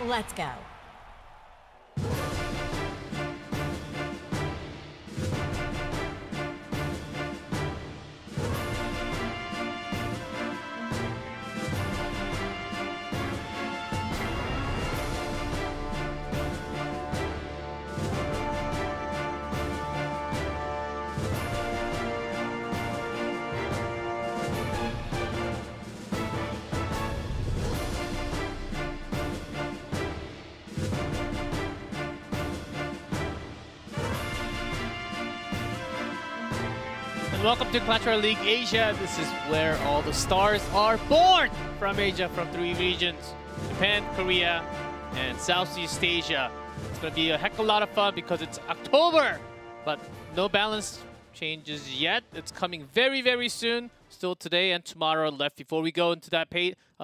Let's go. welcome to Clash Royale League Asia. This is where all the stars are born from Asia, from 3 regions: Japan, Korea, and Southeast Asia. It's going to be a heck of a lot of fun because it's October, but no balance changes yet. It's coming very, very soon. Still today and tomorrow left before we go into that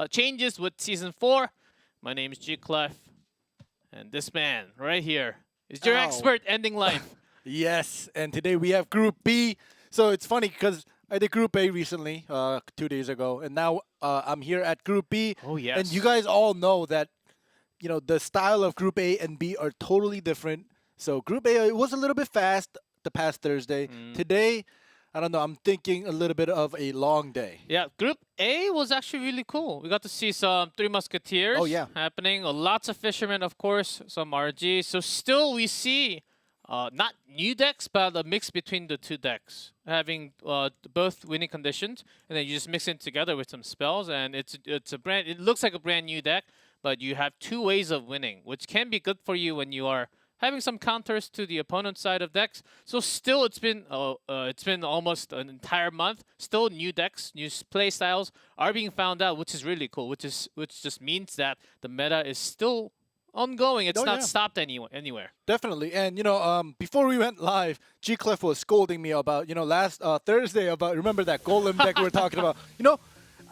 changes with Season 4. My name is G-Clef, and this man right here is your expert ending life. Yes, and today we have Group B. So it's funny because I did Group A recently, 2 days ago, and now I'm here at Group B. Oh, yes. And you guys all know that, you know, the style of Group A and B are totally different. So Group A, it was a little bit fast the past Thursday. Today, I don't know, I'm thinking a little bit of a long day. Yeah, Group A was actually really cool. We got to see some Three Musketeers happening. Lots of Fishermen, of course, some RG. So still we see not new decks, but a mix between the 2 decks, having both winning conditions, and then you just mix it together with some spells, and it looks like a brand new deck, but you have 2 ways of winning, which can be good for you when you are having some counters to the opponent's side of decks. So still, it's been almost an entire month. Still, new decks, new play styles are being found out, which is really cool. Which just means that the meta is still ongoing. It's not stopped anywhere. Definitely. And, you know, before we went live, G-Clef was scolding me about, you know, last Thursday about, remember that Golem deck we were talking about? You know,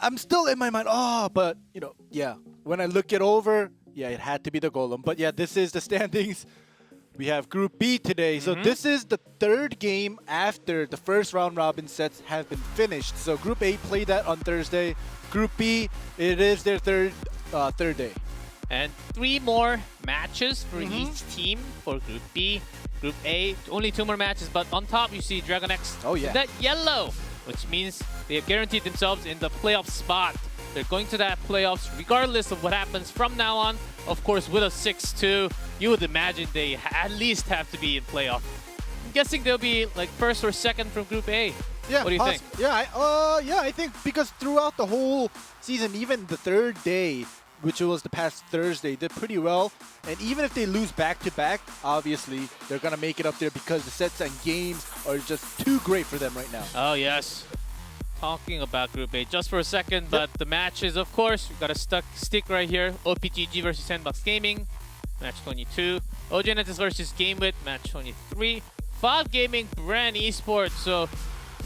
I'm still in my mind, but, you know, yeah, when I look it over, yeah, it had to be the Golem. But, yeah, this is the standings. We have Group B today. So this is the 3rd game after the first round robin sets have been finished. So Group A played that on Thursday. Group B, it is their third day. And 3 more matches for each team for Group B. Group A, only 2 more matches, but on top you see Dragon X. Oh, yeah. That yellow, which means they have guaranteed themselves in the playoff spot. They're going to that playoffs regardless of what happens from now on. Of course, with a 6-2, you would imagine they at least have to be in playoff. I'm guessing they'll be like 1st or 2nd from Group A. Yeah, what do you think? Yeah, I think because throughout the whole season, even the 3rd day, which was the past Thursday, did pretty well. And even if they lose back-to-back, obviously, they're going to make it up there because the sets and games are just too great for them right now. Oh, yes. Talking about Group A just for a second, but the matches, of course, we've got to stick right here. OPGG versus Sandbox Gaming, match 22. OGenesis versus GameWit, match 23. FOB Gaming, Brand Esports. So,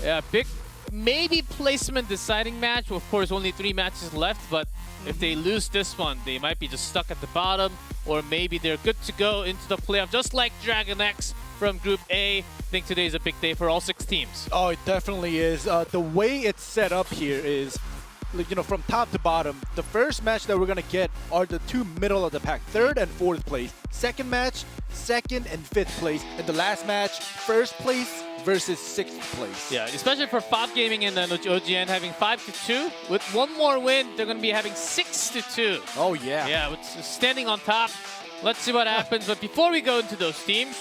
yeah, big maybe placement deciding match. Of course, only 3 matches left, but if they lose this one, they might be just stuck at the bottom, or maybe they're good to go into the playoff, just like Dragon X from Group A. I think today is a big day for all 6 teams. Oh, it definitely is. The way it's set up here is, you know, from top to bottom, the first match that we're going to get are the 2 middle of the pack, 3rd and 4th place. Second match, 2nd and 5th place. And the last match, 1st place versus 6th place. Yeah, especially for FOB Gaming and OGN having 5-2. With 1 more win, they're going to be having 6-2. Oh, yeah. Yeah, with standing on top. Let's see what happens. But before we go into those teams,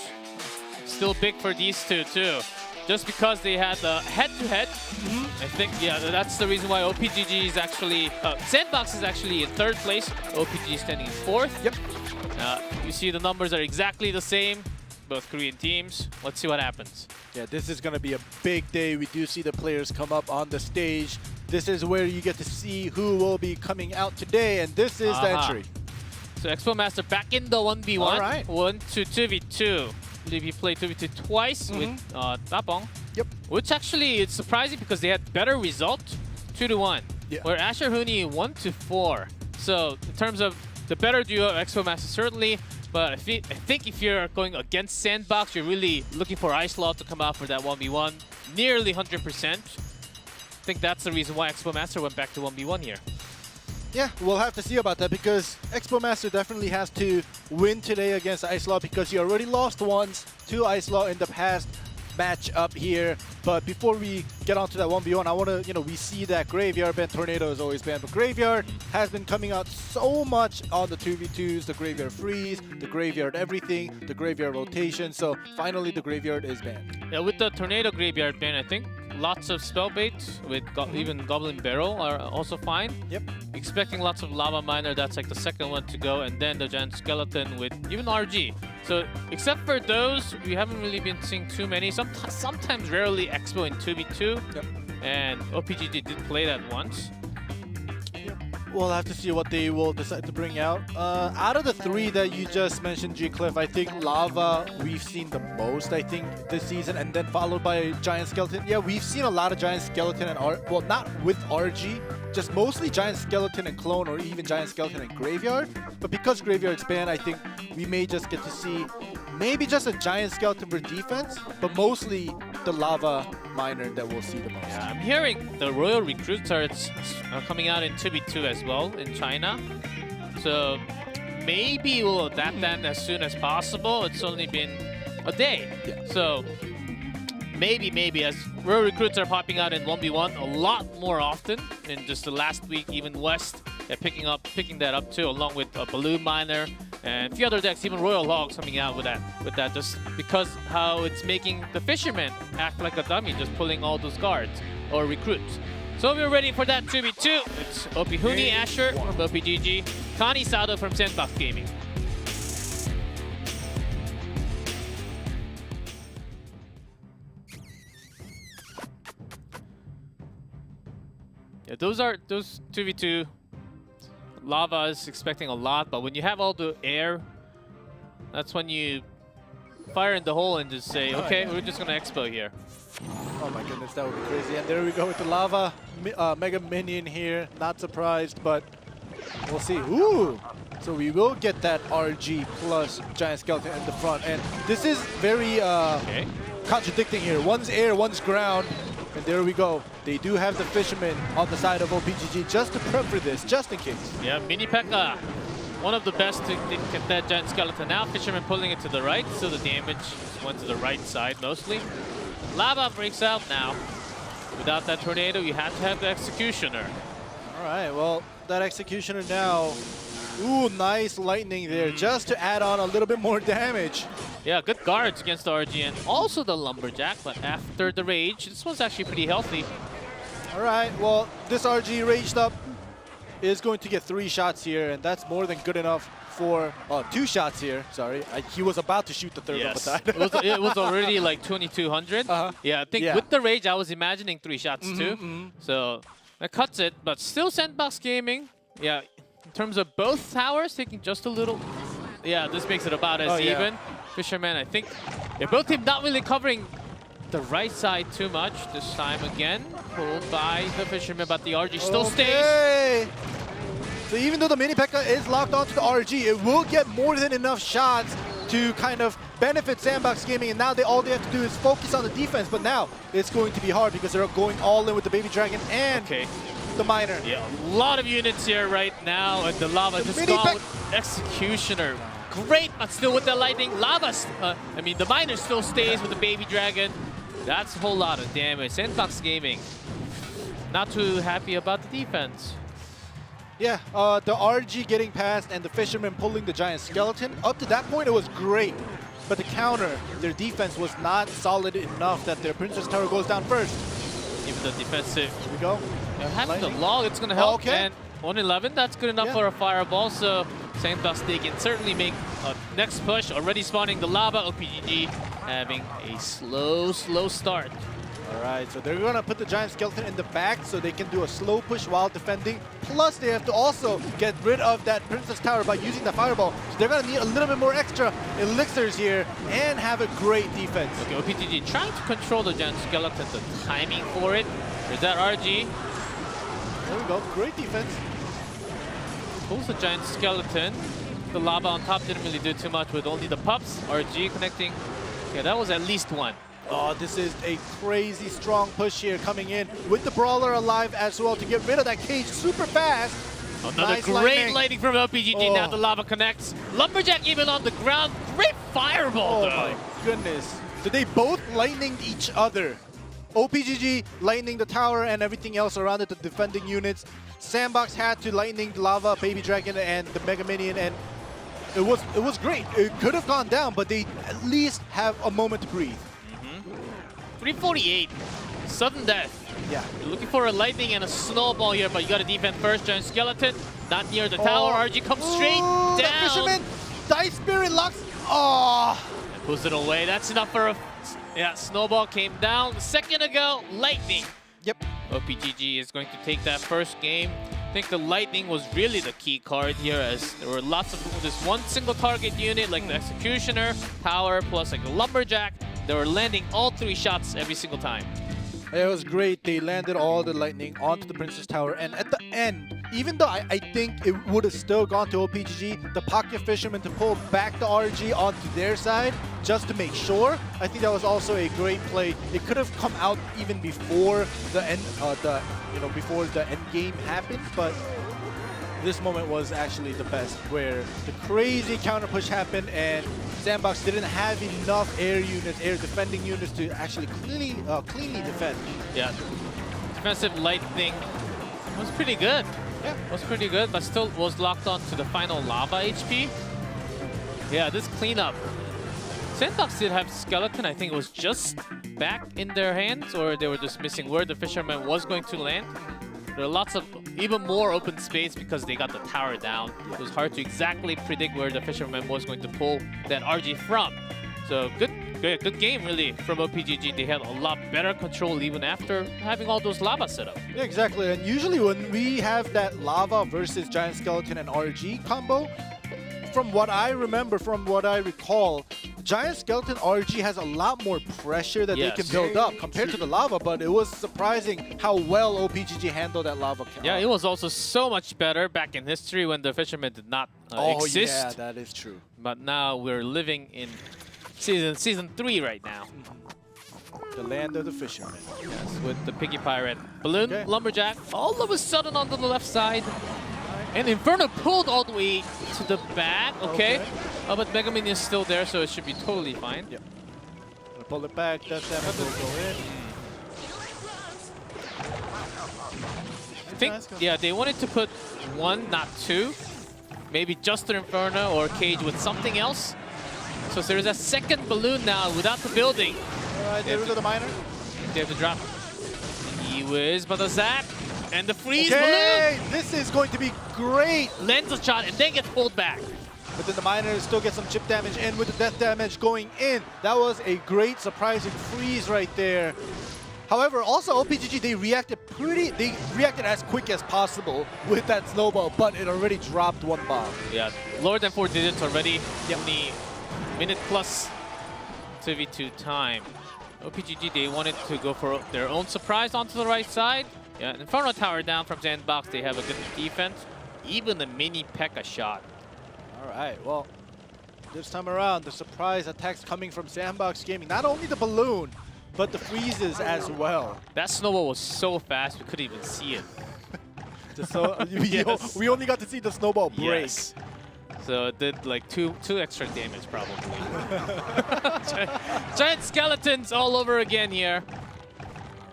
still big for these 2 too. Just because they had the head-to-head, I think, yeah, that's the reason why OPGG is actually, Sandbox is actually in 3rd place, OPGG standing in 4th. Yep. You see the numbers are exactly the same, both Korean teams. Let's see what happens. Yeah, this is going to be a big day. We do see the players come up on the stage. This is where you get to see who will be coming out today, and this is the entry. So Expo Master back in the 1v1. All right. 2v2. I believe he played 2v2 twice with Tapong. Yep. Which actually is surprising because they had better result, 2-1. Yeah. Where Asher Hooney 1-4. So in terms of the better duo of Expo Master, certainly. But I think if you're going against Sandbox, you're really looking for Ice Law to come out for that 1v1. Nearly 100%. I think that's the reason why Expo Master went back to 1v1 here. Yeah, we'll have to see about that because Expo Master definitely has to win today against Ice Law because he already lost once to Ice Law in the past match up here. But before we get on to that 1v1, I want to, you know, we see that Graveyard ban, Tornado is always banned, but Graveyard has been coming out so much on the 2v2s, the Graveyard Freeze, the Graveyard Everything, the Graveyard Rotation. So finally the Graveyard is banned. Yeah, with the Tornado Graveyard ban, I think lots of spell bait with even Goblin Barrel are also fine. Yep. Expecting lots of Lava Miner, that's like the second one to go, and then the Giant Skeleton with even RG. So except for those, we haven't really been seeing too many. Sometimes rarely Expo in 2v2, Yep. and OPGG did play that once. We'll have to see what they will decide to bring out. Out of the three that you just mentioned, G-Cliff, I think Lava we've seen the most, I think, this season, and then followed by Giant Skeleton. Yeah, we've seen a lot of Giant Skeleton and well, not with RG, just mostly Giant Skeleton and Clone, or even Giant Skeleton and Graveyard. But because Graveyard's banned, I think we may just get to see maybe just a Giant Skeleton for defense, but mostly the Lava Miner that we'll see the most. Yeah, I'm hearing the Royal Recruits are coming out in 2v2 as well in China. So maybe we'll adapt that as soon as possible. It's only been a day. Yeah. So maybe as Royal Recruits are popping out in 1v1 a lot more often in just the last week, even West picking that up too, along with a Balloon Miner and a few other decks, even Royal Hogs coming out with that just because how it's making the Fisherman act like a dummy, just pulling all those guards or recruits. So we're ready for that 2v2. It's OP Huni Asher from OPGG, Connie Sado from Sandbox Gaming. Yeah, those 2v2. Lava is expecting a lot, but when you have all the air, that's when you fire in the hole and just say, okay, we're just gonna expo here. Oh my goodness, that would be crazy. And there we go with the Lava Mega Minion here. Not surprised, but we'll see. Ooh! So we will get that RG plus Giant Skeleton in the front. And this is very contradicting here. One's air, one's ground. And there we go. They do have the Fisherman on the side of OPGG just to prep for this, just in case. Yeah, Mini P.E.K.K.A. One of the best to get that Giant Skeleton out. Fisherman pulling it to the right, so the damage went to the right side mostly. Lava breaks out now. Without that Tornado, you have to have the Executioner. All right, well, that Executioner now. Ooh, nice lightning there, just to add on a little bit more damage. Yeah, good guards against the RG and also the Lumberjack, but after the Rage, this one's actually pretty healthy. All right, well, this RG raged up is going to get 3 shots here, and that's more than good enough for 2 shots here. Sorry, he was about to shoot the third one, but it was already like 2200. Yeah, I think with the Rage, I was imagining 3 shots too. So that cuts it, but still Sandbox Gaming. Yeah, in terms of both towers, taking just a little. Yeah, this makes it about as even. Fisherman, I think, both teams not really covering the right side too much this time again. Pulled by the Fisherman, but the RG still stays. So even though the Mini P.E.K.K.A. is locked onto the RG, it will get more than enough shots to kind of benefit Sandbox Gaming, and now all they have to do is focus on the defense, but now it's going to be hard because they're going all in with the Baby Dragon and the Miner. Yeah, a lot of units here right now, and the Lava just gone with Executioner. Great, but still with the lightning. The Miner still stays with the Baby Dragon. That's a whole lot of damage. Sandbox Gaming, not too happy about the defense. Yeah, the RG getting past and the Fisherman pulling the Giant Skeleton. Up to that point, it was great. But the counter, their defense was not solid enough that their Princess Tower goes down first. Even the defensive. Here we go. Having the log, it's going to help. And 111, that's good enough for a Fireball. So Sandbox, they can certainly make a next push. Already spawning the Lava. OPGG having a slow start. All right, so they're going to put the Giant Skeleton in the back so they can do a slow push while defending. Plus, they have to also get rid of that Princess Tower by using the Fireball. So they're going to need a little bit more extra elixirs here and have a great defense. Okay, OPGG trying to control the Giant Skeleton, the timing for it. There's that RG. There we go, great defense. Pulls the Giant Skeleton. The Lava on top didn't really do too much with only the pups. RG connecting. Yeah, that was at least one. Oh, this is a crazy strong push here coming in with the Brawler alive as well to get rid of that cage super fast. Another great lightning from OPGG. Now the Lava connects. Lumberjack even on the ground. Great Fireball, though. Oh my goodness. So they both lightninged each other. OPGG lightning the tower and everything else around it, the defending units. Sandbox had to lightning the Lava, Baby Dragon, and the Mega Minion, and it was great. It could have gone down, but they at least have a moment to breathe. 348. Sudden death. Yeah. You're looking for a lightning and a snowball here, but you got to defend first. Giant skeleton, not near the tower. RG comes straight down. The fisherman, Dice Spirit locks. Oh. And pulls it away. That's enough for a... Yeah, snowball came down. A second ago, lightning. Yep. OPGG is going to take that first game. I think the lightning was really the key card here, as there were lots of this one single target unit like the executioner, power, plus like the lumberjack. They were landing all 3 shots every single time. It was great. They landed all the lightning onto the Princess Tower. And at the end, even though I think it would have still gone to OPGG, the Pocket Fisherman to pull back the RG onto their side just to make sure, I think that was also a great play. It could have come out even before the end, before the end game happened, but this moment was actually the best, where the crazy counter push happened and Sandbox didn't have enough air units, air defending units to actually cleanly defend. Yeah, defensive lightning was pretty good. Yeah, was pretty good, but still was locked on to the final lava HP. Yeah, this cleanup. Sandbox did have skeleton. I think it was just back in their hands, or they were just missing where the fisherman was going to land. There are lots of even more open space because they got the tower down. It was hard to exactly predict where the fisherman was going to pull that RG from. So good game really from OPGG. They had a lot better control even after having all those lava set up. Yeah, exactly. And usually when we have that lava versus Giant Skeleton and RG combo, from what I remember, from what I recall, Giant Skeleton RG has a lot more pressure that they can build up compared to the lava, but it was surprising how well OPGG handled that lava. Yeah, it was also so much better back in history when the fisherman did not exist. Yeah, that is true. But now we're living in season 3 right now. The land of the fishermen. Yes, with the Piggy Pirate. Balloon, Lumberjack, all of a sudden onto the left side. And Inferno pulled all the way to the back, okay. But Mega Minion is still there, so it should be totally fine. Yep. Gonna pull it back, that damage will go in. I think, yeah, they wanted to put 1, not 2. Maybe just an Inferno or Cage with something else. So there's a second balloon now without the building. Alright, there we go, the miner. They have to drop. He whiz, but the zap. And the freeze balloon! balloon! This is going to be great! Lands a shot and then gets pulled back. But then the miner still gets some chip damage in with the death damage going in. That was a great surprising freeze right there. However, also OPGG, they reacted as quick as possible with that snowball, but it already dropped 1 bomb. Yeah, lower than 4 digits already in the minute plus 2v2 time. OPGG, they wanted to go for their own surprise onto the right side. Yeah, Inferno Tower down from Sandbox. They have a good defense. Even the mini P.E.K.K.A shot. Alright, well, this time around, the surprise attacks coming from Sandbox Gaming. Not only the balloon, but the freezes as well. That snowball was so fast, we couldn't even see it. We only got to see the snowball break. Yes. So it did like two extra damage probably. Giant skeletons all over again here.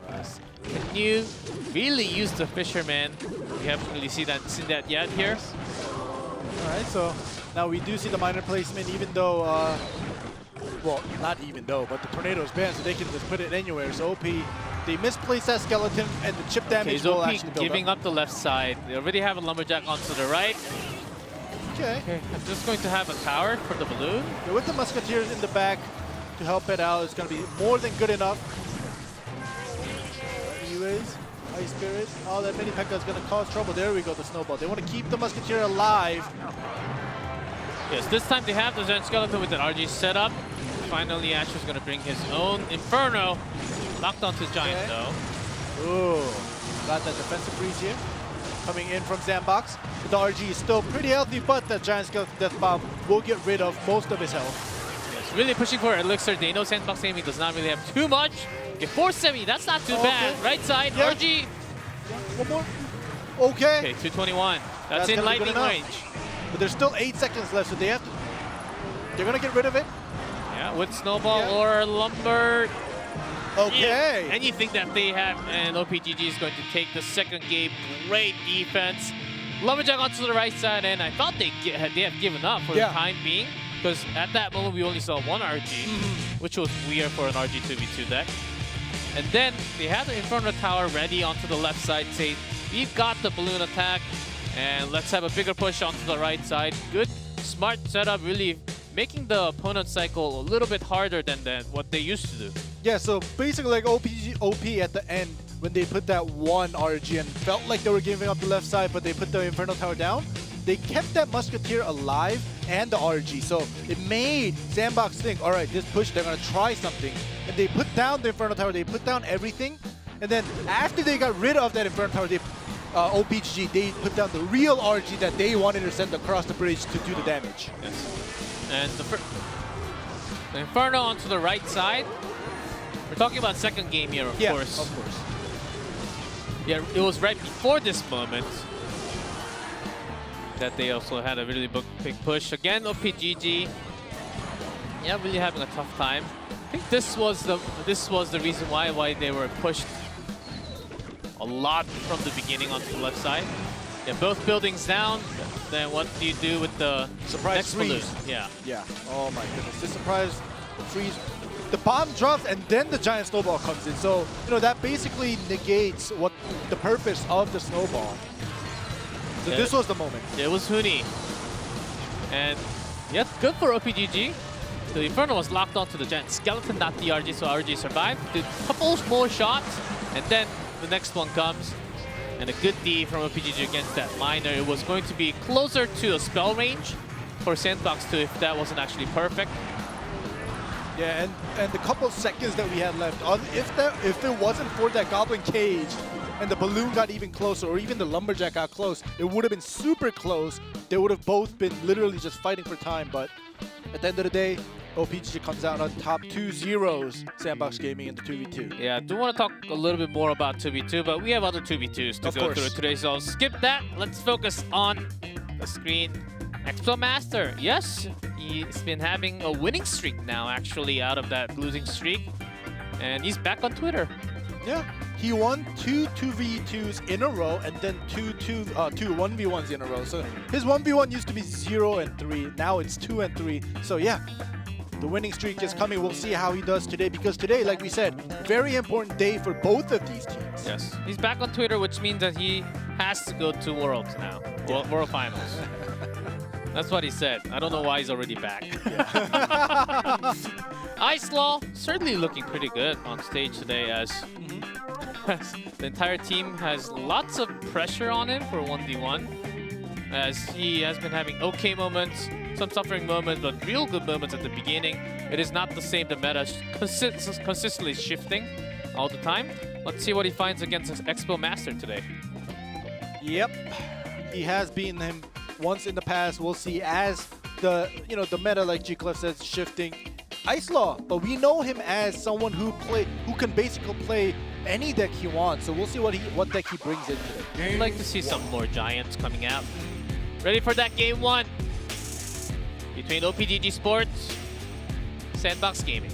Alright. Can you really use the fisherman? We haven't really seen that yet here. Alright, so now we do see the miner placement, even though, well, not even though, but the tornado is banned, so they can just put it anywhere. So OP, they misplaced that skeleton, and the chip damage will actually build giving up the left side. They already have a lumberjack onto the right. Okay. I'm just going to have a tower for the balloon. Yeah, with the musketeers in the back to help it out, it's going to be more than good enough. Anyways, Ice Spirit. Oh, that mini P.E.K.K.A is going to cause trouble. There we go, the snowball. They want to keep the musketeer alive. Yes, this time they have the Giant Skeleton with an RG setup. Finally, Ash is going to bring his own Inferno. Locked onto Giant, though. Ooh, got that defensive freeze here. Coming in from Sandbox. The RG is still pretty healthy, but the Giant Skeleton Death Bomb will get rid of most of his health. Yes, really pushing for Elixir. They know Sandbox Gaming does not really have too much. Okay, 470, that's not too bad. Right side, RG. One more. Okay. Okay, 221. That's in lightning range. But there's still 8 seconds left, so they have to. They're gonna get rid of it. Yeah, with Snowball or Lumber. Okay. Yeah, anything that they have, and OPGG is going to take the second game. Great defense. Lumberjack onto the right side, and I thought they have given up for the time being, because at that moment we only saw 1 RG, which was weird for an RG 2v2 deck. And then they had the Inferno Tower ready onto the left side, say, we've got the balloon attack, and let's have a bigger push onto the right side. Good, smart setup, really making the opponent cycle a little bit harder than what they used to do. Yeah, so basically like OP at the end, when they put that one RG and felt like they were giving up the left side, but they put the Inferno Tower down, they kept that Musketeer alive and the RG. So it made Sandbox think, all right, this push, they're going to try something. And they put down the Inferno Tower, they put down everything. And then after they got rid of that Inferno Tower, they OPGG, they put down the real RG that they wanted to send across the bridge to do the damage. Yes. And the Inferno onto the right side. We're talking about second game here, of course. Of course. Yeah, it was right before this moment that they also had a really big push. Again, OPGG. Yeah, really having a tough time. I think this was the reason why they were pushed a lot from the beginning onto the left side. Yeah, both buildings down. Then what do you do with the surprise next freeze? balloon? Yeah. Yeah. Oh my goodness. This surprise freeze. The bomb drops and then the giant snowball comes in. So, you know, that basically negates what the purpose of the snowball. So this was the moment. Yeah, it was Huni. And yeah, good for OPGG. The Inferno was locked onto the giant skeleton, not the RG, so RG survived. Did a couple more shots, and then the next one comes. And a good D from OPGG against that miner. It was going to be closer to a spell range for Sandbox 2 if that wasn't actually perfect. Yeah, and the couple seconds that we had left, if it wasn't for that Goblin Cage and the balloon got even closer, or even the Lumberjack got close, it would have been super close. They would have both been literally just fighting for time, but at the end of the day, OPGG comes out on top 2-0, Sandbox Gaming in the 2v2. Yeah, I do want to talk a little bit more about 2v2, but we have other 2v2s to go through today, so skip that. Let's focus on the screen. Expo Master, yes, he's been having a winning streak now, actually, out of that losing streak. And he's back on Twitter. Yeah, he won two 2v2s in a row and then two 1v1s in a row. So his 1v1 used to be 0 and 3, now it's 2 and 3. So yeah, the winning streak is coming. We'll see how he does today, because today, like we said, very important day for both of these teams. Yes, he's back on Twitter, which means that he has to go to Worlds now, World Finals. That's what he said. I don't know why he's already back. Ice Law certainly looking pretty good on stage today, as the entire team has lots of pressure on him for 1v1, as he has been having okay moments, some suffering moments, but real good moments at the beginning. It is not the same. The meta is consistently shifting all the time. Let's see what he finds against his Expo Master today. Yep, he has beaten him once in the past. We'll see as the meta, like G-Clef says, shifting. Ice Law, but we know him as someone who can basically play any deck he wants. So we'll see what deck he brings in today. I'd like to see some more giants coming out. Ready for that game one between OPGG Sports, Sandbox Gaming.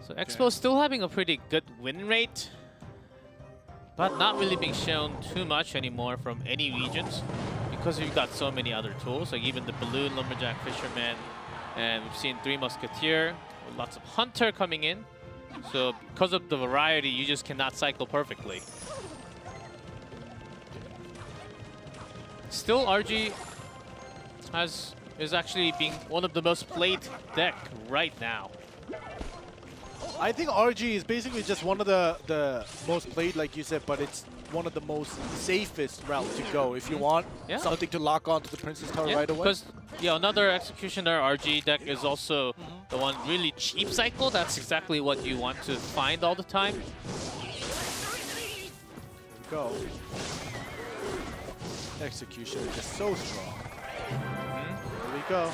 So Expo still having a pretty good win rate, but not really being shown too much anymore from any regions, because we've got so many other tools, like even the Balloon, Lumberjack, Fisherman, and we've seen 3 Musketeer, lots of Hunter coming in. So because of the variety, you just cannot cycle perfectly. Still, RG is actually being one of the most played deck right now. I think RG is basically just one of the most played, like you said, but it's one of the most safest route to go if you want something to lock onto the Princess Tower right away. Because another Executioner RG deck is also the one really cheap cycle. That's exactly what you want to find all the time. Go. Execution is just so strong. There we go.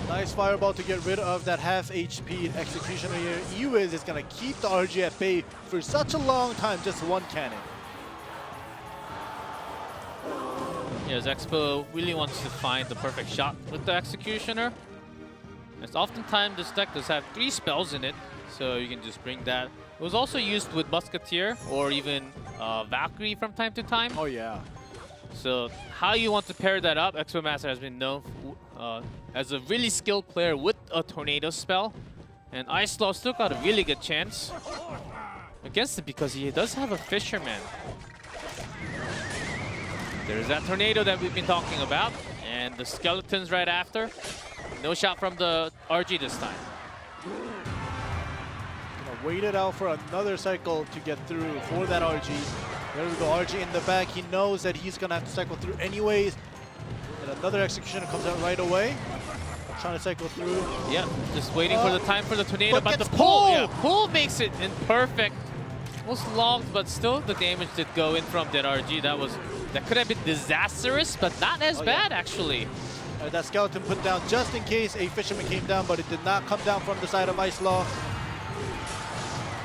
Nice fireball to get rid of that half HP Executioner here. Ewiz is going to keep the RG at bay for such a long time, just one cannon. Yes, Expo really wants to find the perfect shot with the Executioner. As oftentimes this deck does have 3 spells in it, so you can just bring that. It was also used with Musketeer or even Valkyrie from time to time. Oh yeah. So how you want to pair that up, Expo Master has been known as a really skilled player with a tornado spell. And Ice Law still got a really good chance against it because he does have a Fisherman. There's that tornado that we've been talking about. And the skeletons right after. No shot from the RG this time. Gonna wait it out for another cycle to get through for that RG. There we go, RG in the back. He knows that he's gonna have to cycle through anyways. And another Executioner comes out right away. Trying to cycle through. Yeah, just waiting for the time for the tornado, but the pull! pull! Yeah, pull makes it in perfect. Almost logged, but still the damage did go in from that RG. That could have been disastrous, but not as bad actually. That skeleton put down just in case a Fisherman came down, but it did not come down from the side of Ice Law.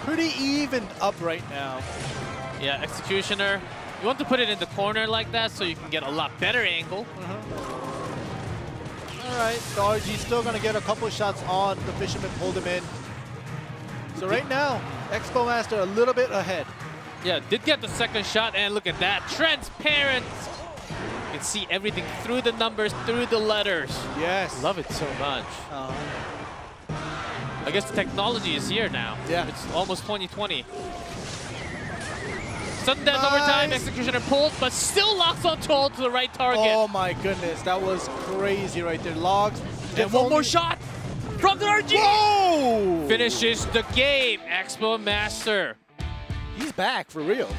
Pretty even up right now. Yeah, Executioner. You want to put it in the corner like that so you can get a lot better angle. Alright, the RG's still gonna get a couple shots on the Fisherman, pulled him in. So right now, Expo Master a little bit ahead. Yeah, did get the second shot, and look at that. Transparent! You can see everything through the numbers, through the letters. Yes. Love it so much. I guess the technology is here now. Yeah. It's almost 2020. Sudden death overtime, Executioner pulled, but still locks on to the right target. Oh my goodness, that was crazy right there. Logs. And one more shot from the RG! Whoa! Finishes the game, Expo Master. He's back for real.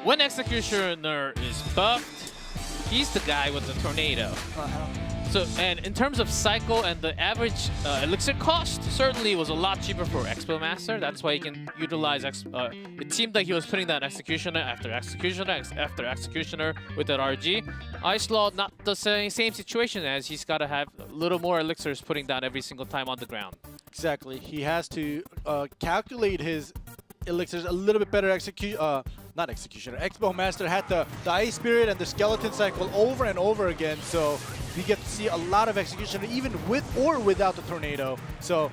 When Executioner is buffed, he's the guy with the tornado. So, and in terms of cycle and the average elixir cost, certainly was a lot cheaper for Expo Master. That's why he can utilize. It seemed like he was putting down Executioner after Executioner after Executioner with that RG. Ice Law, not the same situation, as he's got to have a little more elixirs putting down every single time on the ground. Exactly. He has to calculate his elixirs a little bit better. Not Executioner. Expo Master had the Ice Spirit and the Skeleton cycle over and over again, so we get to see a lot of Executioner even with or without the tornado. So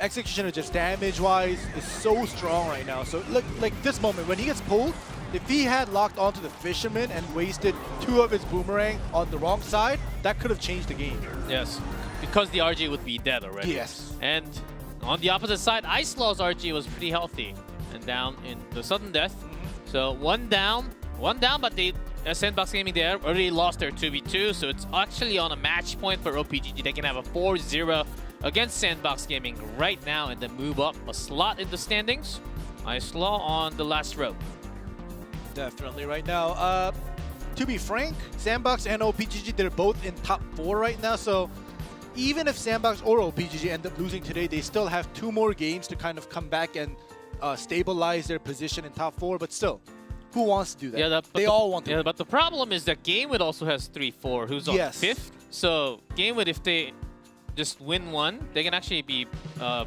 Executioner just damage-wise is so strong right now. So look, like this moment when he gets pulled, if he had locked onto the Fisherman and wasted 2 of his boomerang on the wrong side, that could have changed the game. Yes, because the RG would be dead already. Yes. And on the opposite side, Ice Law's RG was pretty healthy and down in the sudden death. So one down, but they Sandbox Gaming, they already lost their 2v2, so it's actually on a match point for OPGG. They can have a 4-0 against Sandbox Gaming right now and then move up a slot in the standings. Ice Law on the last row. Definitely right now. To be frank, Sandbox and OPGG, they're both in top 4 right now, so even if Sandbox or OPGG end up losing today, they still have 2 more games to kind of come back and stabilize their position in top 4, but still, who wants to do that? Yeah, they all want to. Yeah, but the problem is that Gamewood also has 3-4, who's on 5th. So Gamewood, if they just win one, they can actually be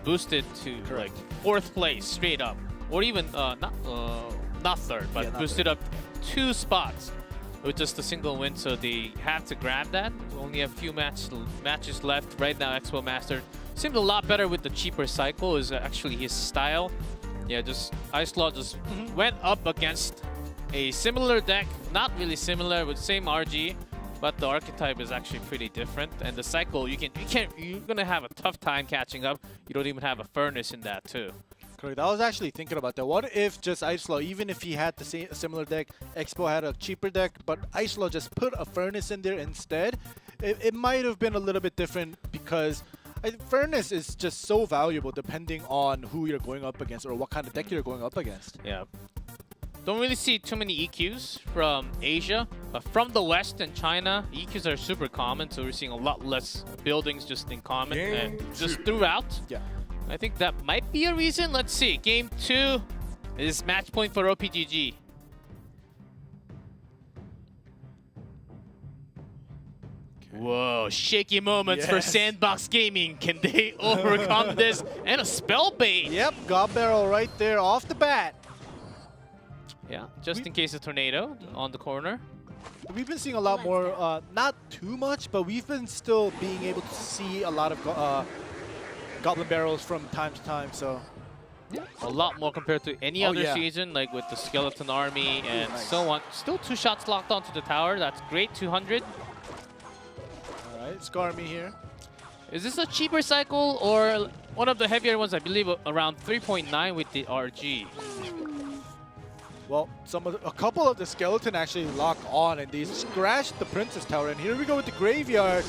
boosted to like 4th place straight up, or even not 3rd, but boosted up 2 spots with just a single win. So they have to grab that. Only a few matches left right now. Expo Master seemed a lot better with the cheaper cycle. Is actually his style. Yeah, just Ice Law just went up against a similar deck, not really similar with same RG, but the archetype is actually pretty different. And the cycle, you're gonna have a tough time catching up. You don't even have a furnace in that too. Correct. I was actually thinking about that. What if just Ice Law, even if he had the same similar deck, Expo had a cheaper deck, but Ice Law just put a furnace in there instead? It might have been a little bit different because Furnace is just so valuable depending on who you're going up against or what kind of deck you're going up against. Yeah. Don't really see too many EQs from Asia, but from the West and China, EQs are super common, so we're seeing a lot less buildings just in common and just throughout. Yeah. I think that might be a reason. Let's see. Game 2 is match point for OPGG. Whoa, shaky moments for Sandbox Gaming. Can they overcome this? And a spell bait. Yep, God Barrel right there off the bat. Yeah, just in case of tornado on the corner. We've been seeing a lot more, not too much, but we've been still being able to see a lot of Goblin Barrels from time to time, so A lot more compared to any other season, like with the skeleton army and so on. Still 2 shots locked onto the tower. That's great, 200. All right, Scar me here. Is this a cheaper cycle or one of the heavier ones? I believe around 3.9 with the RG. Well, a couple of the skeleton actually lock on, and they scratched the Princess Tower. And here we go with the graveyard.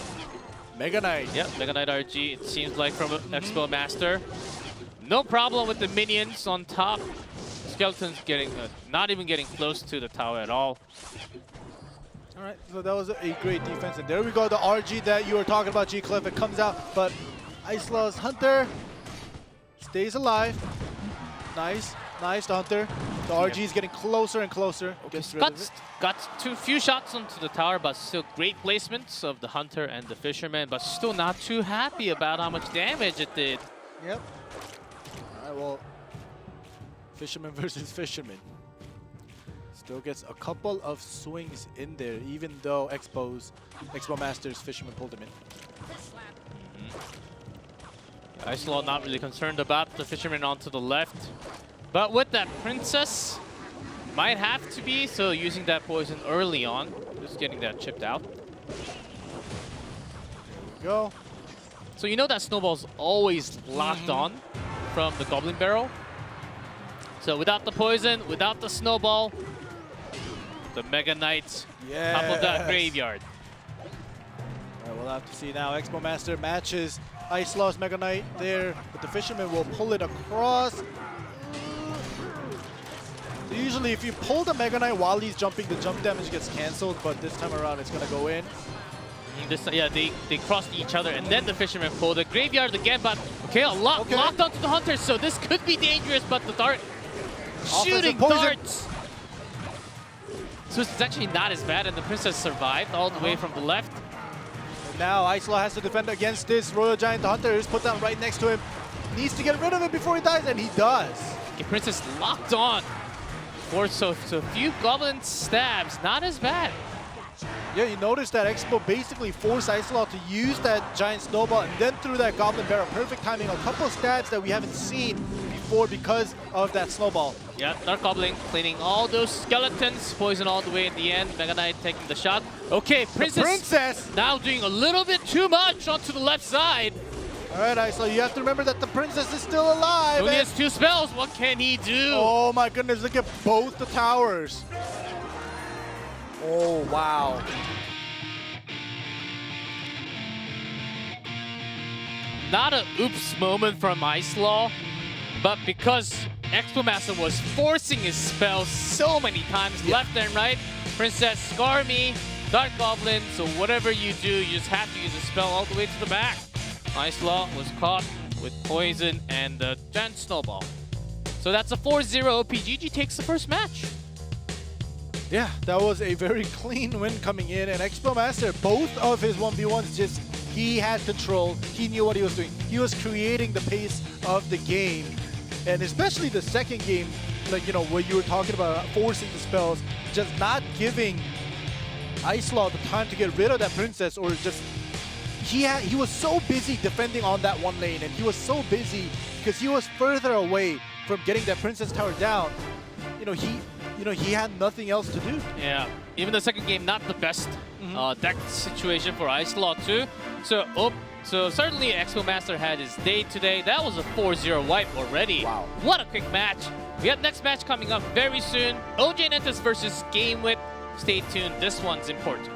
Mega Knight. Yep, Mega Knight RG, it seems like from Expo Master. No problem with the minions on top. Skeleton's getting not even getting close to the tower at all. All right, so that was a great defense. And there we go, the RG that you were talking about, G-Cliff. It comes out, but Icelaw's Hunter stays alive. Nice, nice, the Hunter. The RG is getting closer and closer. Got few shots onto the tower, but still great placements of the Hunter and the Fisherman, but still not too happy about how much damage it did. Yep. All right, well, Fisherman versus Fisherman. Still gets a couple of swings in there, even though Expo Masters Fisherman pulled him in. Icelaw not really concerned about the Fisherman onto the left. But with that Princess, might have to be, so using that poison early on, just getting that chipped out. There we go. So you know that Snowball's always locked on from the Goblin Barrel. So without the poison, without the Snowball, the Mega Knight top of that graveyard. All right, we'll have to see now. Expo Master matches Icelaw's Mega Knight there, but the Fisherman will pull it across. So usually if you pull the Mega Knight while he's jumping, the jump damage gets cancelled, but this time around it's gonna go in. They crossed each other, and then the Fisherman pulled the graveyard again, but locked onto the Hunter, so this could be dangerous, but the dart shooting darts. So it's actually not as bad, and the Princess survived all the way from the left. And now Icelaw has to defend against this Royal Giant. The Hunter is put down right next to him. Needs to get rid of it before he dies, and he does. Okay, Princess locked on. So a few Goblin stabs, not as bad. Yeah, you notice that Expo basically forced Icelaw to use that Giant Snowball and then threw that Goblin Barrel. Perfect timing. A couple of stabs that we haven't seen before because of that Snowball. Yeah, Dark Goblin cleaning all those skeletons. Poison all the way in the end. Mega Knight taking the shot. Okay, Princess now doing a little bit too much onto the left side. All right, Icelaw, you have to remember that the Princess is still alive. Only has 2 spells. What can he do? Oh my goodness, look at both the towers. Oh, wow. Not an oops moment from Icelaw, but because Expo Master was forcing his spells so many times, left and right, Princess, scar me, Dark Goblin, so whatever you do, you just have to use a spell all the way to the back. Icelaw was caught with poison and the Giant Snowball. So that's a 4-0 OP. GG takes the first match. Yeah, that was a very clean win coming in, and Expo Master, both of his 1v1s, he had control, he knew what he was doing. He was creating the pace of the game, and especially the second game, like, you know, where you were talking about forcing the spells, just not giving Icelaw the time to get rid of that Princess, or just, he was so busy defending on that one lane, and he was so busy because he was further away from getting that Princess Tower down. He had nothing else to do. Yeah, even the second game, not the best deck situation for Icelaw too. So certainly Expo Master had his day today. That was a 4-0 wipe already. Wow. What a quick match. We have next match coming up very soon. OJ Nentis versus GameWit. Stay tuned, this one's important.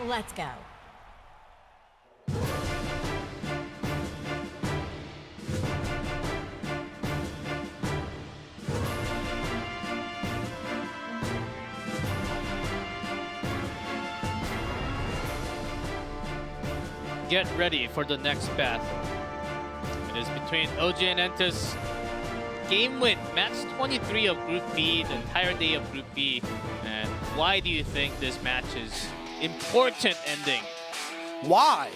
Let's go. Get ready for the next battle. It is between OG and Entus. Game win, match 23 of Group B, the entire day of Group B. And why do you think this match is important ending? Why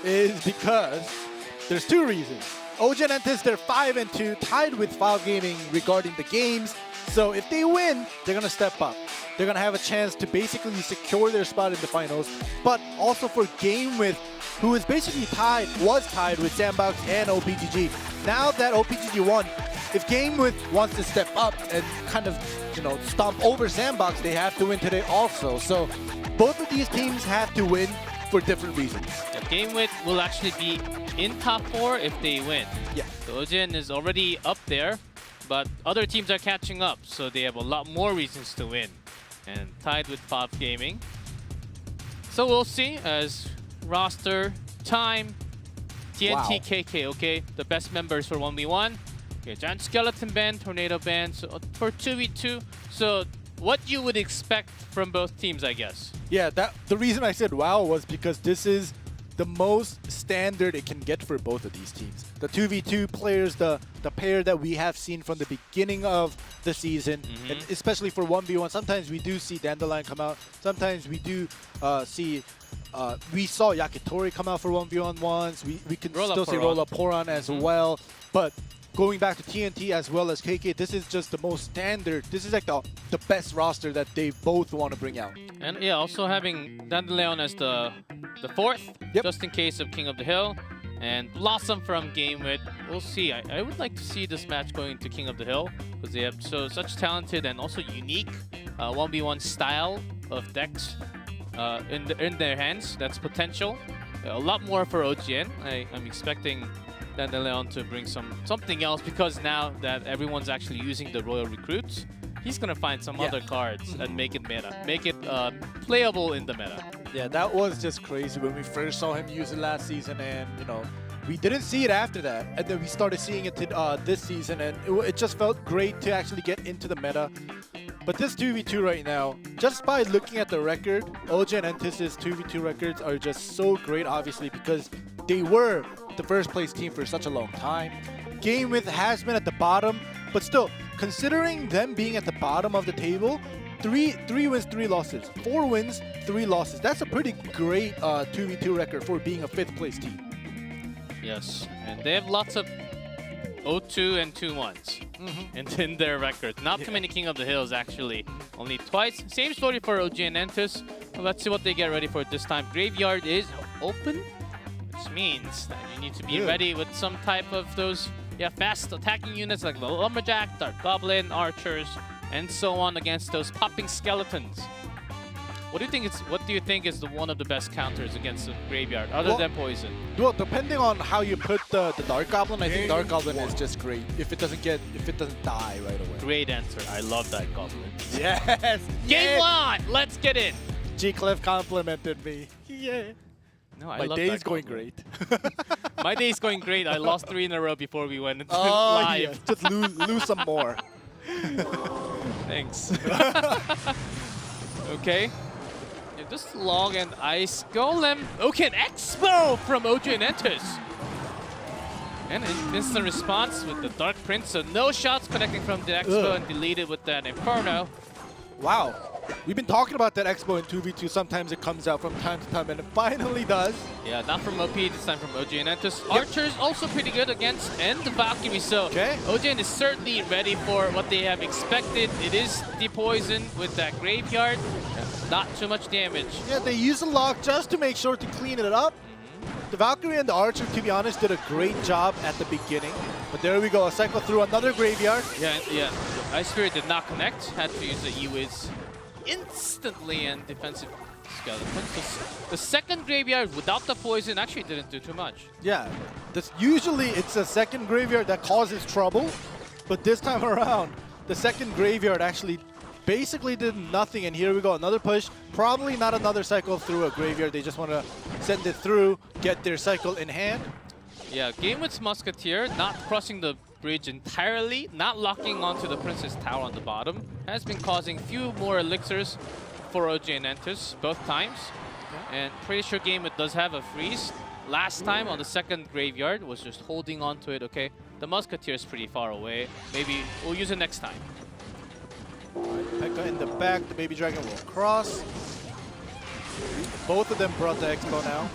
is because there's two reasons. OG and Entus, they're 5-2, tied with Valve Gaming regarding the games. So if they win, they're gonna step up. They're gonna have a chance to basically secure their spot in the finals. But also for Game with, who is basically was tied with Sandbox and OPGG. Now that OPGG won, if Game with wants to step up and kind of, stomp over Sandbox, they have to win today also. So both of these teams have to win for different reasons. Yeah, Game with will actually be in top 4 if they win. Yeah. So OGN is already up there, but other teams are catching up, so they have a lot more reasons to win. And tied with Valve Gaming. So we'll see as roster, time, TNT, KK, okay? The best members for 1v1. Okay, Giant Skeleton Band, Tornado Band, so for 2v2. So what you would expect from both teams, I guess. Yeah, the reason I said wow was because this is the most standard it can get for both of these teams. The 2v2 players, the pair that we have seen from the beginning of the season, and especially for 1v1, sometimes we do see Dandelion come out. Sometimes we do see, we saw Yakitori come out for 1v1 once. We can still see Roll Up Poran as well. But going back to TNT as well as KK, this is just the most standard. This is like the best roster that they both want to bring out. And yeah, also having Dandelion as the fourth, just in case of King of the Hill. And Blossom from Game with. We'll see. I would like to see this match going to King of the Hill because they have such talented and also unique 1v1 style of decks in their hands. That's potential. A lot more for OGN. I'm expecting Dandelion to bring something else because now that everyone's actually using the Royal Recruits, he's gonna find some other cards and make it meta, make it playable in the meta. Yeah, that was just crazy when we first saw him use it last season, and we didn't see it after that, and then we started seeing it this season, and it just felt great to actually get into the meta. But this 2v2 right now, just by looking at the record, OG and Entus' 2v2 records are just so great, obviously, because they were the first place team for such a long time. Game with has been at the bottom, but still, considering them being at the bottom of the table, 3 wins, 3 losses. 4 wins, 3 losses. That's a pretty great 2v2 record for being a 5th place team. Yes, and they have lots of 0-2 and 2-1s in their record. Not too many King of the Hills, actually. Only twice. Same story for OG and Entus. Let's see what they get ready for this time. Graveyard is open, which means that you need to be ready with some type of those fast attacking units like the Lumberjack, Dark Goblin, Archers, and so on against those popping skeletons. What do you think is one of the best counters against the Graveyard, other than Poison? Well, depending on how you put the Dark Goblin, I think Dark Goblin is just great if it doesn't die right away. Great answer. I love that Goblin. Yes. Game 1. Let's get in. G-Clef complimented me. Yeah. No, I My love day that is going Goblin. great. My day is going great. I lost 3 in a row before we went into live. Yeah. Just lose some more. Thanks. Okay. Just Log and Ice Golem. Okay, an Expo from OG and Entus. And an instant response with the Dark Prince. So no shots connecting from the Expo and deleted with that Inferno. Wow. We've been talking about that Expo in 2v2. Sometimes it comes out from time to time, and it finally does. Yeah, not from OP, this time from OG and Entus. Archer's also pretty good against the Valkyrie, so OGN is certainly ready for what they have expected. It is the poison with that Graveyard. Not too much damage. Yeah, they use a lock just to make sure to clean it up. The Valkyrie and the Archer, to be honest, did a great job at the beginning. But there we go, a cycle through another Graveyard. Yeah. Ice Spirit did not connect. Had to use the E-Wiz instantly, and defensive Skeleton. The second Graveyard without the poison actually didn't do too much. Yeah, usually it's a second Graveyard that causes trouble. But this time around, the second Graveyard actually basically did nothing, and here we go, another push. Probably not another cycle through a graveyard. They just want to send it through, get their cycle in hand. Yeah, GameWith's Musketeer not crossing the bridge entirely, not locking onto the Princess Tower on the bottom, has been causing few more elixirs for OG and Entus both times. Yeah. And pretty sure GameWith does have a freeze. Last time on the second graveyard was just holding on to it. Okay, the Musketeer is pretty far away. Maybe we'll use it next time. Pekka in the back, the Baby Dragon will cross. Both of them brought the Expo now.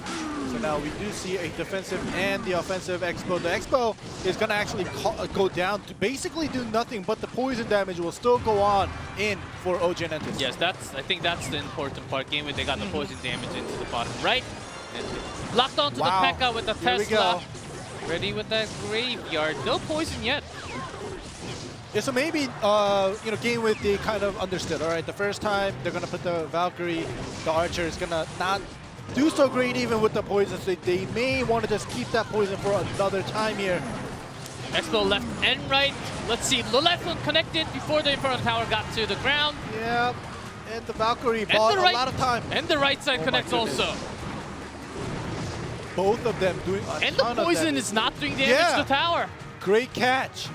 So now we do see a defensive and the offensive Expo. The Expo is going to actually go down to basically do nothing, but the poison damage will still go on in for OG and Entus. Yes, I think that's the important part. GameWith, they got the poison damage into the bottom right. And locked onto the Pekka with the Tesla. Ready with that graveyard. No poison yet. Yeah, so maybe, you know, GameWith, they kind of understood. All right, the first time they're going to put the Valkyrie, the Archer is going to not do so great even with the poison. So they may want to just keep that poison for another time here. Expo left and right. Let's see, the left one connected before the Inferno Tower got to the ground. Yeah, and the Valkyrie bought a lot of time. And the right side connects also. Both of them doing a ton of damage. And the poison is not doing damage to the tower. Great catch.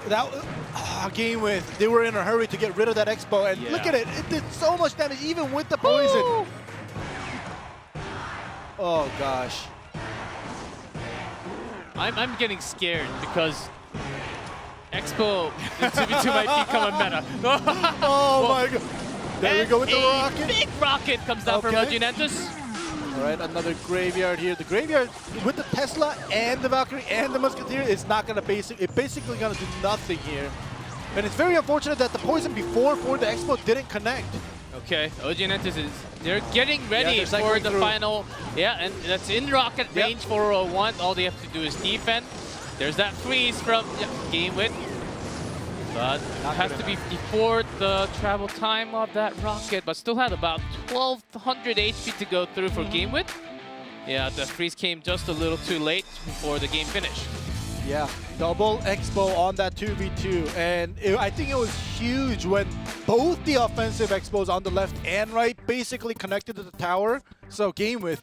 That GameWith, they were in a hurry to get rid of that Expo, and look at it, it did so much damage even with the poison. Ooh. Oh gosh. I'm getting scared because Expo in 2v2 might become a meta. Oh my god. There we go with the rocket. Big rocket comes down from OG and Entus. All right, another graveyard here. The graveyard with the Tesla and the Valkyrie and the Musketeer is not going to basically going to do nothing here. And it's very unfortunate that the poison before for the Expo didn't connect. Okay, OG and Entus they're getting ready for the final. Yeah, and that's in rocket range for 1. All they have to do is defend. There's that freeze from GameWith. But it has to be before the travel time of that rocket, but still had about 1200 HP to go through for GameWith. Yeah, the freeze came just a little too late before the game finished. Yeah, double Expo on that 2v2, and I think it was huge when both the offensive Expos on the left and right basically connected to the tower. So GameWith,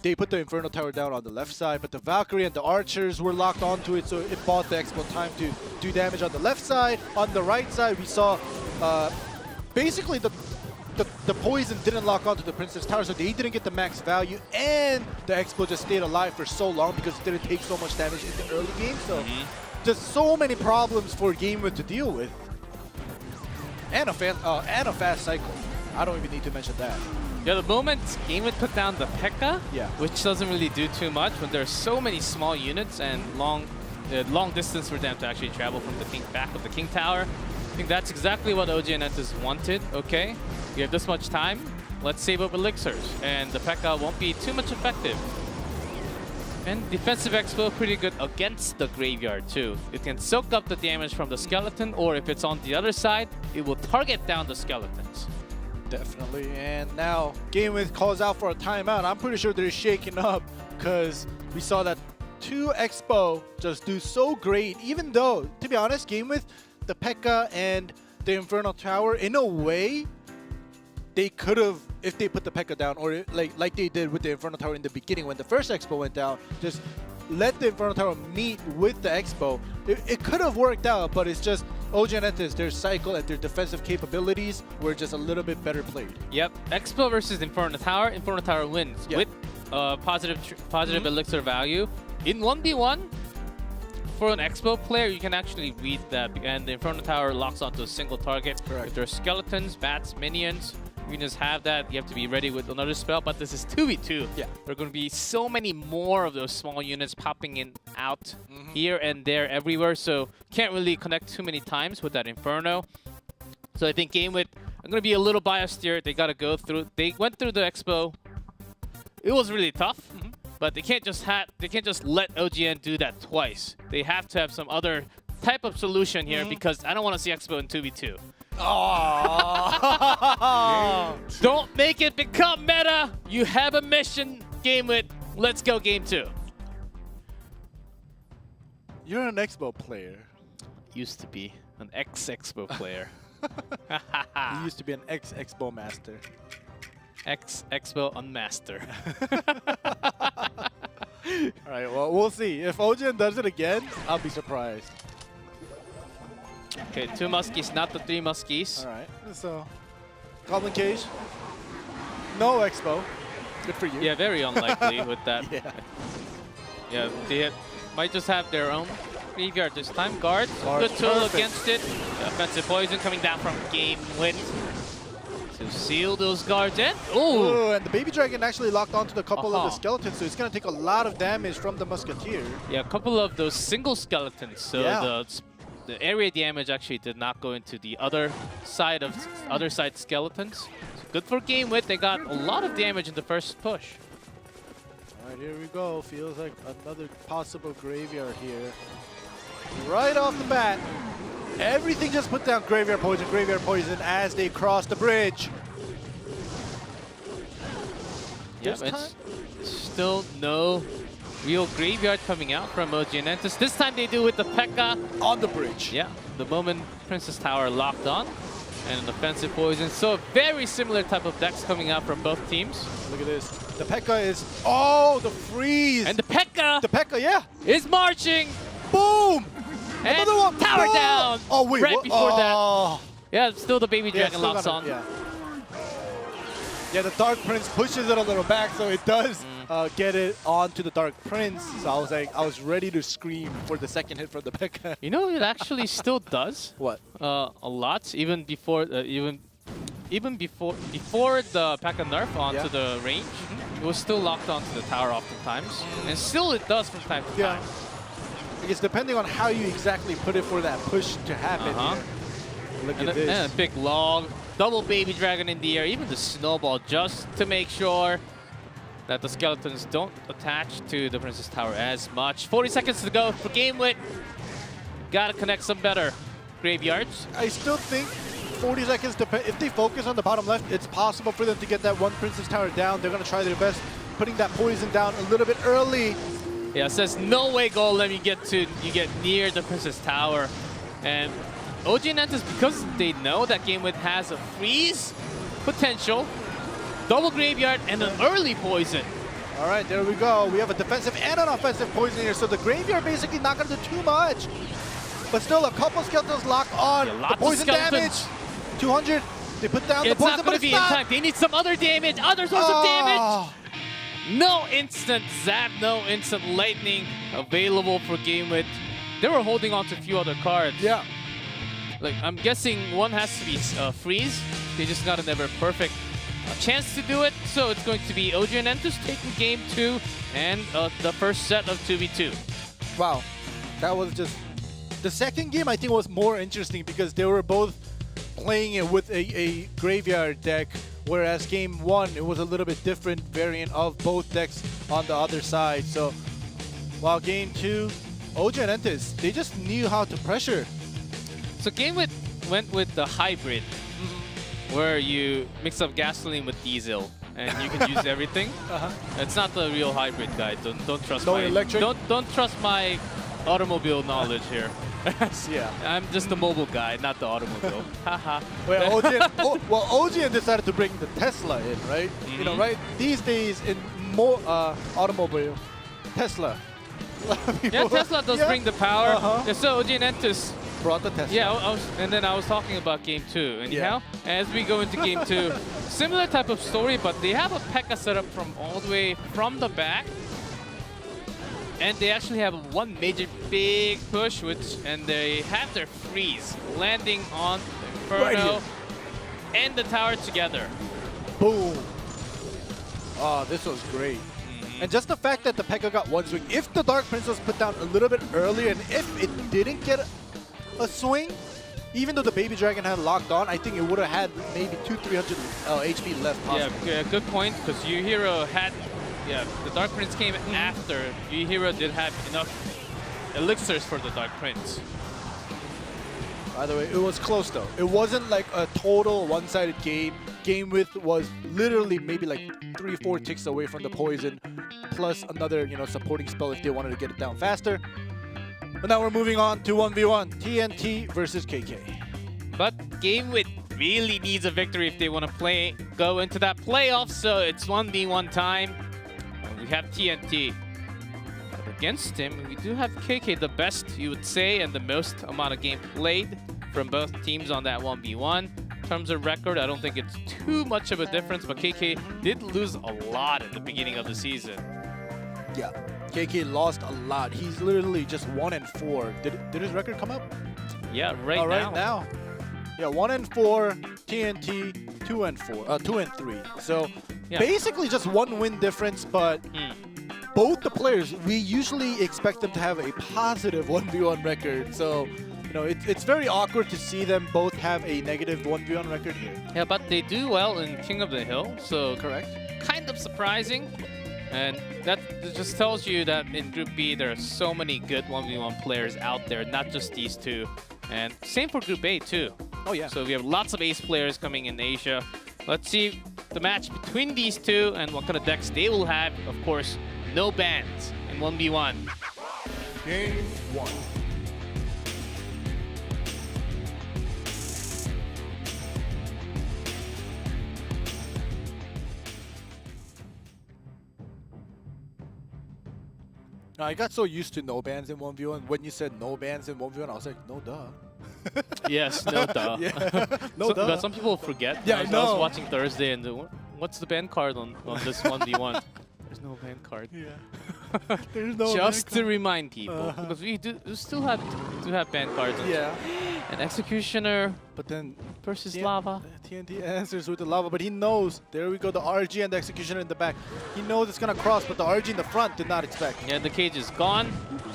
they put the Inferno Tower down on the left side, but the Valkyrie and the Archers were locked onto it, so it bought the Expo time to do damage on the left side. On the right side, we saw basically the poison didn't lock onto the Princess Tower, so they didn't get the max value, and the Expo just stayed alive for so long because it didn't take so much damage in the early game. So just so many problems for GameWith to deal with, and a fast cycle. I don't even need to mention that. Yeah, the moment GameWith put down the Pekka, which doesn't really do too much when there's so many small units and long distance for them to actually travel from the back of the King Tower. I think that's exactly what OG and Entus wanted. Okay, we have this much time. Let's save up elixirs, and the Pekka won't be too much effective. And defensive Expo pretty good against the graveyard too. It can soak up the damage from the skeleton, or if it's on the other side, it will target down the skeletons. Definitely, and now GameWith calls out for a timeout. I'm pretty sure they're shaking up because we saw that 2 Expo just do so great, even though, to be honest, GameWith, the Pekka and the Inferno Tower, in a way, they could have, if they put the Pekka down, or like they did with the Inferno Tower in the beginning when the first Expo went down, just let the Inferno Tower meet with the Expo. It could have worked out, but it's just OG and Entus, their cycle and their defensive capabilities were just a little bit better played. Yep, Expo versus Inferno Tower. Inferno Tower wins with positive elixir value. In 1v1, for an Expo player, you can actually read that, and the Inferno Tower locks onto a single target. Correct. If there's skeletons, bats, minions, you can just have that. You have to be ready with another spell, but this is 2v2. Yeah. There are going to be so many more of those small units popping in, out, here and there, everywhere, so can't really connect too many times with that Inferno. So I think GameWith, I'm going to be a little biased here. They got to go through. They went through the Expo. It was really tough, but they can't just let OGN do that twice. They have to have some other type of solution here because I don't want to see Expo in 2v2. Oh! Don't make it become meta. You have a mission, GameWith. Let's go game 2. You're an Expo player. Used to be an ex-Expo player. He used to be an ex-Expo master. Expo Unmaster. All right, well, we'll see. If Ojin does it again, I'll be surprised. Okay, 2 muskies, not the 3 muskies. All right, so Goblin Cage, no Expo. Good for you. Yeah, very unlikely with that. Yeah. Yeah, they might just have their own graveyard this time. Guard, Guard, good tool perfect. against it. The offensive poison coming down from Game Wit to seal those guards in. Ooh! Ooh, and the Baby Dragon actually locked onto a couple of the skeletons, so it's going to take a lot of damage from the Musketeer. Yeah, a couple of those single skeletons. So the area damage actually did not go into the other side skeletons. So good for Game Wit. They got a lot of damage in the first push. All right, here we go. Feels like another possible graveyard here. Right off the bat, everything just put down graveyard poison as they cross the bridge. Yeah, it's still no real graveyard coming out from OG and Entus. This time they do with the P.E.K.K.A. On the bridge. Yeah, the moment Princess Tower locked on. And an offensive poison. So a very similar type of decks coming out from both teams. Look at this. The P.E.K.K.A. is... Oh, the freeze! And the P.E.K.K.A. The P.E.K.K.A., yeah! is marching! Boom! And another one! Tower Boom! down! Oh, wait, right what? before Oh. that. Yeah, still the Baby Dragon still locks gonna- on. Yeah. Yeah, the Dark Prince pushes it a little back, so it does get it onto the Dark Prince. So I was ready to scream for the second hit from the P.E.K.K.A. You know, it actually still does. What? A lot, even before before the P.E.K.K.A. nerf onto the range, it was still locked onto the tower oftentimes, and still it does from time to time. Because depending on how you exactly put it for that push to happen here. Look at this. And a big log, double Baby Dragon in the air, even the snowball, just to make sure that the skeletons don't attach to the Princess Tower as much. 40 seconds to go for Game Wit. Gotta connect some better graveyards. I still think 40 seconds, if they focus on the bottom left, it's possible for them to get that one Princess Tower down. They're going to try their best, putting that poison down a little bit early. Yeah, it says no way Golem, you get near the Princess Tower. And OG and Entus, because they know that Game Wit has a freeze potential, double graveyard, and an early poison. All right, there we go. We have a defensive and an offensive poison here, so the graveyard basically not going to do too much. But still, a couple skeletons lock on. Yeah, the poison damage. 200. They put down the poison, not going to be in time. They need some other damage, other source of damage. No instant zap, no instant lightning available for Game Wit. They were holding on to a few other cards. Yeah. Like, I'm guessing one has to be freeze. They just got a never perfect chance to do it. So it's going to be OG and Entus taking game 2 and the first set of 2v2. Wow. That was just... The second game, I think, was more interesting because they were both playing it with a graveyard deck, whereas game 1, it was a little bit different variant of both decks on the other side. So, while game 2, OG and Entus, they just knew how to pressure. So Game Wit went with the hybrid, where you mix up gasoline with diesel, and you can use everything. It's not the real hybrid, guys. Don't trust don't trust my automobile knowledge here. Yeah. I'm just the mobile guy, not the automobile. Haha. Well, OG decided to bring the Tesla in, right? You know, right? These days in more automobile, Tesla. Yeah, Tesla does bring the power. Yeah, so OG and Entus brought the Tesla. Yeah, and then I was talking about game 2. Anyhow, as we go into game 2, similar type of story, but they have a P.E.K.K.A. set up from all the way from the back. And they actually have one major big push, and they have their freeze landing on the Inferno and the tower together. Boom. Oh, this was great. And just the fact that the P.E.K.K.A. got one swing, if the Dark Prince was put down a little bit earlier, and if it didn't get a swing, even though the Baby Dragon had locked on, I think it would have had maybe 200-300 HP left possibly. Yeah, good point, because Yuhiro had... Yeah, the Dark Prince came after. Yuhiro did have enough elixirs for the Dark Prince. By the way, it was close though. It wasn't like a total one-sided game. Game Wit was literally maybe like 3-4 ticks away from the poison, plus another, supporting spell if they wanted to get it down faster. But now we're moving on to 1v1. TNT versus KK. But GameWit really needs a victory if they want to go into that playoff. So it's 1v1 time. And we have TNT. But against him, we do have KK, the best, you would say, and the most amount of game played from both teams on that 1v1. In terms of record, I don't think it's too much of a difference, but KK did lose a lot at the beginning of the season. Yeah, KK lost a lot. He's literally just 1-4. Did his record come up? Yeah, right now. Yeah, 1-4, TNT, 2-4, 2-3. So yeah, basically just one win difference, but both the players, we usually expect them to have a positive 1v1 record. So, you know, it's very awkward to see them both have a negative 1v1 record here. Yeah, but they do well in King of the Hill, so correct. Kind of surprising. And that just tells you that in Group B, there are so many good 1v1 players out there, not just these two. And same for Group A too. Oh yeah. So we have lots of ace players coming in Asia. Let's see the match between these two and what kind of decks they will have. Of course, no bans in 1v1. Game 1. I got so used to no bans in 1v1. When you said no bans in 1v1, I was like, no duh. Yes, no duh. Yeah. No duh. But some people forget. Yeah, I was watching Thursday and what's the ban card on this 1v1? There's no ban card. Yeah. There's no Just to remind people, because we still have ban cards. Yeah. And Executioner, but then versus Lava. TNT answers with the Lava, but he knows. There we go, the RG and the Executioner in the back. He knows it's gonna cross, but the RG in the front did not expect. Yeah, the cage is gone.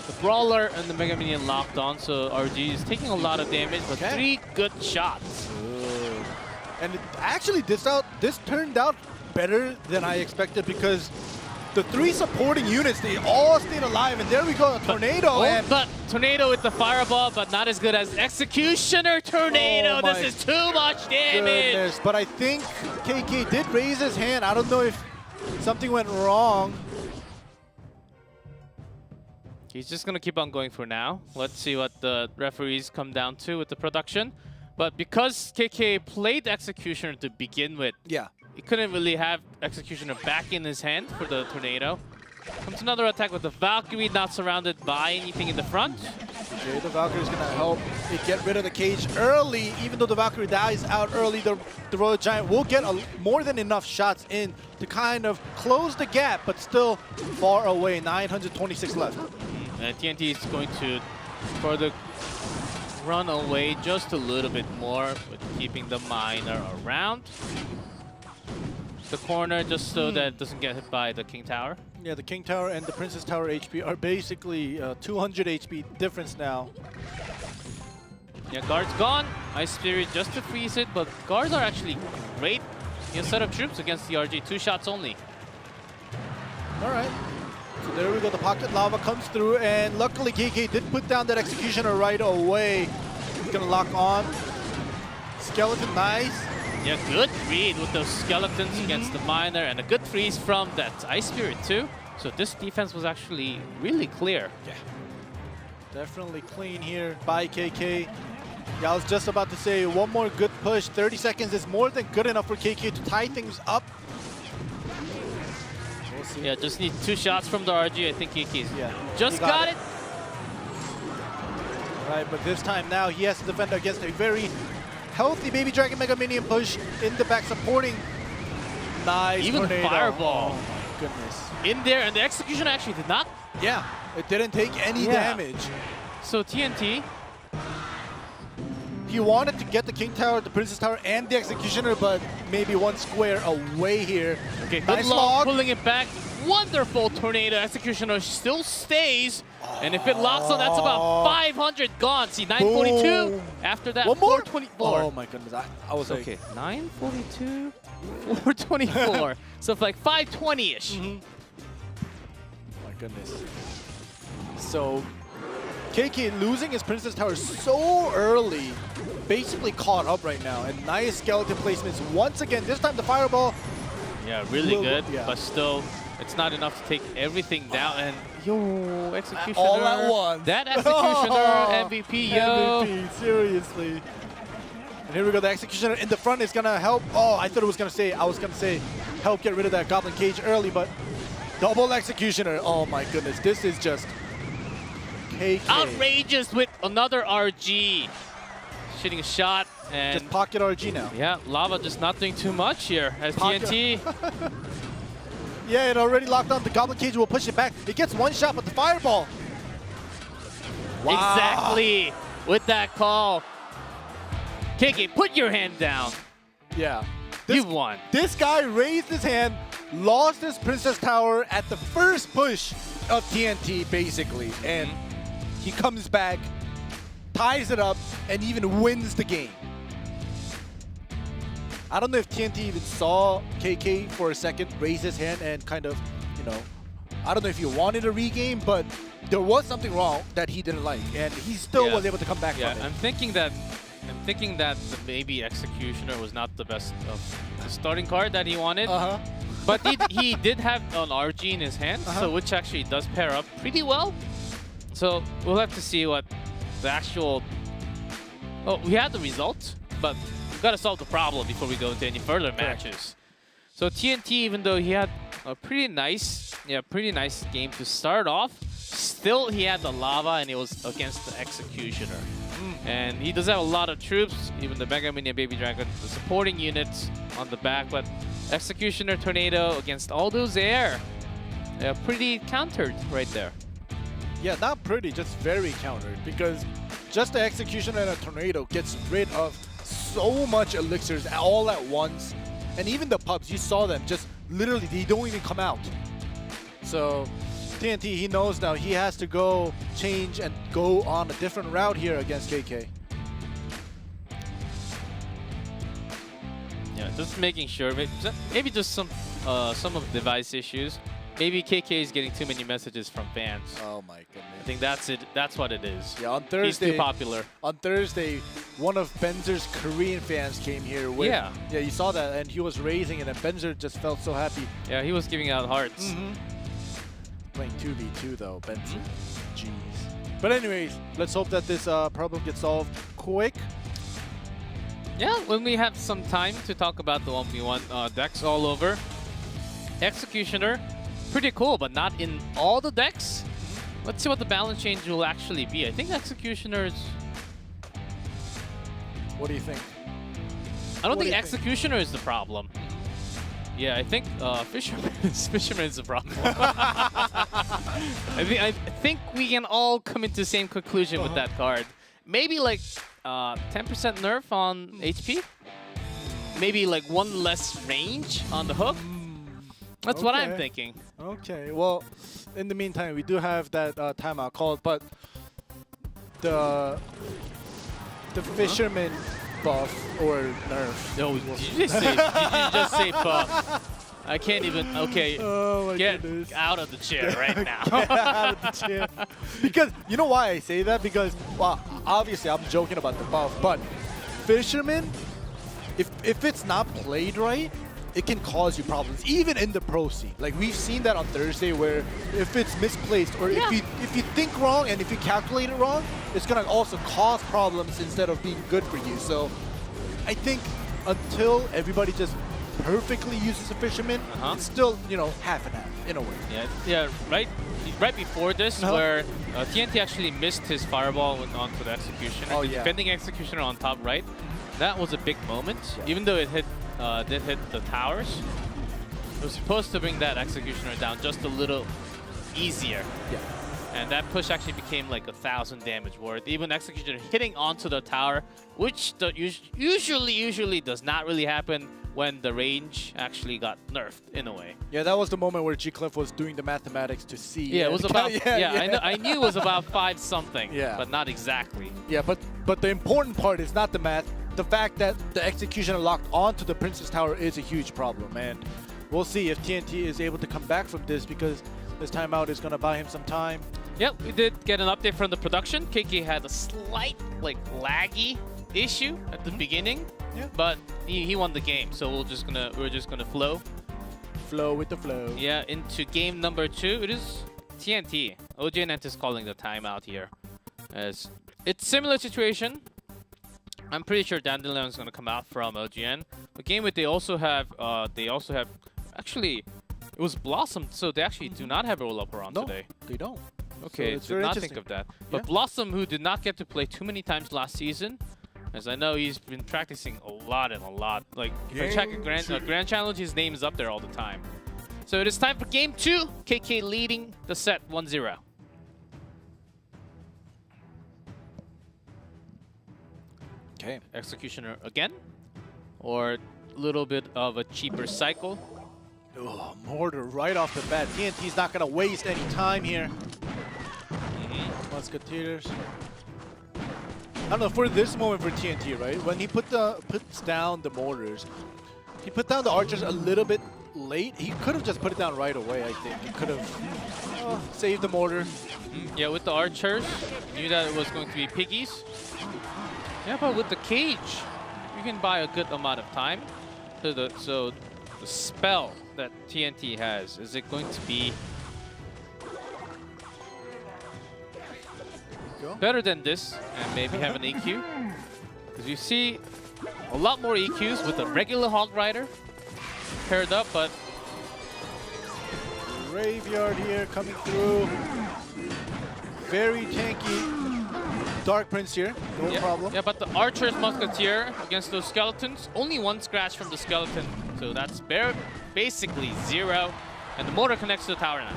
The Brawler and the Mega Minion locked on, so RG is taking a lot of damage, but 3 good shots. Good. And actually, this turned out better than I expected, because the 3 supporting units, they all stayed alive, and there we go, a Tornado. But Tornado with the Fireball, but not as good as Executioner Tornado. Oh, this is too much damage. Goodness. But I think KK did raise his hand. I don't know if something went wrong. He's just going to keep on going for now. Let's see what the referees come down to with the production. But because KK played Executioner to begin with, yeah, he couldn't really have Executioner back in his hand for the Tornado. Comes another attack with the Valkyrie, not surrounded by anything in the front. Okay, the Valkyrie is going to help it get rid of the cage early. Even though the Valkyrie dies out early, the Royal Giant will get more than enough shots in to kind of close the gap, but still far away. 926 left. And TNT is going to further run away just a little bit more, with keeping the Miner around the corner just so that it doesn't get hit by the King Tower. Yeah, the King Tower and the Princess Tower HP are basically 200 HP difference now. Yeah, Guard's gone. Ice Spirit just to freeze it, but Guards are actually great in set of troops against the RG. 2 shots only. All right. So there we go, the Pocket Lava comes through, and luckily KK did put down that Executioner right away. He's gonna lock on. Skeleton, nice. Yeah, good read with those skeletons against the Miner, and a good freeze from that Ice Spirit too. So this defense was actually really clear. Yeah, definitely clean here by KK. Yeah, I was just about to say, one more good push. 30 seconds is more than good enough for KK to tie things up. We'll see. Yeah, just need 2 shots from the RG. I think KK's just he got it. Right, but this time now he has to defend against a very healthy Baby Dragon Mega Minion push in the back, supporting. Nice. Even Tornado. Fireball. Oh my goodness. In there, and the Execution actually did not. Yeah, it didn't take any damage. So TNT. He wanted to get the King Tower, the Princess Tower, and the Executioner, but maybe one square away here. Okay, nice good log. pulling it back. Wonderful Tornado. Executioner still stays. And if it locks on, that's about 500 gone. See, 942. Boom. After that, One more? 424. Oh my goodness, I was okay. 942, 424. So it's like 520-ish. My goodness. So KK losing his Princess Tower so early, basically caught up right now. And nice skeleton placements once again. This time the Fireball. Yeah, really good. Yeah. But still, it's not enough to take everything down. And yo, Executioner. All at once. That Executioner MVP, yo. MVP, seriously. And here we go. The Executioner in the front is going to help. Oh, I thought it was going to say, help get rid of that Goblin Cage early, but double Executioner. Oh my goodness. This is just KK. Outrageous with another RG. Shooting a shot and... Just pocket RG now. Yeah, Lava just not doing too much here as Pocket. TNT. Yeah, it already locked on. The Goblin Cage will push it back. It gets one shot, but the Fireball. Wow. Exactly. With that call. KK, put your hand down. Yeah. You won. This guy raised his hand, lost his Princess Tower at the first push of TNT, basically. And he comes back, ties it up, and even wins the game. I don't know if TNT even saw KK for a second raise his hand and kind of, you know, I don't know if he wanted a regame, but there was something wrong that he didn't like, and he still was able to come back from it. I'm thinking that the maybe Executioner was not the best of the starting card that he wanted. But he did have an RG in his hand, so which actually does pair up pretty well. So we'll have to see what the actual... Oh, we had the result, but we've got to solve the problem before we go into any further matches. So TNT, even though he had a pretty nice game to start off, still he had the Lava and it was against the Executioner. And he does have a lot of troops, even the Mega Minion Baby Dragon, the supporting units on the back, but Executioner Tornado against all those air, they're pretty countered right there. Yeah, not pretty, just very countered, because just the Executioner and a Tornado gets rid of so much elixirs all at once. And even the pubs, you saw them, just literally, they don't even come out. So TNT, he knows now he has to go change and go on a different route here against KK. Yeah, just making sure, maybe just some of the device issues. Maybe KK is getting too many messages from fans. Oh my goodness. I think that's it. That's what it is. Yeah, on Thursday. He's too popular. On Thursday, one of Benzer's Korean fans came here with... Yeah, you saw that, and he was raising it, and Benzer just felt so happy. Yeah, he was giving out hearts. Playing 2v2 though, Benzer. Jeez. But anyways, let's hope that this problem gets solved quick. Yeah, when we have some time to talk about the 1v1 decks all over. Executioner, pretty cool, but not in all the decks. Let's see what the balance change will actually be. I think Executioner is... What do you think? I don't think Executioner is the problem. Yeah, I think Fisherman is the problem. I think we can all come into the same conclusion with that card. Maybe like 10% nerf on HP. Maybe like one less range on the hook. That's what I'm thinking. Okay, well, in the meantime, we do have that timeout called, but the Fisherman buff or nerf. No, did you just say buff? I can't even. Okay, get out of the chair right now. Get out of the chair. Because you know why I say that? Because well, obviously I'm joking about the buff, but Fisherman, if it's not played right, it can cause you problems, even in the pro scene. Like we've seen that on Thursday, where if it's misplaced or if you think wrong and if you calculate it wrong, it's gonna also cause problems instead of being good for you. So I think until everybody just perfectly uses a Fisherman, it's still, you know, half and half in a way. Yeah. Right before this, where TNT actually missed his fireball onto the Executioner. Defending Executioner on top right. That was a big moment, even though it did hit the towers. It was supposed to bring that Executioner down just a little easier. Yeah. And that push actually became like 1,000 damage worth. Even Executioner hitting onto the tower, which usually does not really happen when the range actually got nerfed in a way. Yeah, that was the moment where G-Clef was doing the mathematics to see. Yeah, it was about. I knew it was about 5 something. Yeah. But not exactly. Yeah, but the important part is not the math. The fact that the Executioner locked onto the Princess Tower is a huge problem, and we'll see if TNT is able to come back from this, because this timeout is going to buy him some time. Yep, we did get an update from the production. KK had a slight, like, laggy issue at the beginning, but he won the game, so we're just gonna flow with the flow. Yeah, into game number 2. It is TNT. OJ Nent is calling the timeout here, as it's similar situation. I'm pretty sure Dandelion is going to come out from LGN. But game with they also have actually it was Blossom, so they actually do not have a roll-up around today. They don't. Okay, so did not think of that. But Blossom, who did not get to play too many times last season, as I know he's been practicing a lot. Like if I check a Grand Challenge, his name is up there all the time. So it is time for game 2. KK leading the set 1-0. Okay. Executioner again, or a little bit of a cheaper cycle. Oh, Mortar right off the bat. TNT's not gonna waste any time here. Musketeers. I don't know, for this moment for TNT, right? When he puts down the mortars, he put down the archers a little bit late. He could have just put it down right away, I think. He could have saved the mortar. Yeah, with the archers, knew that it was going to be piggies. Yeah, but with the cage, you can buy a good amount of time. So the spell that TNT has, is it going to be better than this and maybe have an EQ? Because you see a lot more EQs with a regular Hog Rider paired up, but Graveyard here coming through. Very tanky. Dark Prince here, no problem. Yeah, but the Archer's Musketeer against those skeletons, only one scratch from the skeleton. So that's basically 0. And the mortar connects to the tower now.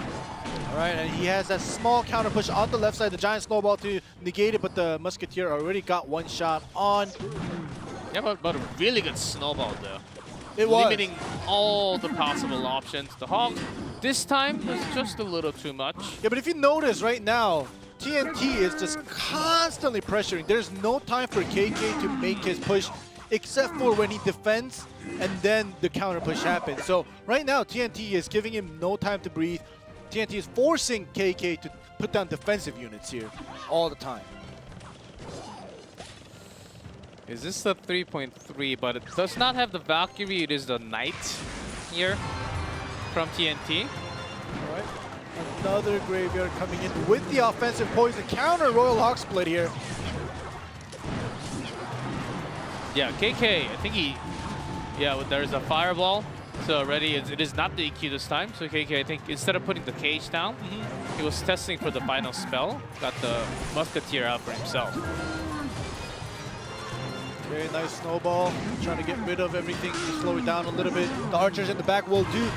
All right, and he has that small counter push on the left side, the giant snowball to negate it, but the Musketeer already got one shot on. Yeah, but a really good snowball though. It was. Limiting all the possible options. The Hog this time was just a little too much. Yeah, but if you notice right now, TNT is just constantly pressuring. There's no time for KK to make his push, except for when he defends, and then the counter push happens. So right now, TNT is giving him no time to breathe. TNT is forcing KK to put down defensive units here all the time. Is this the 3.3? But it does not have the Valkyrie. It is the Knight here from TNT. All right. Another Graveyard coming in with the offensive poison counter Royal Hawk split here. Yeah, KK, I think there's a Fireball. So already it is not the EQ this time. So KK, I think instead of putting the cage down, he was testing for the final spell. Got the Musketeer out for himself. Very nice snowball. Trying to get rid of everything to slow it down a little bit. The archers in the back will do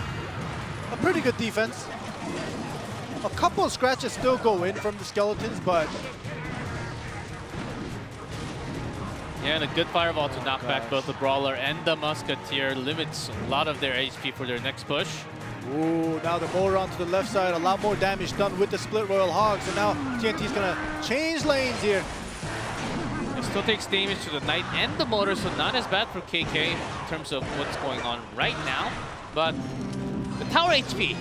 a pretty good defense. A couple of scratches still go in from the skeletons, but... Yeah, and a good Fireball to knock back both the Brawler and the Musketeer. Limits a lot of their HP for their next push. Ooh, now the Mortar onto the left side. A lot more damage done with the split Royal Hogs. And now TNT's going to change lanes here. It still takes damage to the Knight and the Mortar, so not as bad for KK in terms of what's going on right now. But the tower HP.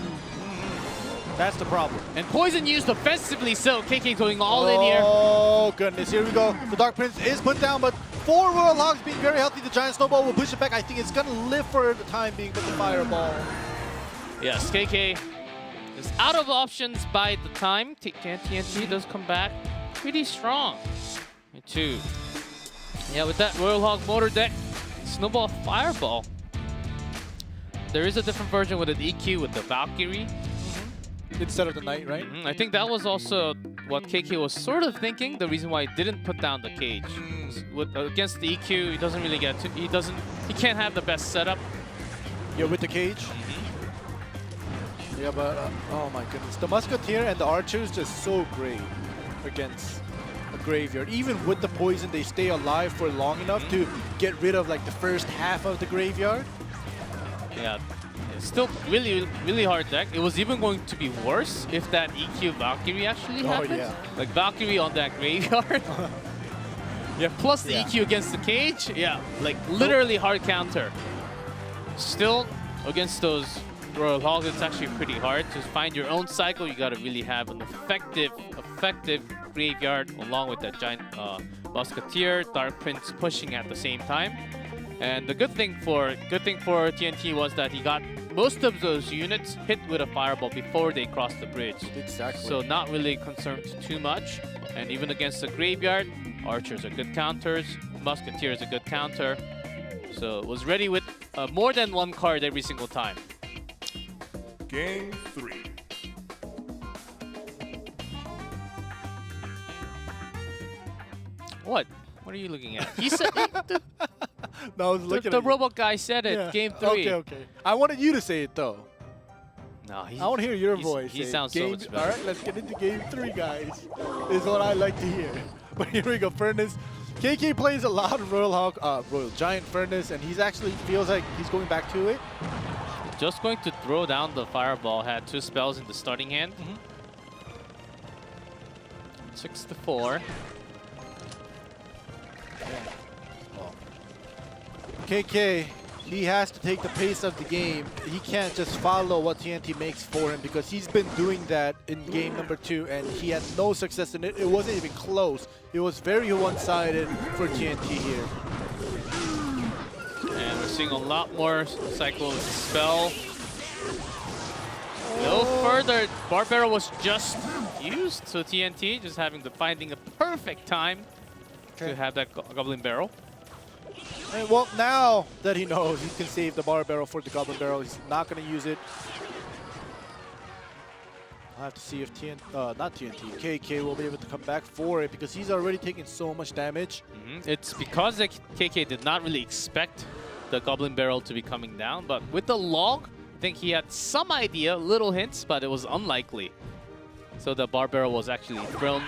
That's the problem. And Poison used offensively, so KK going all in here. Oh, goodness. Here we go. The Dark Prince is put down, but 4 Royal Hogs being very healthy. The Giant Snowball will push it back. I think it's going to live for the time being with the Fireball. Yes, KK is out of options by the time. TNT does come back pretty strong. Me too. Yeah, with that Royal Hog Mortar deck, Snowball Fireball. There is a different version with an EQ with the Valkyrie. Instead of the Knight, right? I think that was also what KK was sort of thinking. The reason why he didn't put down the cage. Against the EQ, he doesn't really get to. He can't have the best setup. Yeah, with the cage. Yeah, but oh my goodness, the Musketeer and the Archers just so great against a Graveyard. Even with the poison, they stay alive for long enough to get rid of like the first half of the Graveyard. Yeah. It's still really hard deck. It was even going to be worse if that EQ Valkyrie actually happened. Yeah. Like Valkyrie on that Graveyard. Yeah, plus the EQ against the cage. Yeah, like literally hard counter. Still, against those Royal Hogs, it's actually pretty hard. To find your own cycle, you gotta really have an effective Graveyard along with that giant Musketeer, Dark Prince pushing at the same time. And the good thing for TNT was that he got most of those units hit with a Fireball before they crossed the bridge. Exactly. So not really concerned too much. And even against the Graveyard, Archers are good counters. Musketeer is a good counter. So it was ready with more than one card every single time. Game 3. What? What are you looking at? He said No, I was looking the at you. robot guy said it. Yeah. Game 3. Okay, okay. I wanted you to say it though. No, I want to hear your he's- voice. He say sounds game, so much better. All right, let's get into game 3, guys. Is what I like to hear. But here we go, Furnace. KK plays a lot of Royal Giant Furnace, and he's actually feels like he's going back to it. Just going to throw down the fireball. Had 2 spells in the starting hand. 6-4. KK, he has to take the pace of the game. He can't just follow what TNT makes for him because he's been doing that in game number 2 and he had no success in it. It wasn't even close. It was very one-sided for TNT here. And we're seeing a lot more cycle spell. No further. Barbaro was just used, so TNT just finding a perfect time to have that Goblin Barrel. And well, now that he knows he can save the bar barrel for the goblin barrel, he's not going to use it. I'll have to see if not TNT, KK will be able to come back for it because he's already taking so much damage. It's because the KK did not really expect the Goblin Barrel to be coming down, but with the log, I think he had some idea, little hints, but it was unlikely. So the bar barrel was actually thrown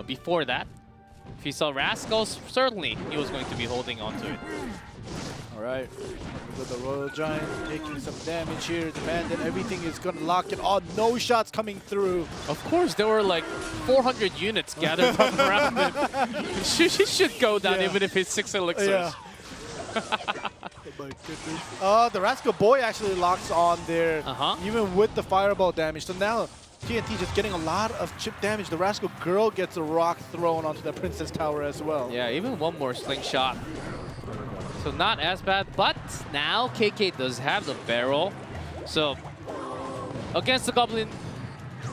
before that. If he saw Rascals, certainly he was going to be holding on to it. All right, with the Royal Giant taking some damage here. The Bandit, everything is going to lock it. Oh, no shots coming through. Of course, there were like 400 units gathered up around him. He should go down even if it's 6 elixirs. Yeah. Oh my goodness. The Rascal Boy actually locks on there, even with the fireball damage. So now TNT just getting a lot of chip damage. The Rascal Girl gets a rock thrown onto the Princess Tower as well. Yeah, even one more slingshot. So not as bad, but now KK does have the barrel. So against the Goblin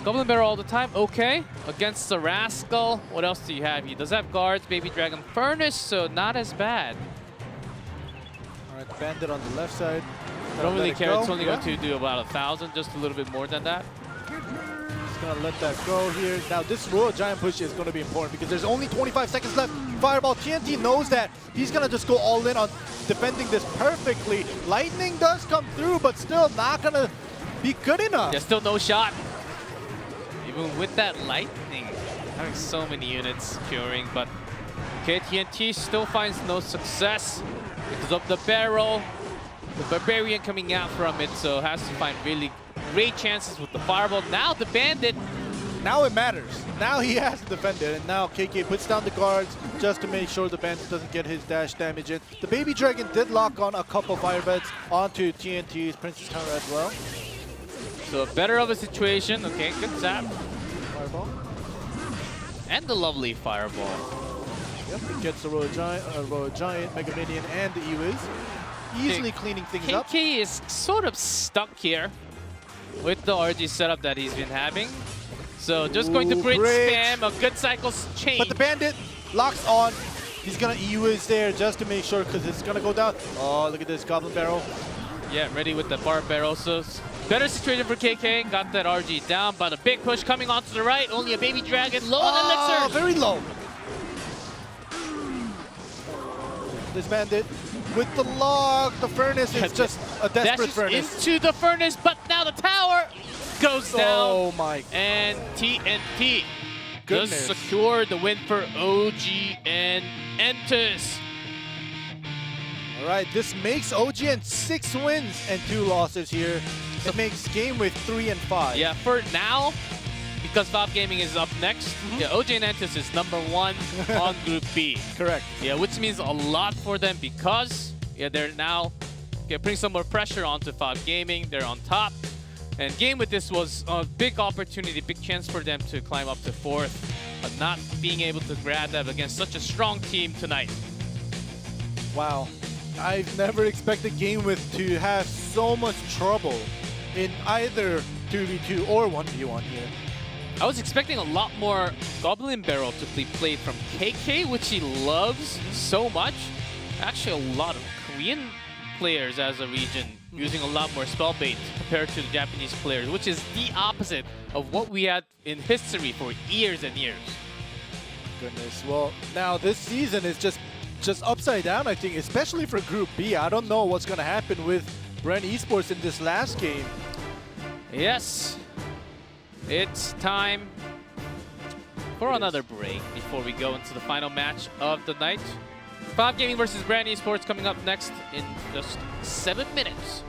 Barrel all the time, okay. Against the Rascal, what else do you have? He does have guards, Baby Dragon Furnace, so not as bad. All right, the Bandit on the left side. I don't really care, it's only going to do about 1,000, just a little bit more than that. Just gonna let that go here. Now this Royal Giant push is gonna be important because there's only 25 seconds left. Fireball, TNT knows that. He's gonna just go all in on defending this perfectly. Lightning does come through, but still not gonna be good enough. There's still no shot. Even with that lightning, having so many units curing, but TNT still finds no success because of the barrel. The Barbarian coming out from it, so has to find really great chances with the fireball. Now the Bandit. Now it matters. Now he has to defend it, and now KK puts down the guards just to make sure the Bandit doesn't get his dash damage in. The Baby Dragon did lock on a couple firebeds onto TNT's Princess Tower as well. So better of a situation. Okay, good zap. Fireball. And the lovely fireball. Yep, it gets the Royal Giant, Mega Minion, and the Ewiz. Easily cleaning things up. KK is sort of stuck here with the RG setup that he's been having. So just going to Bridge spam, a good cycle chain. But the Bandit locks on. He's going to Ewiz there just to make sure because it's going to go down. Oh, look at this Goblin Barrel. Yeah, ready with the bar barrel. So better situation for KK. Got that RG down, but a big push coming onto the right. Only a Baby Dragon, low on elixir. Very low. This Bandit with the log, the furnace is just a desperate furnace. Into the furnace, but now the tower goes down. Oh my. And TNT does secure the win for OGN Entus. All right, this makes OGN 6 wins and 2 losses here. It makes game with 3 and 5. Yeah, for now, because Valve Gaming is up next, yeah, OGN Entus is #1 on Group B. Correct. Yeah, which means a lot for them because they're now putting some more pressure onto Valve Gaming. They're on top. And game with this was a big opportunity, big chance for them to climb up to 4th, but not being able to grab that against such a strong team tonight. Wow. I've never expected Game With to have so much trouble in either 2v2 or 1v1 here. I was expecting a lot more Goblin Barrel to be played from KK, which he loves so much. Actually, a lot of Korean players as a region using a lot more spell bait compared to the Japanese players, which is the opposite of what we had in history for years and years. Goodness. Well, now this season is just upside down, I think, especially for Group B. I don't know what's going to happen with Brandi Esports in this last game. Yes. It's time for another break before we go into the final match of the night. Five Gaming versus Brandi Esports coming up next in just 7 minutes.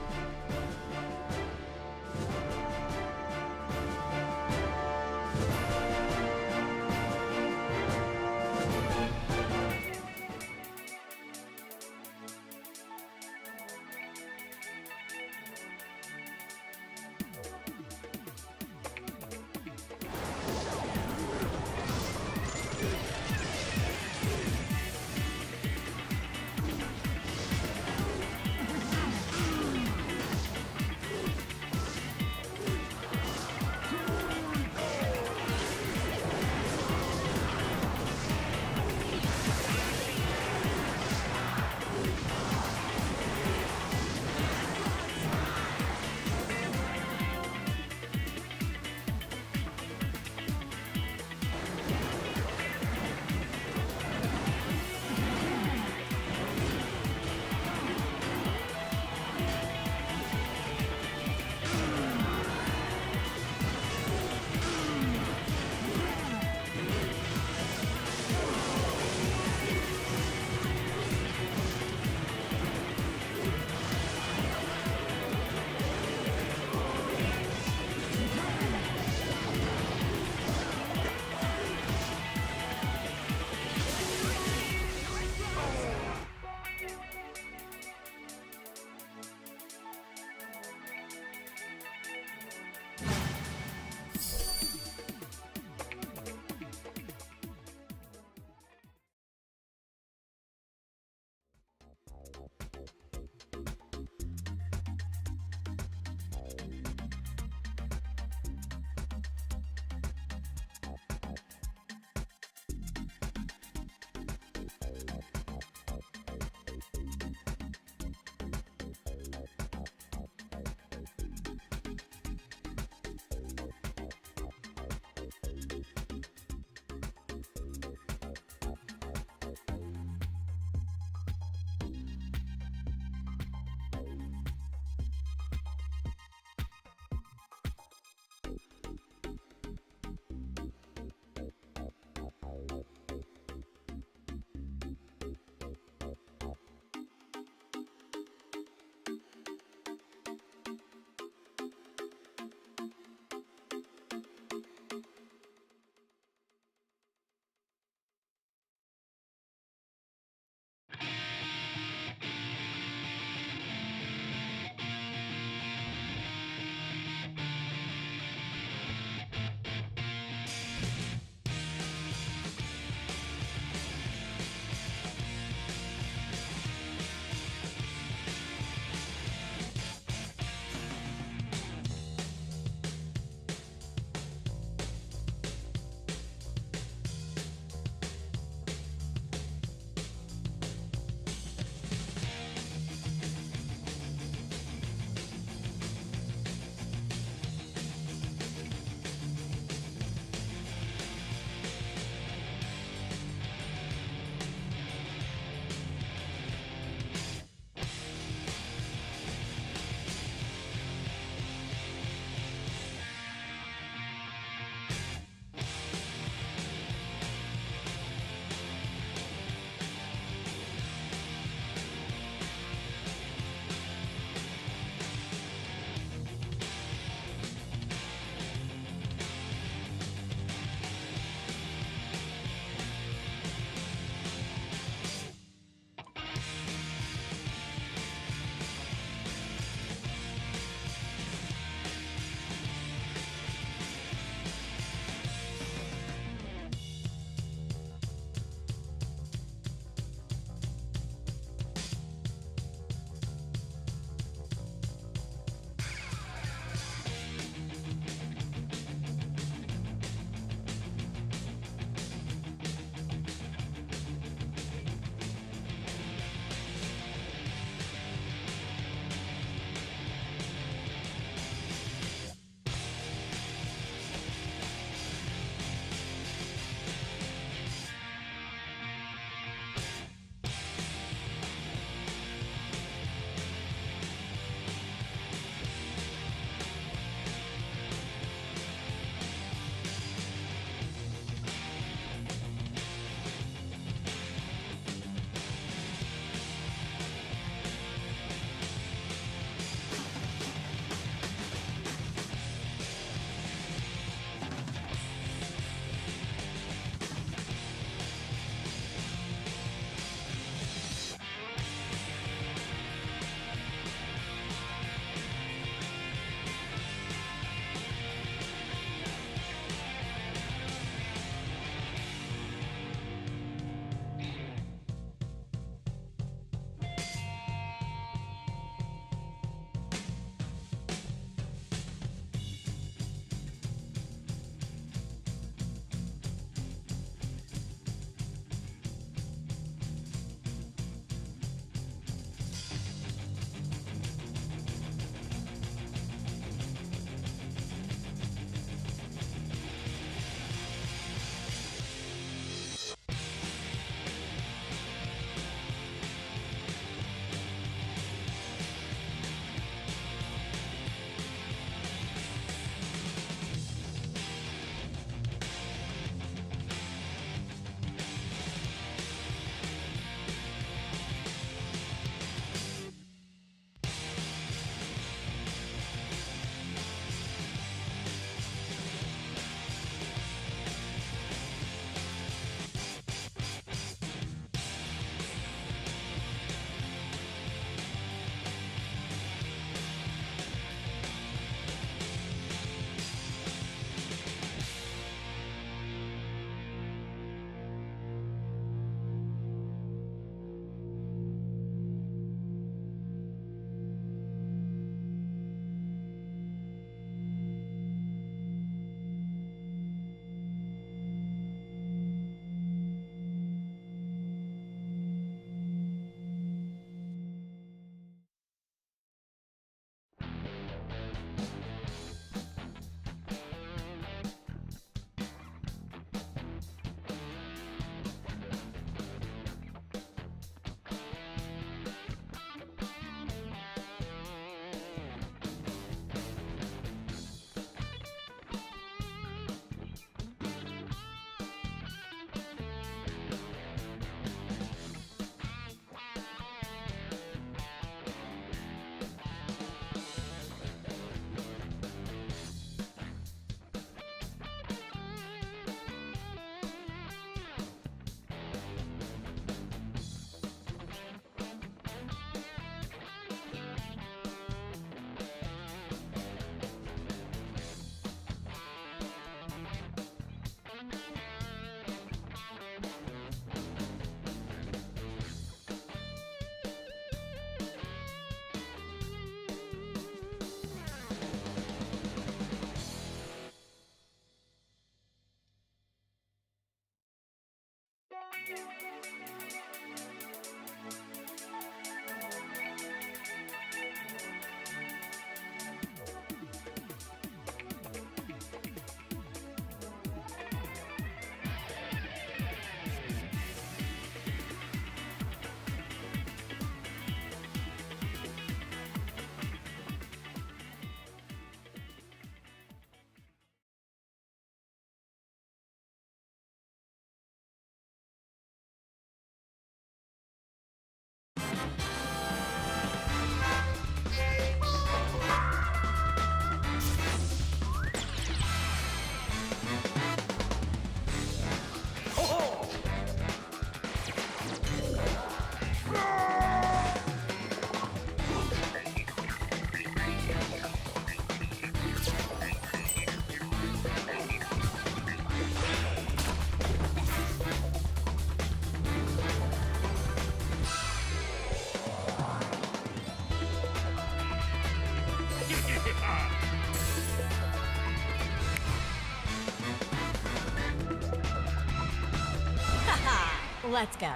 Let's go.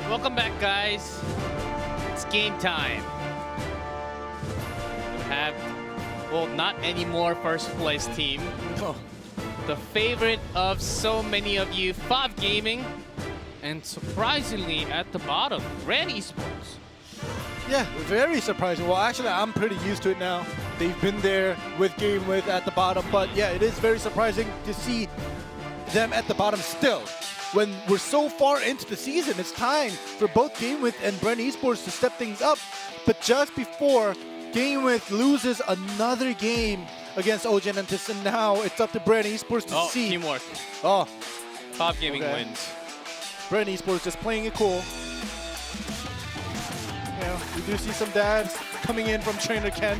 Welcome back, guys. It's game time. We have, well, not anymore first place team. Oh. The favorite of so many of you, Fav Gaming, and surprisingly at the bottom, Red Esports. Yeah, very surprising. Well, actually, I'm pretty used to it now. They've been there with Game With at the bottom, but yeah, it is very surprising to see them at the bottom still. When we're so far into the season, it's time for both Game With and Brandi Esports to step things up. But just before Game With loses another game against OG and now it's up to Brandi Esports to see. Teamwork. Oh, Fav Gaming wins. Brandi Esports just playing it cool. Yeah, we do see some dads coming in from Trainer Ken.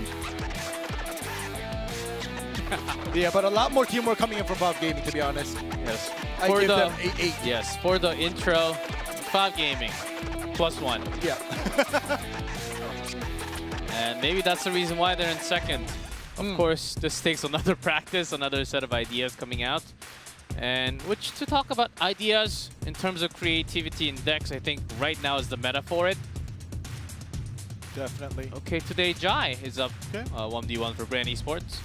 Yeah, but a lot more teamwork coming in from Fav Gaming, to be honest. Yes. I give them 8-8. Yes, for the intro, Fav Gaming, +1. Yeah. And maybe that's the reason why they're in second. Of course, this takes another practice, another set of ideas coming out. And which, to talk about ideas in terms of creativity in decks, I think right now is the meta for it. Definitely. Okay, today Jai is up 1v1 for Brandi Esports.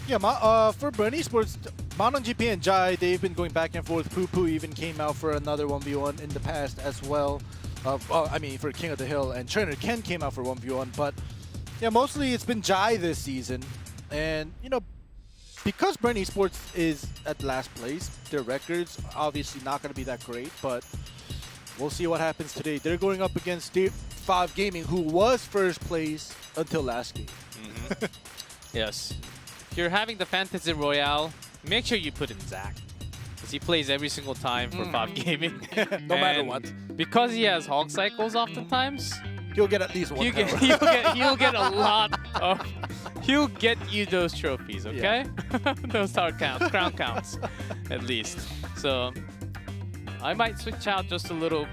Yeah, for Brandi Esports, Manong GP and Jai, they've been going back and forth. Poo Poo even came out for another 1v1 in the past as well. I mean, for King of the Hill, and Trainer Ken came out for 1v1. But yeah, mostly it's been Jai this season. And, you know, because Brandi Esports is at last place, their records obviously not going to be that great, but we'll see what happens today. They're going up against Fav Gaming, who was first place until last game. Yes. If you're having the Fantasy Royale, make sure you put in Zach, because he plays every single time for Fav Gaming. No matter what. Because he has Hog Cycles oftentimes, He'll get at least one. he'll get a lot of... He'll get you those trophies, okay? Yeah. Those crown counts, at least. So I might switch out just a little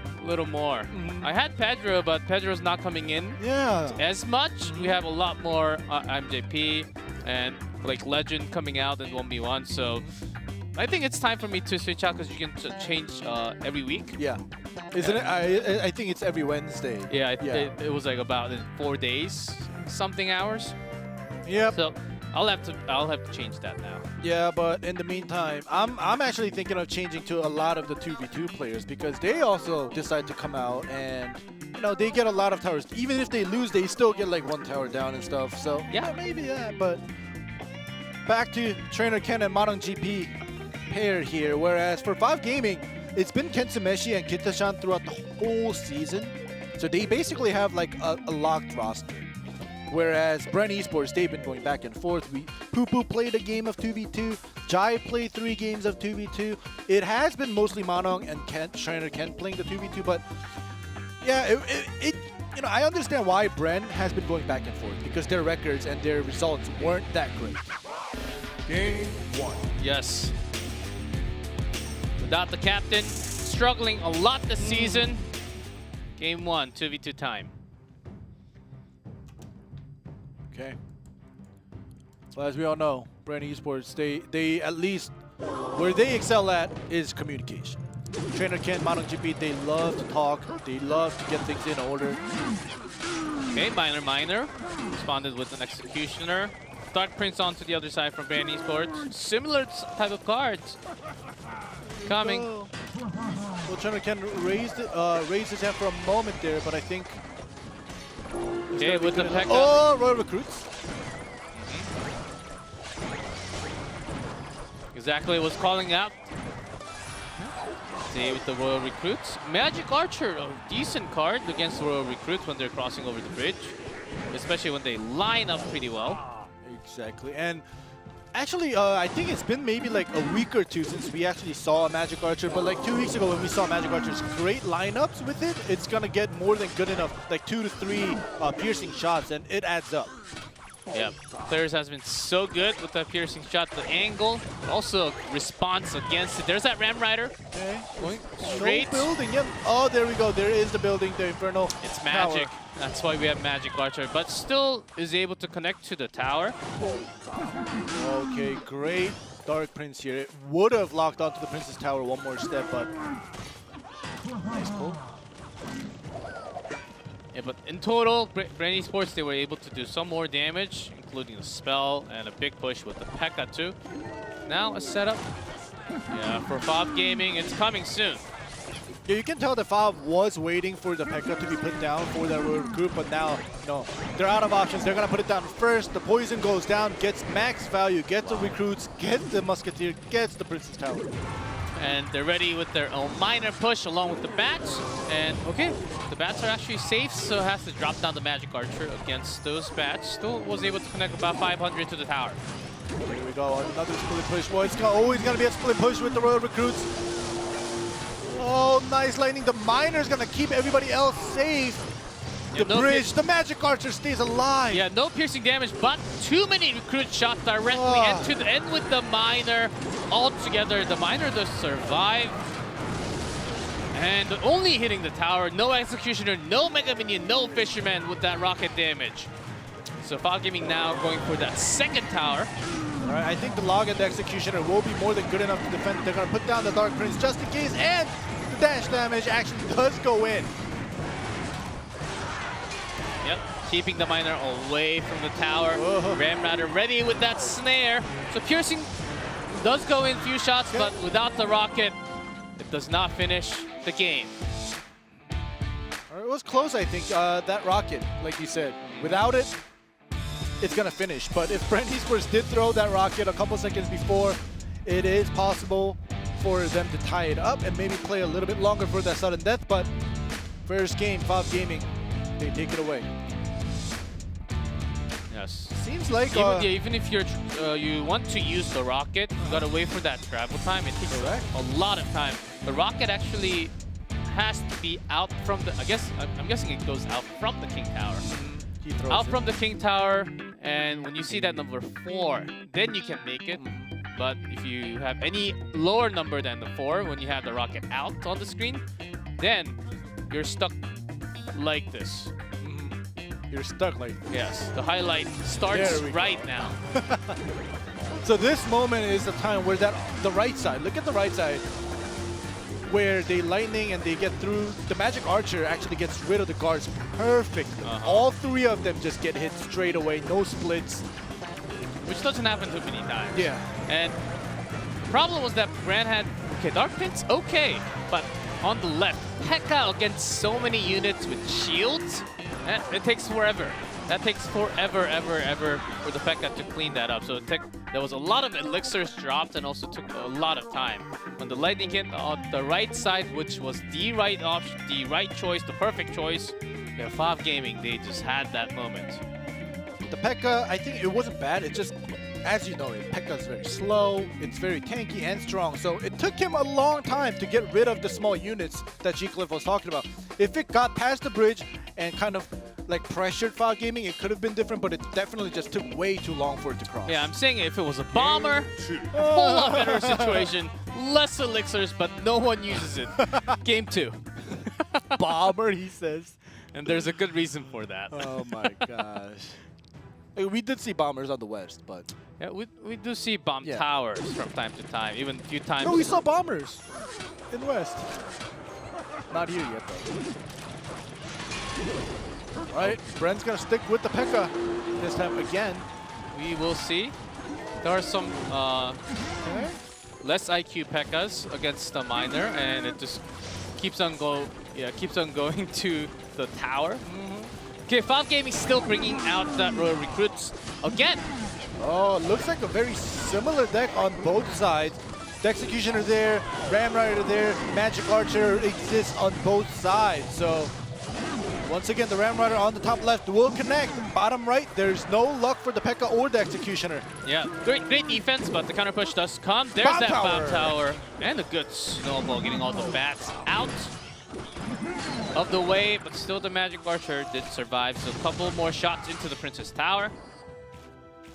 more. I had Pedro, but Pedro's not coming in as much. We have a lot more MJP and like Legend coming out in 1v1. So I think it's time for me to switch out because you can change every week. Yeah. Isn't it? I think it's every Wednesday. Yeah, it was like about 4 days, something hours. Yep. So I'll have to change that now. Yeah, but in the meantime, I'm actually thinking of changing to a lot of the 2v2 players because they also decide to come out and, you know, they get a lot of towers. Even if they lose, they still get like 1 tower down and stuff. So yeah, maybe that. But back to Trainer Ken and Manong GP pair here. Whereas for Fav Gaming, it's been Kensumeshi and Kitashan throughout the whole season. So they basically have like a locked roster. Whereas Brandi Esports, they've been going back and forth. Poo Poo played a game of 2v2. Jai played 3 games of 2v2. It has been mostly Manong and Trainer Ken playing the 2v2, but yeah, you know, I understand why Bren has been going back and forth because their records and their results weren't that great. Game 1. Yes. Without the captain, struggling a lot this season. Game 1, 2v2 time. Okay. Well, as we all know, Brandi Esports, they at least where they excel at is communication. Trainer Ken, Manong GP, they love to talk. They love to get things in order. Okay, Miner responded with an Executioner. Dark Prince onto the other side from Brandi Esports. Similar type of cards coming. Well, Trainer Ken raised his hand for a moment there, but I think. Okay, with the Pekka. Oh, Royal Recruits. Exactly was calling out. See with the Royal Recruits. Magic Archer, a decent card against the Royal Recruits when they're crossing over the bridge. Especially when they line up pretty well. Exactly. And actually, I think it's been maybe like a week or two since we actually saw a Magic Archer. But like 2 weeks ago when we saw Magic Archer's great lineups with it, it's going to get more than good enough. Like 2 to 3 piercing shots, and it adds up. Yeah, Players has been so good with the piercing shot, the angle, also response against it. There's that Ram Rider. Okay. Going No straight. building. Yep. Oh, there we go. There is the building, the Inferno. It's magic. Tower. That's why we have Magic Archer, but still is able to connect to the tower. Okay, great Dark Prince here. It would have locked onto the Prince's Tower one more step, but nice pull. Yeah, but in total, Brandi Sports, they were able to do some more damage, including a spell and a big push with the P.E.K.K.A too. Now a setup. Yeah, for Fob Gaming, it's coming soon. Yeah, you can tell that Fob was waiting for the P.E.K.K.A to be put down for that road group, but now, no, they're out of options. They're gonna put it down first. The poison goes down, gets max value, gets the recruits, gets the Musketeer, gets the Princess Tower. And they're ready with their own minor push along with the bats. And okay, the bats are actually safe, so has to drop down the Magic Archer against those bats. Still was able to connect about 500 to the tower. Here we go, another split push. Well, it's always gonna be a split push with the royal recruits. Oh, nice lightning. The miner's gonna keep everybody else safe. Yeah, The bridge, the Magic Archer stays alive. Yeah, no piercing damage, but too many recruit shots directly into the end with the miner. Altogether, the miner does survive. And only hitting the tower, no executioner, no mega minion, no fisherman with that rocket damage. So Fob Gaming now going for that second tower. All right, I think the log and the executioner will be more than good enough to defend. They're gonna put down the Dark Prince just in case, and the dash damage actually does go in. Yep, keeping the miner away from the tower. Ram Rider ready with that snare. So piercing does go in few shots, but without the rocket, it does not finish the game. All right, it was close, I think, that rocket, like you said. Without it, it's gonna finish. But if Brandi Sports did throw that rocket a couple seconds before, it is possible for them to tie it up and maybe play a little bit longer for that sudden death. But first game, Fob Gaming, they take it away. Yes. Seems like even if you're you want to use the rocket, you gotta wait for that travel time. It takes a lot of time. The rocket actually has to be out from the. I'm guessing it goes out from the King Tower. he throws Out it. from the King Tower, and when you see that number 4, then you can make it. But if you have any lower number than the 4, when you have the rocket out on the screen, then you're stuck like this. You're stuck like Yes, the highlight starts right now. So this moment is the time where the right side, look at the right side, where they lightning and they get through. The Magic Archer actually gets rid of the guards perfectly. All 3 of them just get hit straight away, no splits. Which doesn't happen too many times. Yeah. And the problem was that Brand had, okay, Dark Prince, okay, but on the left, P.E.K.K.A against so many units with shields, it takes forever. That takes forever, ever for the P.E.K.K.A to clean that up. So there was a lot of elixirs dropped and also took a lot of time. When the lightning hit on the right side, which was the right option, the right choice, the perfect choice, yeah, Fob Gaming, they just had that moment. The P.E.K.K.A, I think it wasn't bad. It just, as you know, P.E.K.K.A is very slow. It's very tanky and strong. So it took him a long time to get rid of the small units that G-Cliff was talking about. If it got past the bridge and kind of like pressured Fob Gaming, it could have been different, but it definitely just took way too long for it to cross. Yeah, I'm saying if it was a bomber, whole lot better situation. Less elixirs, but no one uses it. Game 2. Bomber, he says. And there's a good reason for that. Oh my gosh. We did see bombers on the west, but Yeah, we do see bomb towers from time to time, even a few times. no, we saw bombers in west. Not here yet, though. All right, Brent's gonna stick with the P.E.K.K.A this time again. We will see. There are some less IQ P.E.K.K.As against the miner, and it just keeps on going to the tower. Okay, Fob Gaming still bringing out that royal recruits again. Oh, looks like a very similar deck on both sides. The Executioner there, Ram Rider there, Magic Archer exists on both sides. So once again, the Ram Rider on the top left will connect. Bottom right, there's no luck for the P.E.K.K.A or the Executioner. Yeah, great defense, but the counter push does come. There's Bomb that tower. bomb tower. And a good snowball, getting all the bats out of the way, but still the Magic Archer did survive. So a couple more shots into the Princess Tower.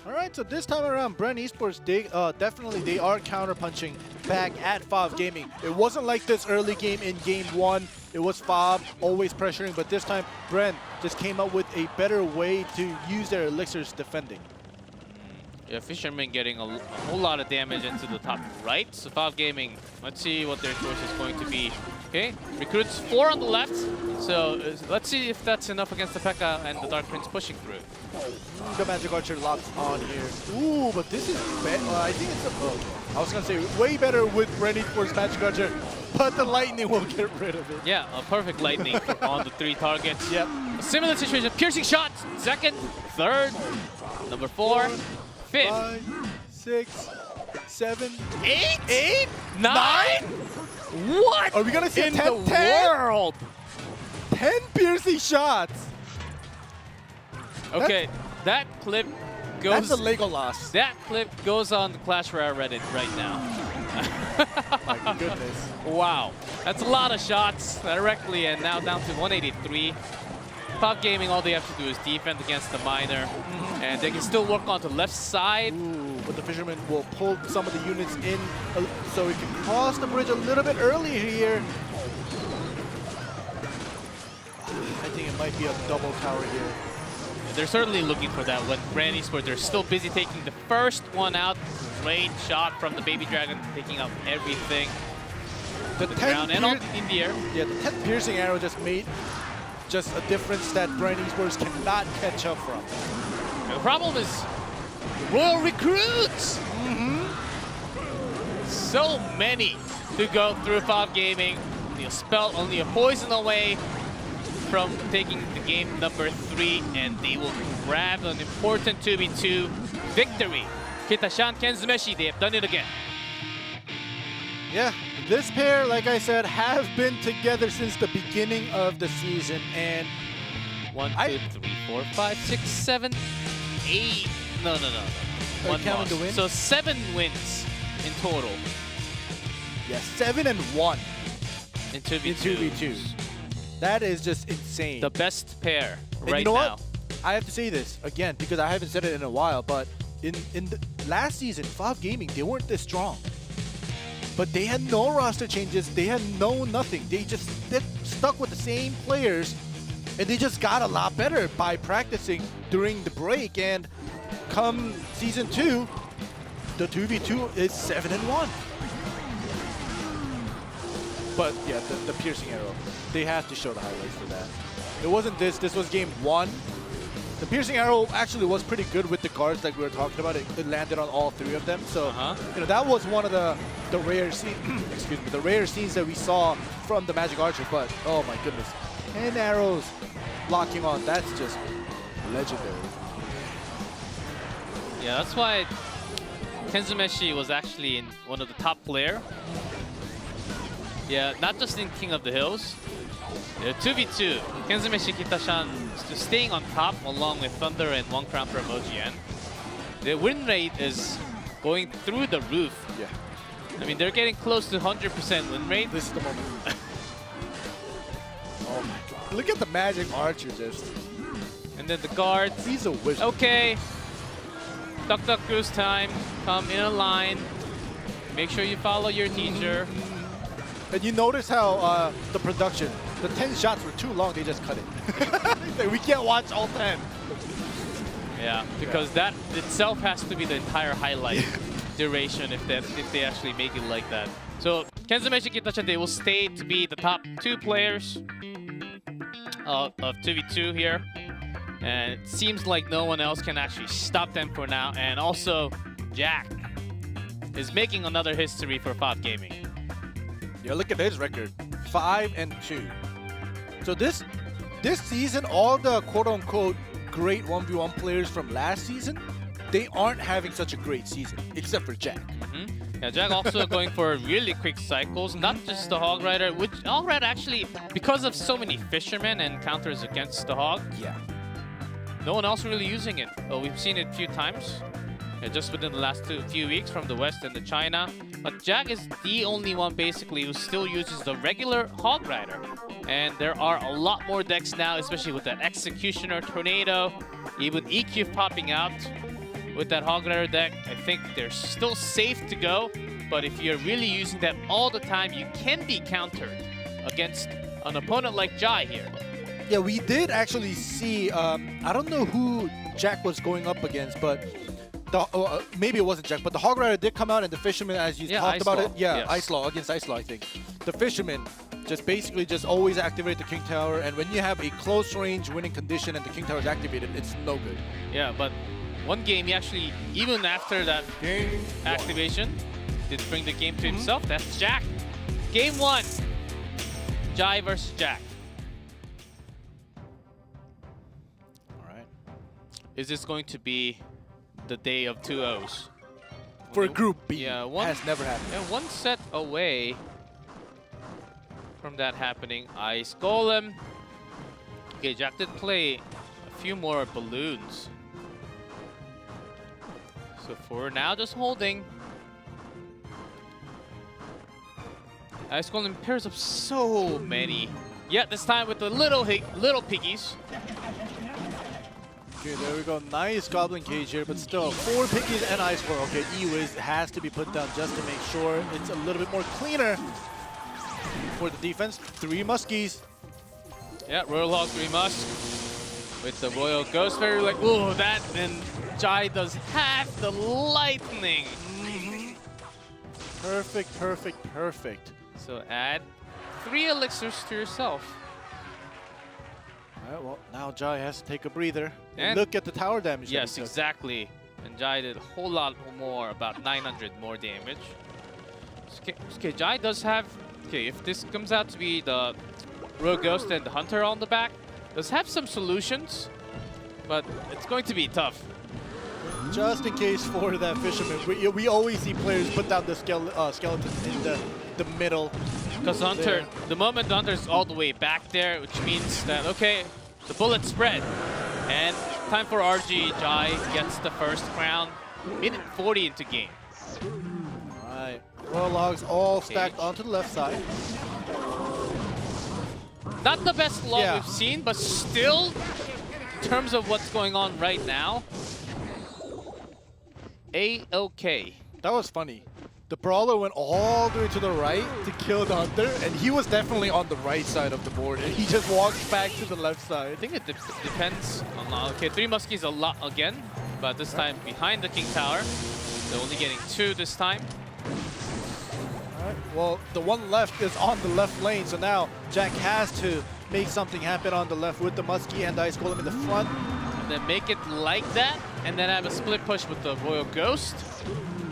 All right, so this time around, Brandi Esports, they are counter-punching back at Fav Gaming. It wasn't like this early game in game 1. It was Fav always pressuring, but this time, Bren just came up with a better way to use their elixirs defending. Yeah, Fisherman getting a whole lot of damage into the top right. So Fav Gaming, let's see what their choice is going to be. Okay, recruits 4 on the left. So let's see if that's enough against the P.E.K.K.A. and the Dark Prince pushing through. The Magic Archer locks on here. Ooh, but this is I think it's I was gonna say way better with Brandi Esports Magic Archer, but the lightning will get rid of it. Yeah, a perfect lightning on the 3 targets. Yep. A similar situation, piercing shot, second, third, number 4, 5th, 5, 6, 7, 8, 9. What? Are we gonna see in 10, the world? 10 piercing shots. Okay, that clip goes. That's a Legolas. That clip goes on the Clash Royale Reddit right now. My goodness. Wow, that's a lot of shots directly, and now down to 183. Fav Gaming, all they have to do is defend against the miner, and they can still work on the left side. Ooh, but the Fisherman will pull some of the units in so he can cross the bridge a little bit early here. I think it might be a double tower here. They're certainly looking for that when Brandi Esports, they're still busy taking the first one out. Great shot from the Baby Dragon, taking out everything. The The ground and on in the air. Yeah, the 10th piercing arrow just made a difference that Brandi Esports cannot catch up from. And the problem is Royal recruits. So many to go through Fav Gaming. Only a spell, only a poison away from taking the game number 3, and they will grab an important 2v2 victory. Kita-shan, Kenzumeshi, they have done it again. Yeah, this pair, like I said, have been together since the beginning of the season, and 1, 2, 3, 4, 5, 6, 7, 8. No. One counting loss. the win? So 7 wins in total yeah, 7 and 1 in 2v2. in 2v2. That is just insane. The best pair And right you know now. what? I have to say this again because I haven't said it in a while, but in the last season, Fav Gaming, they weren't this strong. But they had no roster changes. They had nothing. They just stuck with the same players, and they just got a lot better by practicing during the break. And come Season 2, the 2v2 is 7 and 1. But yeah, the piercing arrow, they have to show the highlights for that. It wasn't this. This was game 1. The piercing arrow actually was pretty good with the guards like we were talking about. It landed on all 3 of them. So you know, that was one of the rare scenes. Excuse me, the rare scenes that we saw from the Magic Archer. But oh my goodness, 10 arrows locking on. That's just legendary. Yeah, that's why Kenzumeshi was actually in one of the top player. Yeah, not just in King of the Hills. Yeah, 2v2, Kenzumeshi, Kita-shan staying on top along with Thunder and One Crown from OGN. The win rate is going through the roof. Yeah. I mean, they're getting close to 100% win rate. This is the moment. Oh my god. Look at the Magic Archer just. And then the guards. He's a wizard. Okay. Duck Duck Goose time. Come in a line. Make sure you follow your teacher. And you notice how the production, the 10 shots were too long, they just cut it. Like, we can't watch all 10. Yeah, because that itself has to be the entire highlight duration if they actually make it like that. So Kenzumeshi, Kita-shan, they will stay to be the top 2 players of 2v2 here. And it seems like no one else can actually stop them for now. And also, Jack is making another history for Fav Gaming. Yeah, look at his record, 5 and 2. So this season, all the quote-unquote great 1v1 players from last season, they aren't having such a great season, except for Jack. Yeah, Jack also going for really quick cycles, not just the Hog Rider, which Hog Rider actually, because of so many fishermen and counters against the Hog, Yeah. no one else really using it. Oh, we've seen it a few times. Just within the last few weeks from the West and the China. But Jack is the only one basically who still uses the regular Hog Rider. And there are a lot more decks now, especially with that Executioner, Tornado, even EQ popping out. with that Hog Rider deck, I think they're still safe to go. But if you're really using them all the time, you can be countered against an opponent like Jai here. Yeah, we did actually see, I don't know who Jack was going up against, but maybe it wasn't Jack, but the Hog Rider did come out, and the Fisherman, as you talked about it, yes. Ice Law, against Ice Law, I think. The Fisherman just basically just always activate the King Tower, and when you have a close range winning condition and the King Tower is activated, it's no good. Yeah, but one game he actually, even after that activation, did bring the game to himself. That's Jack. Game 1, Jai versus Jack. All right. Is this going to be the day of 2-0s? For Group B, yeah, has never happened. Yeah, one set away from that happening. Ice Golem. Okay, Jack did play a few more balloons. So for now, just holding. Ice Golem pairs up so many. Yeah, this time with the little piggies. Okay, there we go. Nice Goblin Cage here, but still 4 piggies and Ice Core. Okay, E-Wiz has to be put down just to make sure it's a little bit more cleaner for the defense. 3 Muskies. Yeah, Royal Hog 3 Musk with the Royal Ghost Fairy. Like, ooh, that, and Jai does have the lightning. Perfect, perfect, perfect. So add 3 elixirs to yourself. All right, well, now Jai has to take a breather. And look at the tower damage. Yes, exactly. And Jai did a whole lot more, about 900 more damage. Okay, Jai does have... Okay, if this comes out to be the Royal Ghost and the Hunter on the back, does have some solutions, but it's going to be tough. Just in case for that Fisherman, we always see players put down the skeleton in the middle. Because Hunter, the moment the Hunter's all the way back there, which means that, okay, the bullets spread. And time for RG. Jai gets the first crown. Minute 40 into game. All right. Royal Logs all stacked onto the left side. Not the best log we've seen, but still, in terms of what's going on right now, A-okay. That was funny. The Brawler went all the way to the right to kill the Hunter, and he was definitely on the right side of the board, and he just walked back to the left side. I think it depends on... Okay, 3 Muskies a lot again, but this time behind the King Tower. So only getting 2 this time. Alright, well, the one left is on the left lane, so now Jack has to make something happen on the left with the Muskie and the Ice Golem in the front. And then make it like that, and then have a split push with the Royal Ghost.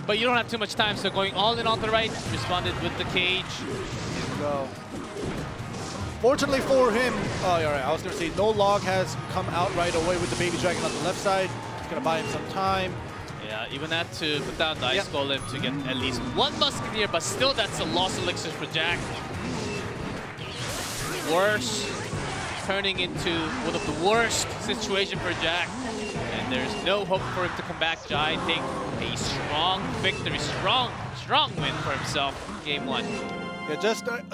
But you don't have too much time, so going all in on the right, responded with the cage. Here we go. Fortunately for him, I was going to say no log has come out right away with the Baby Dragon on the left side. It's going to buy him some time. Yeah, even had to put down the Ice Golem to get at least 1 Musketeer, but still that's a lost elixir for Jack. Worse, turning into one of the worst situations for Jack. And there's no hope for him to come back. Jai take a strong victory, strong win for himself. Game 1. Yeah,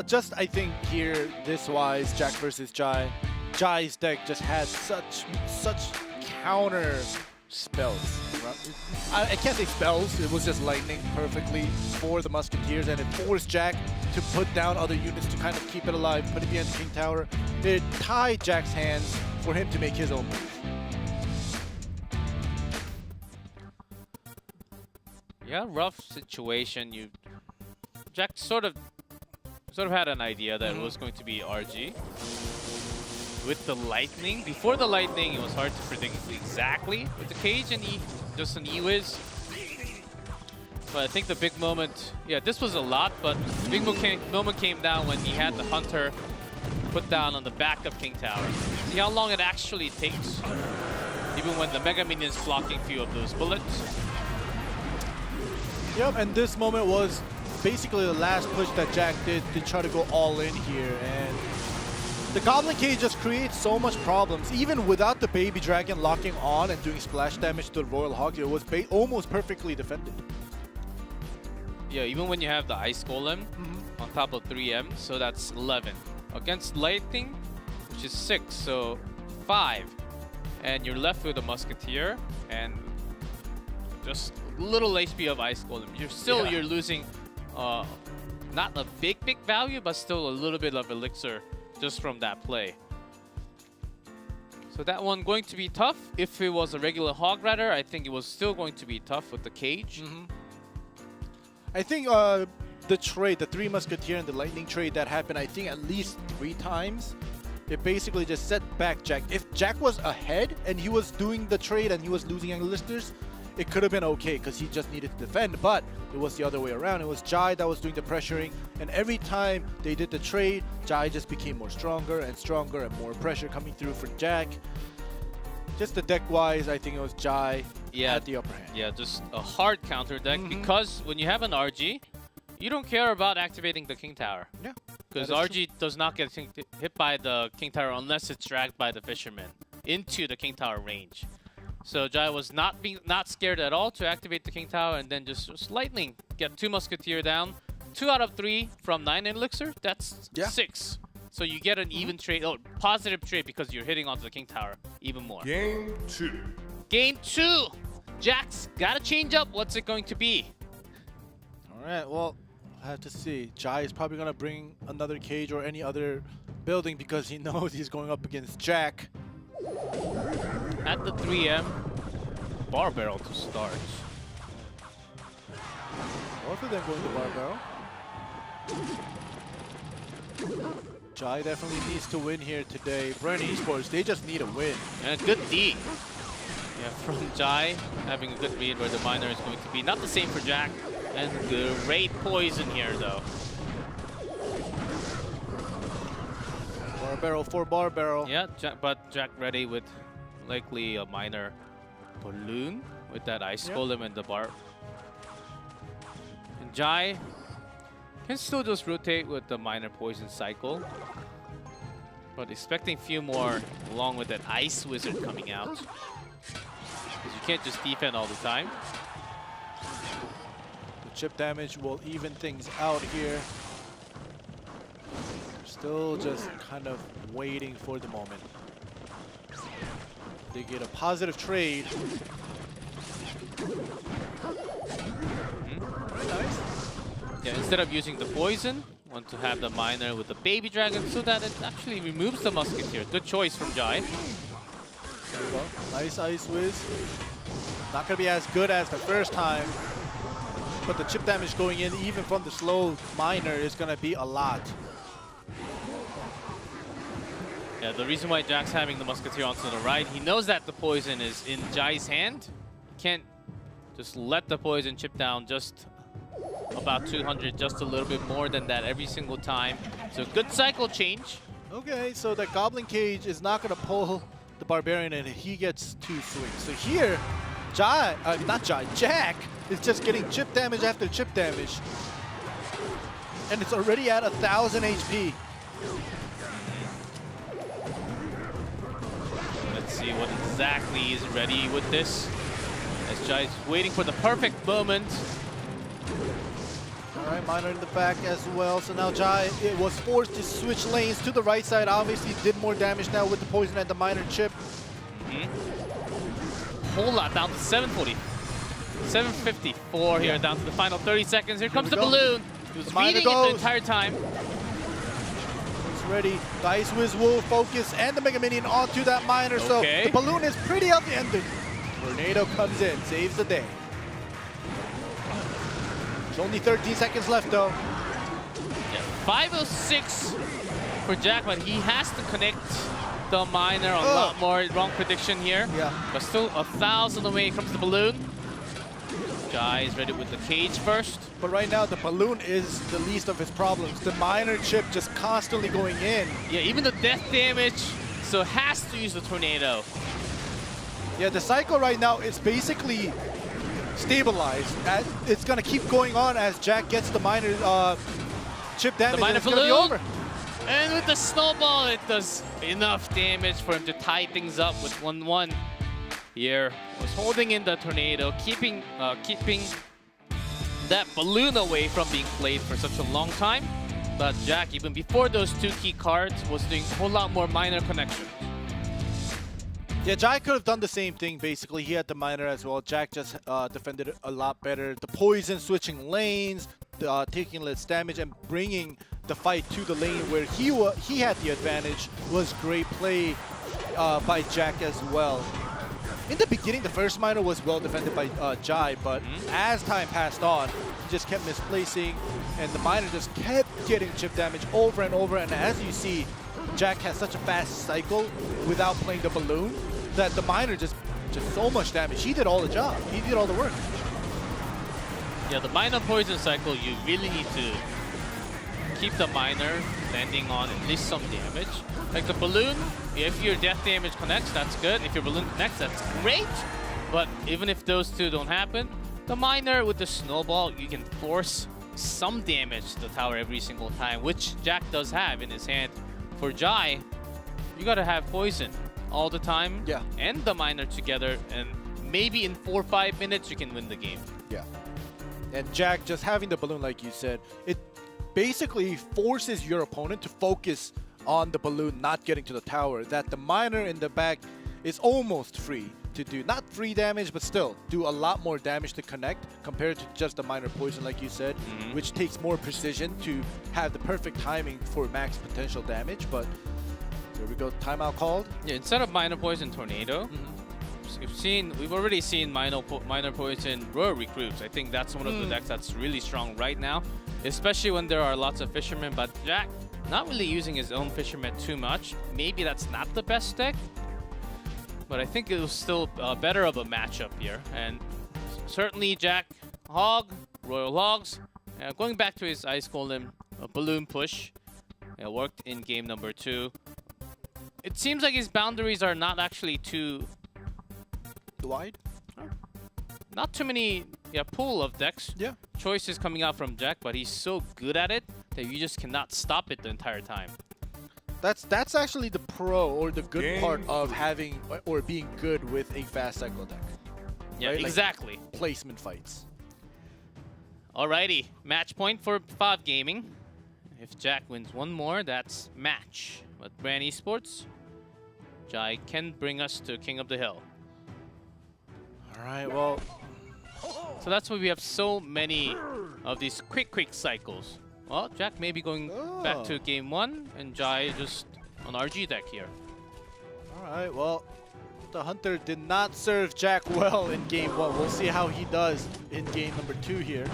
just I think here, this wise, Jack versus Jai. Jai's deck just had such counter spells. I can't say spells, it was just lightning perfectly for the Musketeers, and it forced Jack to put down other units to kind of keep it alive, put it behind the King Tower. It tied Jack's hands for him to make his own move. Yeah, rough situation. Jack sort of had an idea that it was going to be RG. With the lightning, before the lightning, it was hard to predict exactly with the cage and just an E-Wiz. But I think the big moment, yeah, this was a lot, but the big moment came down when he had the Hunter put down on the back of King Tower. See how long it actually takes, even when the Mega Minion's blocking a few of those bullets. Yep, and this moment was basically the last push that Jack did to try to go all in here, and the Goblin Cage just creates so much problems. Even without the Baby Dragon locking on and doing splash damage to the Royal Hog, it was almost perfectly defended. Yeah, even when you have the Ice Golem on top of 3M, so that's 11. Against Lightning, which is 6, so 5. And you're left with a Musketeer, and just little HP of Ice Golem. You're losing not a big value, but still a little bit of elixir just from that play. So that one going to be tough. If it was a regular Hog Rider, I think it was still going to be tough with the cage. I think the trade, the Three Musketeer and the Lightning trade that happened, I think at least 3 times. It basically just set back Jack. If Jack was ahead and he was doing the trade and he was losing Anglisters, it could have been okay because he just needed to defend. But it was the other way around. It was Jai that was doing the pressuring. And every time they did the trade, Jai just became more stronger and more pressure coming through for Jack. Just the deck-wise, I think it was Jai at the upper hand. Yeah, just a hard counter deck because when you have an RG, you don't care about activating the King Tower. Yeah. Because RG does not get hit by the King Tower unless it's dragged by the Fisherman into the King Tower range. So Jai was not scared at all to activate the King Tower and then just lightning get 2 Musketeer down. 2 out of 3 from 9 elixir. That's 6. So you get an even trade, positive trade because you're hitting onto the King Tower even more. Game 2. Game 2. Jack's gotta change up. What's it going to be? All right. Well, I have to see. Jai is probably gonna bring another cage or any other building because he knows he's going up against Jack. At the 3M, bar barrel to start. Both of them going to bar barrel. Jai definitely needs to win here today. Brandi Esports, they just need a win. And a good D. Yeah, from Jai, having a good read where the miner is going to be. Not the same for Jack. And great poison here, though. Bar barrel for bar barrel. Yeah, but Jack ready with likely a miner balloon with that Ice Golem and the bar. And Jai can still just rotate with the miner poison cycle. But expecting a few more along with that Ice Wizard coming out. Because you can't just defend all the time. The chip damage will even things out here. Still just kind of waiting for the moment. They get a positive trade. Very nice. Yeah, instead of using the poison, want to have the miner with the baby dragon so that it actually removes the musketeer. Good choice from Jai. There we go. Nice Ice Wiz. Not going to be as good as the first time, but the chip damage going in even from the slow miner is going to be a lot. Yeah, the reason why Jack's having the musketeer onto the right, he knows that the poison is in Jai's hand. He can't just let the poison chip down just about 200, just a little bit more than that every single time. So good cycle change. Okay, so the Goblin Cage is not going to pull the Barbarian and he gets 2 swings. So here, Jack is just getting chip damage after chip damage. And it's already at 1,000 HP. Let's see what exactly is ready with this. As Jai's waiting for the perfect moment. Alright, miner in the back as well. So now Jai was forced to switch lanes to the right side. Obviously did more damage now with the poison and the miner chip. Whole lot down to 740. 754 here, down to the final 30 seconds. Here comes the balloon. He was reading it the entire time. It's ready. The Ice Wiz will focus and the Mega Minion onto that miner. So the balloon is pretty up the end. Tornado comes in, saves the day. There's only 13 seconds left though. Yeah, 506 for Jack, but he has to connect the miner a lot more. Wrong prediction here. Yeah. But still 1,000 away comes the balloon. Jai is ready with the cage first. But right now the balloon is the least of his problems. The miner chip just constantly going in. Yeah, even the death damage, so has to use the tornado. Yeah, the cycle right now is basically stabilized. It's gonna keep going on as Jack gets the miner chip damage. The miner it's gonna be over. And with the snowball, it does enough damage for him to tie things up with 1-1. Here was holding in the tornado, keeping that balloon away from being played for such a long time. But Jack, even before those 2 key cards, was doing a whole lot more minor connection. Yeah, Jai could have done the same thing, basically. He had the miner as well. Jack just defended it a lot better. The poison, switching lanes, taking less damage, and bringing the fight to the lane where he had the advantage was great play by Jack as well. In the beginning, the first miner was well defended by Jai, but as time passed on, he just kept misplacing, and the miner just kept getting chip damage over and over. And as you see, Jack has such a fast cycle without playing the balloon that the miner just so much damage. He did all the job. He did all the work. Yeah, the miner poison cycle, you really need to keep the miner landing on at least some damage. Like the balloon, if your death damage connects, that's good. If your balloon connects, that's great. But even if those two don't happen, the miner with the snowball, you can force some damage to the tower every single time, which Jack does have in his hand. For Jai, you gotta have poison all the time, and the miner together, and maybe in 4 or 5 minutes you can win the game. Yeah. And Jack just having the balloon, like you said, it basically forces your opponent to focus on the balloon not getting to the tower, that the miner in the back is almost free to do, not free damage, but still do a lot more damage to connect compared to just the miner poison, like you said, which takes more precision to have the perfect timing for max potential damage. But there we go, timeout called. Yeah, instead of miner poison tornado, we've already seen miner poison Royal recruits. I think that's one of the decks that's really strong right now, especially when there are lots of fishermen. But Jack not really using his own fishermen too much. Maybe that's not the best deck, but I think it was still better of a matchup here. And certainly Jack Hog, Royal Hogs, going back to his Ice Golem balloon push, worked in game number 2. It seems like his boundaries are not actually too wide. Not too many pool of decks. Choices coming out from Jack, but he's so good at it that you just cannot stop it the entire time. That's actually the pro or the good part of having or being good with a fast cycle deck. Yeah, right? Exactly. Like placement fights. Alrighty, match point for Fav Gaming. If Jack wins one more, that's match. But Brandi Sports, Jai can bring us to King of the Hill. All right, well. So that's why we have so many of these quick cycles. Well, Jack may be going back to game 1, and Jai just on RG deck here. All right, well, the Hunter did not serve Jack well in game 1. We'll see how he does in game number 2 here.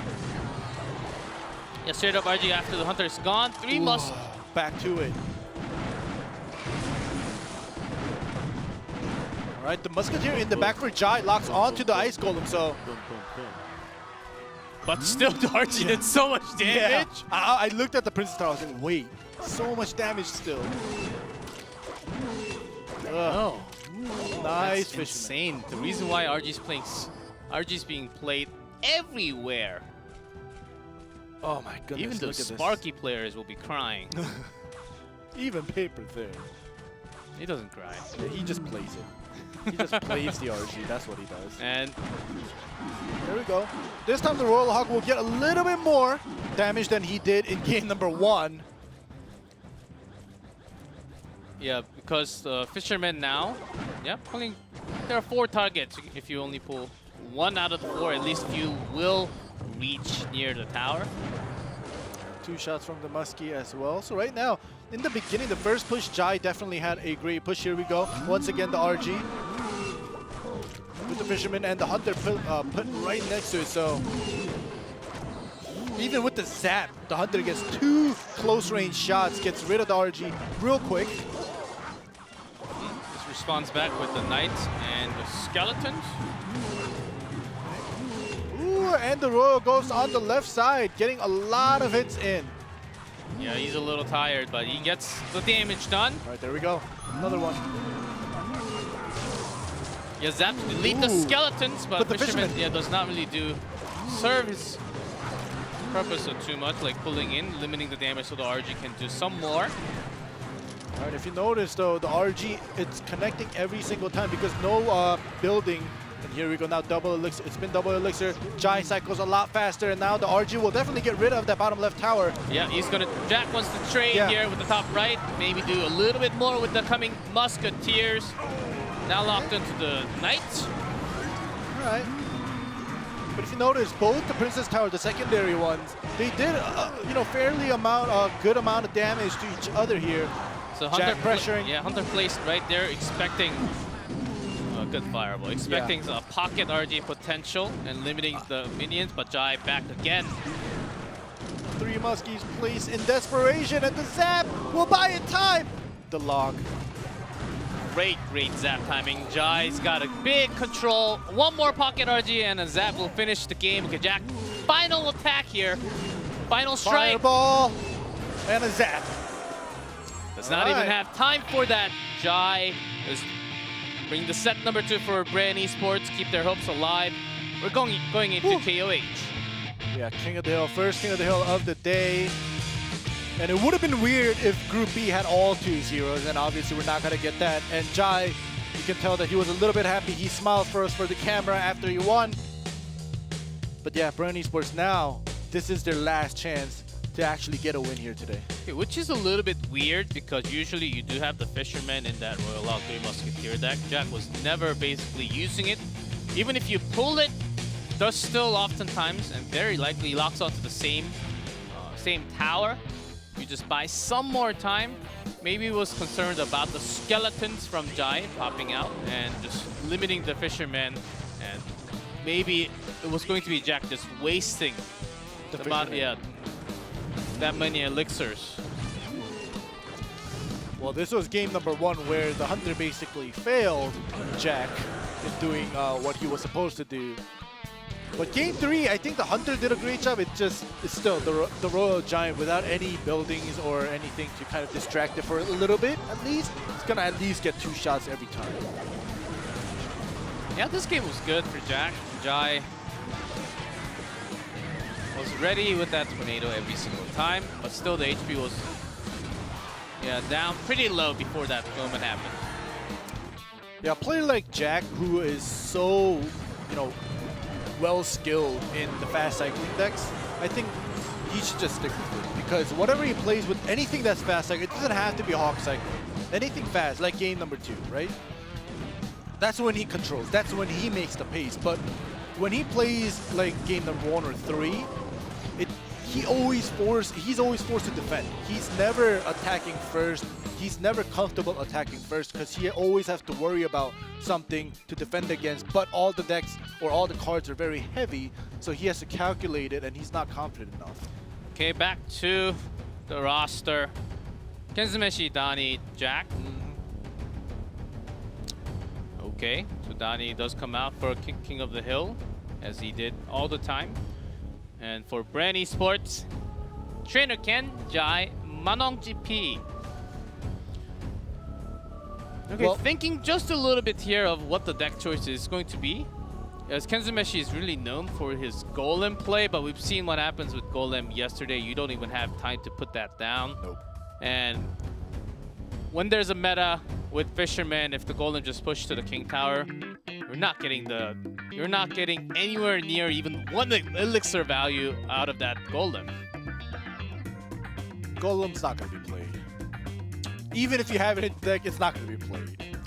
Yeah, straight up RG after the Hunter is gone. 3 must. Back to it. All right, the Musketeer in the back for Jai locks onto the Ice Golem, so. But still, RG did so much damage. Yeah. I looked at the Princess Tower, I was like, wait, so much damage still. Oh, nice fish. Insane. The reason why RG's being played everywhere. Oh my goodness. Even the Sparky players will be crying. Even Paper Thin. He doesn't cry. Yeah, he just plays it. He just plays the RG. That's what he does. And there we go. This time the Royal Hog will get a little bit more damage than he did in game number 1. Yeah, because the Fishermen now, pulling. There are 4 targets. If you only pull 1 out of the 4, at least you will reach near the tower. 2 shots from the Muskie as well. So right now, in the beginning, the first push, Jai definitely had a great push. Here we go. Once again, the RG with the Fisherman and the Hunter put right next to it. So even with the zap, the Hunter gets 2 close range shots, gets rid of the RG real quick. Just responds back with the Knights and the Skeletons. Ooh, and the Royal goes on the left side, getting a lot of hits in. Yeah, he's a little tired, but he gets the damage done. All right, there we go. Another one. Yeah, Zap to delete the Skeletons, but the Fisherman does not really serve his purpose too much, like pulling in, limiting the damage so the RG can do some more. All right, if you notice though, the RG, it's connecting every single time because no building. And here we go now, double elixir. It's been double elixir. Jai cycles a lot faster, and now the RG will definitely get rid of that bottom left tower. Yeah, Jack wants to trade here with the top right. Maybe do a little bit more with the coming Musketeers. Now locked into the knight. All right. But if you notice, both the Princess Tower, the secondary ones, they did, good amount of damage to each other here. So Jack pressuring. Hunter placed right there, expecting a good fireball, expecting a pocket RG potential and limiting the minions, but Jai back again. 3 Muskies placed in desperation, and the zap will buy it time. The log. Great zap timing. Jai's got a big control. One more pocket RG and a zap will finish the game. Okay, Jack, final attack here. Final strike. Fireball and a zap. Does not even have time for that. Jai is bringing the set number 2 for Brandi Esports. Keep their hopes alive. We're going into KOH. Yeah, King of the Hill, first King of the Hill of the day. And it would have been weird if Group B had all 2 zeros, and obviously we're not going to get that. And Jai, you can tell that he was a little bit happy. He smiled for us for the camera after he won. But yeah, Brandi Esports now, this is their last chance to actually get a win here today. Okay, which is a little bit weird because usually you do have the Fisherman in that Royale 3 Musketeer deck. Jack was never basically using it. Even if you pull it, does still oftentimes and very likely locks onto the same tower. You just buy some more time. Maybe was concerned about the skeletons from Jai popping out and just limiting the Fisherman, and maybe it was going to be Jack just wasting that many elixirs. Well, this was game number 1 where the Hunter basically failed Jack in doing what he was supposed to do. But game 3, I think the Hunter did a great job. It's still the Royal Giant without any buildings or anything to kind of distract it for a little bit at least. It's gonna at least get 2 shots every time. Yeah, this game was good for Jack. Jai was ready with that tornado every single time, but still the HP was down pretty low before that moment happened. Yeah, a player like Jack, who is so, well skilled in the fast cycling decks, I think he should just stick with it, because whatever he plays with, anything that's fast cycling, it doesn't have to be Hawk cycling. Anything fast, like game number 2, right? That's when he controls. That's when he makes the pace. But when he plays like game number 1 or 3, he's always forced to defend. He's never attacking first. He's never comfortable attacking first because he always has to worry about something to defend against. But all the decks or all the cards are very heavy, so he has to calculate it, and he's not confident enough. Okay, back to the roster. Kenzumeshi, Dani, Jack. Okay, so Dani does come out for King of the Hill, as he did all the time. And for Brandi Esports, Trainer Ken, Jai, Manong GP. Okay, well, thinking just a little bit here of what the deck choice is going to be. As Kenzumeshi is really known for his Golem play, but we've seen what happens with Golem yesterday. You don't even have time to put that down. Nope. And when there's a meta with Fisherman, if the Golem just pushed to the King Tower, you're not getting anywhere near even 1 elixir value out of that Golem. Golem's not going to be played. Even if you have it in the deck, it's not going to be played.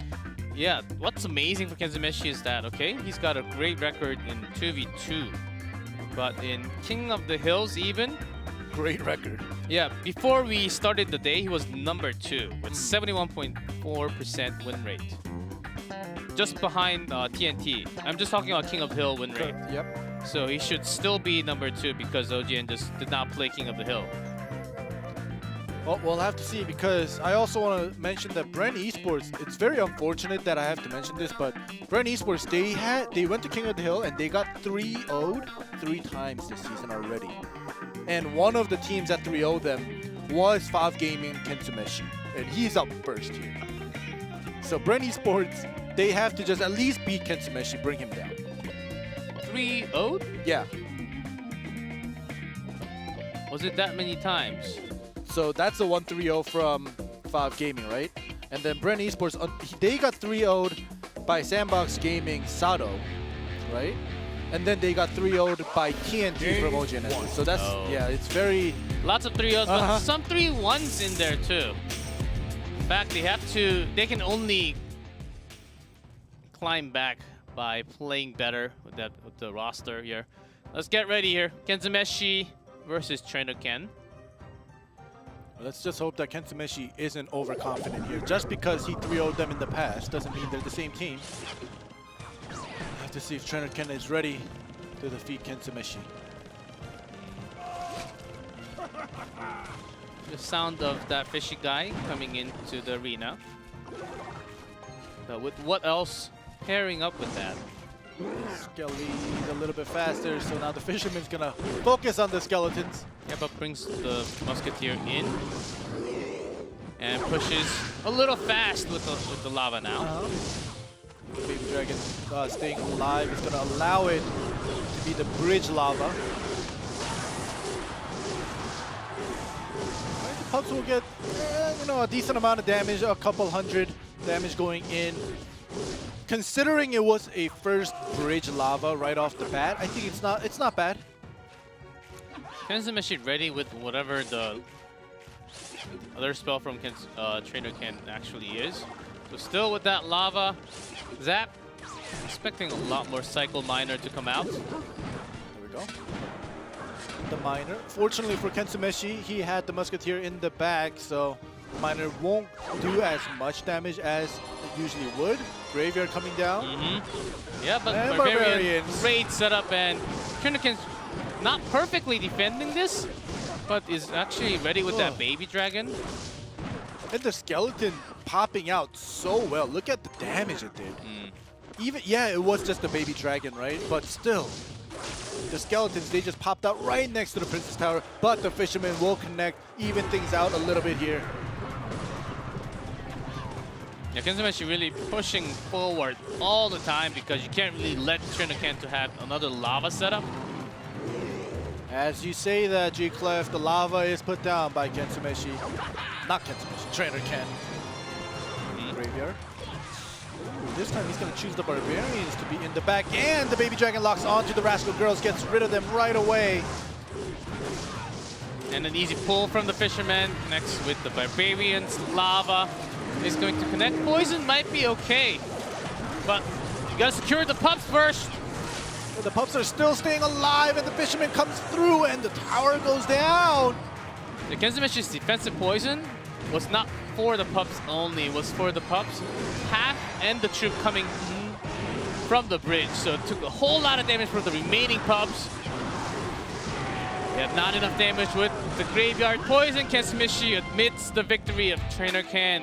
Yeah, what's amazing for Kenzumeshi is that, okay, he's got a great record in 2v2. But in King of the Hills even, great record. Yeah, before we started the day, he was number 2 with 71.4% win rate. Just behind TNT. I'm just talking about King of Hill win rate. Yep. So he should still be number 2 because OGN just did not play King of the Hill. Well, we'll have to see, because I also want to mention that Brandi Esports, it's very unfortunate that I have to mention this, but Brandi Esports, they went to King of the Hill and they got 3-0'd 3 times this season already. And one of the teams that 3-0'd them was 5 Gaming Kenzumeshi, and he's up first here. So Brandi Esports, they have to just at least beat Kenzumeshi, bring him down. 3-0'd? Yeah. Was it that many times? So that's the 1-3-0 from 5 Gaming, right? And then Brandi Esports, they got 3-0'd by Sandbox Gaming Sato, right? And then they got 3-0'd by TNT from OGN. So that's, yeah, it's very... Lots of 3-0s, but some 3-1s in there too. In fact, they can only climb back by playing better with the roster here. Let's get ready here. Kenzumeshi versus Trainer Ken. Let's just hope that Kenzumeshi isn't overconfident here. Just because he 3-0'd them in the past doesn't mean they're the same team. I have to see if Trainer Ken is ready to defeat Kenzumeshi. The sound of that fishy guy coming into the arena. But with what else pairing up with that? Skelly's a little bit faster, so now the fisherman's gonna focus on the skeletons. Yeah, but brings the Musketeer in and pushes a little fast with the lava now. Baby Dragon staying alive is gonna allow it to be the bridge lava. The pups will get, you know, a decent amount of damage, a couple hundred damage going in. Considering it was a first bridge lava right off the bat, I think it's not bad. Kenzumeshi ready with whatever the other spell from Trainer Ken actually is. So still with that lava zap, expecting a lot more Cycle Miner to come out. There we go. The Miner. Fortunately for Kenzumeshi, he had the Musketeer in the bag, so Miner won't do as much damage as it usually would. Graveyard coming down. Yeah, but And Barbarian, great setup, and Trainer Ken's not perfectly defending this, but is actually ready with that Baby Dragon. And the skeleton popping out so well. Look at the damage it did. Even, yeah, it was just a Baby Dragon, right? But still, the skeletons, they just popped out right next to the Princess Tower, but the Fisherman will connect, even things out a little bit here. Yeah, Kenzumeshi really pushing forward all the time because you can't really let Trainer Ken to have another lava setup. As you say that, G-Clef, the lava is put down by Kenzumeshi. Not Kenzumeshi, Trainer Ken. Graveyard. Ooh, this time he's going to choose the Barbarians to be in the back, and the Baby Dragon locks onto the Rascal Girls, gets rid of them right away. And an easy pull from the Fisherman next with the Barbarians. Lava is going to connect. Poison might be okay, but you got to secure the pups first. The pups are still staying alive, and the Fisherman comes through, and the tower goes down. The Kenzumeshi's defensive poison was not for the pups only, it was for the pups, half, and the troop coming from the bridge. So it took a whole lot of damage from the remaining pups. They have not enough damage with the Graveyard Poison. Kenzumeshi admits the victory of Trainer Ken.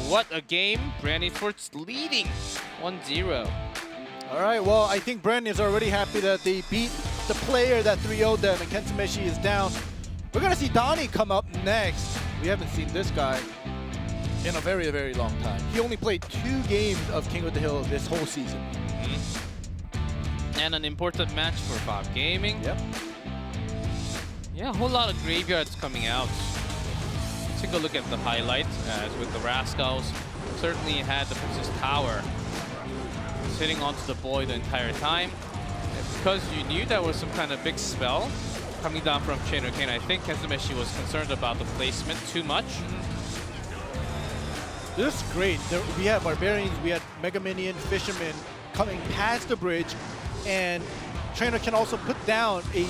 What a game. Brandi Sports leading 1-0. All right, well, I think Brandi is already happy that they beat the player that 3-0'd them, and Kenzumeshi is down. We're going to see Donnie come up next. We haven't seen this guy in a very, very long time. He only played 2 games of King of the Hill this whole season. And an important match for Bob Gaming. Yep. Yeah, a whole lot of graveyards coming out. Take a look at the highlight, as with the Rascals. Certainly had the Princess Tower sitting onto the boy the entire time. And because you knew there was some kind of big spell coming down from Trainer Ken, I think Kenzumeshi was concerned about the placement too much. This is great. We had Barbarians, we had Mega Minion, Fisherman coming past the bridge, and Trainer can also put down a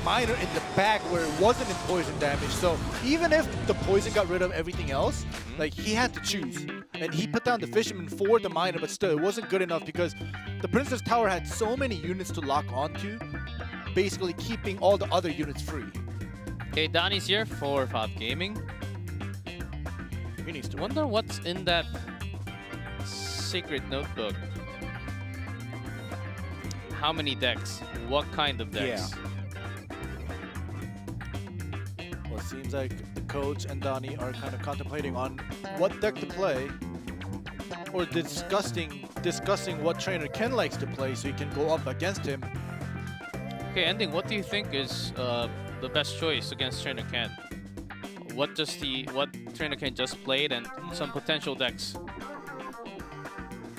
Miner in the back where it wasn't in poison damage. So even if the poison got rid of everything else, like, he had to choose. And he put down the Fisherman for the Miner, but still it wasn't good enough because the Princess Tower had so many units to lock onto, basically keeping all the other units free. Okay, Donnie's here for Bob Gaming. He needs to Wonder what's in that secret notebook. How many decks? What kind of decks? Yeah. Well, it seems like the coach and Donnie are kind of contemplating on what deck to play, or discussing what Trainer Ken likes to play so he can go up against him. Okay, Ending, what do you think is the best choice against Trainer Ken? What Trainer Ken just played and some potential decks?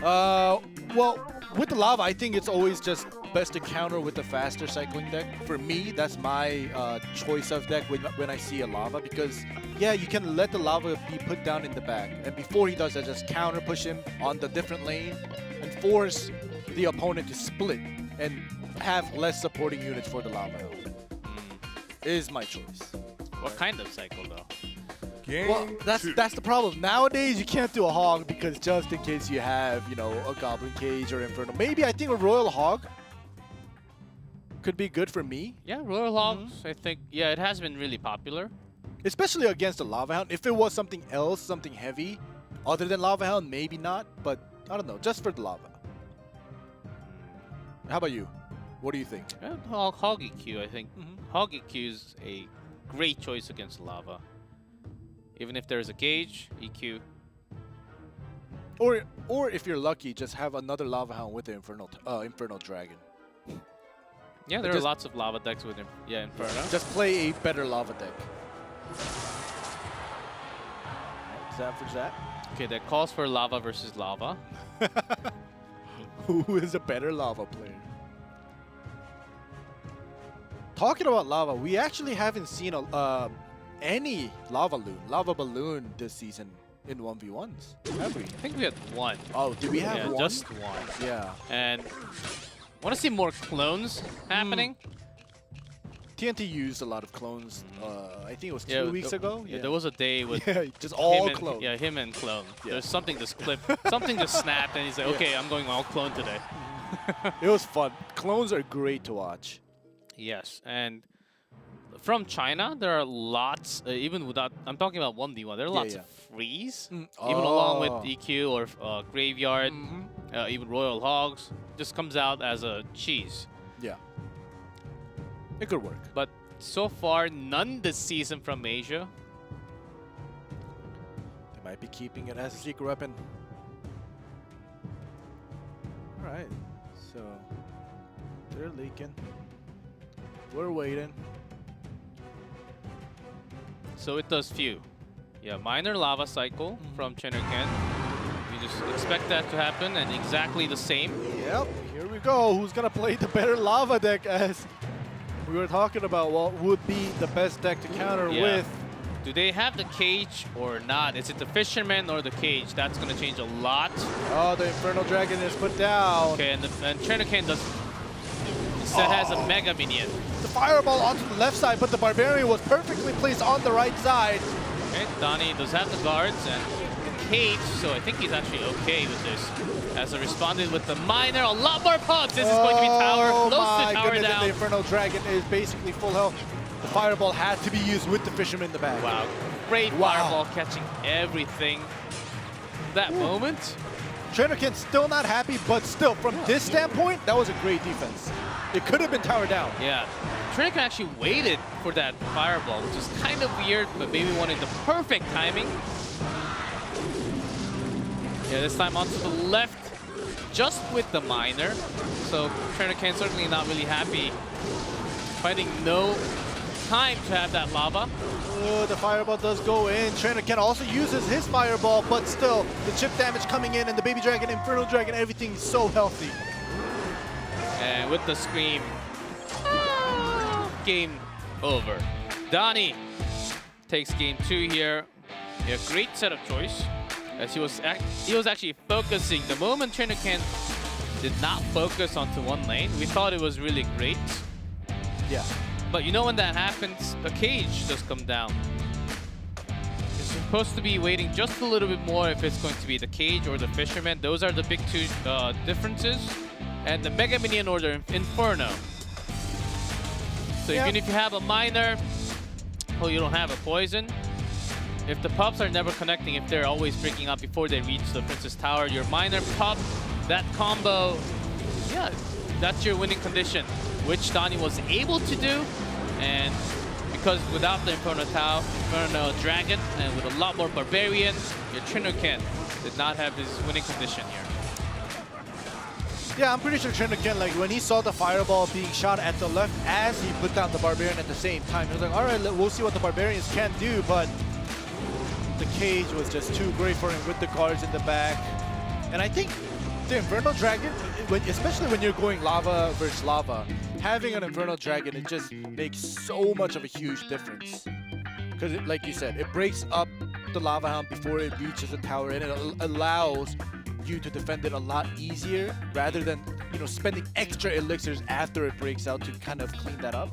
Well, with the lava, I think it's always just best to counter with the faster cycling deck. For me, that's my choice of deck when I see a lava, because yeah, you can let the lava be put down in the back, and before he does that, just counter push him on the different lane, and force the opponent to split and have less supporting units for the Lava Hound. Is my choice. What kind of cycle though? Game Well, that's 2. the problem. Nowadays, you can't do a Hog because just in case you have, you know, a Goblin Cage or Inferno. Maybe I think a Royal Hog could be good for me. Yeah, Royal Hogs, I think, yeah, it has been really popular. Especially against the Lava Hound. If it was something else, something heavy, other than Lava Hound, maybe not. But I don't know, just for the Lava. How about you? What do you think? Yeah, Hog EQ, I think. Hog EQ is a great choice against Lava. Even if there's a cage, EQ. Or if you're lucky, just have another Lava Hound with the Infernal Dragon. Yeah, there are lots of Lava decks with him. Yeah, Inferno. Just play a better Lava deck. Zap for Zap. Okay, that calls for Lava versus Lava. Who is a better Lava player? Talking about Lava, we actually haven't seen any Lava Balloon this season in 1v1s, have we? I think we had one. Oh, did we have one? Just one. Yeah. And want to see more clones happening. TNT used a lot of clones. I think it was 2 weeks ago. Yeah, there was a day with just all him clones. Yeah, him and clone. Yeah. There's something just clipped, something just snapped, and he's like, okay, I'm going all clone today. It was fun. Clones are great to watch. Yes, and from China, there are lots, even without, I'm talking about 1v1, there are lots of freeze, even along with EQ or Graveyard, even Royal Hogs, just comes out as a cheese. Yeah. It could work. But so far, none this season from Asia. They might be keeping it as a secret weapon. Alright, so they're leaking. We're waiting. So it does few. Yeah, minor lava cycle from Ken. You just expect that to happen, and exactly the same. Yep, here we go. Who's gonna play the better lava deck? As we were talking about what would be the best deck to counter with. Do they have the cage or not? Is it the fisherman or the cage? That's gonna change a lot. Oh, the Infernal Dragon is put down. Okay, and Ken does. Instead has a Mega Minion. The Fireball onto the left side, but the Barbarian was perfectly placed on the right side. Okay, Donnie does have the guards and the cage, so I think he's actually okay with this. As a responded with the miner, a lot more pugs. This is going to be tower, close to tower goodness, down. The Infernal Dragon is basically full health. The Fireball had to be used with the Fisherman in the back. Wow, great Fireball catching everything. That moment. Trainer still not happy, but still, from this standpoint, that was a great defense. It could have been tower down. Yeah. Trainer actually waited for that Fireball, which is kind of weird, but maybe wanted the perfect timing. Yeah, this time onto the left, just with the miner. So Trainer certainly not really happy. Finding no time to have that lava. The Fireball does go in. Trainer also uses his Fireball, but still, the chip damage coming in, and the Baby Dragon, Infernal Dragon, everything is so healthy. And with the scream, game over. Donnie takes game 2 here. Yeah, great setup choice, as he was actually focusing. The moment Trainer did not focus onto one lane, we thought it was really great. Yeah. But you know when that happens, the cage does come down. You're supposed to be waiting just a little bit more if it's going to be the cage or the fisherman. Those are the big two differences. And the Mega Minion or the Inferno. So even if you have a miner, oh, you don't have a poison. If the pups are never connecting, if they're always breaking up before they reach the Princess Tower, your miner pup, that combo, yeah, that's your winning condition, which Donnie was able to do. And because without the Inferno Dragon, and with a lot more Barbarian, your Trinoken did not have his winning condition here. Yeah, I'm pretty sure Trinoken, like when he saw the Fireball being shot at the left as he put down the Barbarian at the same time, he was like, all right, we'll see what the Barbarians can do, but the cage was just too great for him with the guards in the back. And I think the Infernal Dragon, especially when you're going lava versus lava, having an Infernal Dragon, it just makes so much of a huge difference. Because, like you said, it breaks up the Lava Hound before it reaches the tower, and it allows you to defend it a lot easier rather than, you know, spending extra elixirs after it breaks out to kind of clean that up.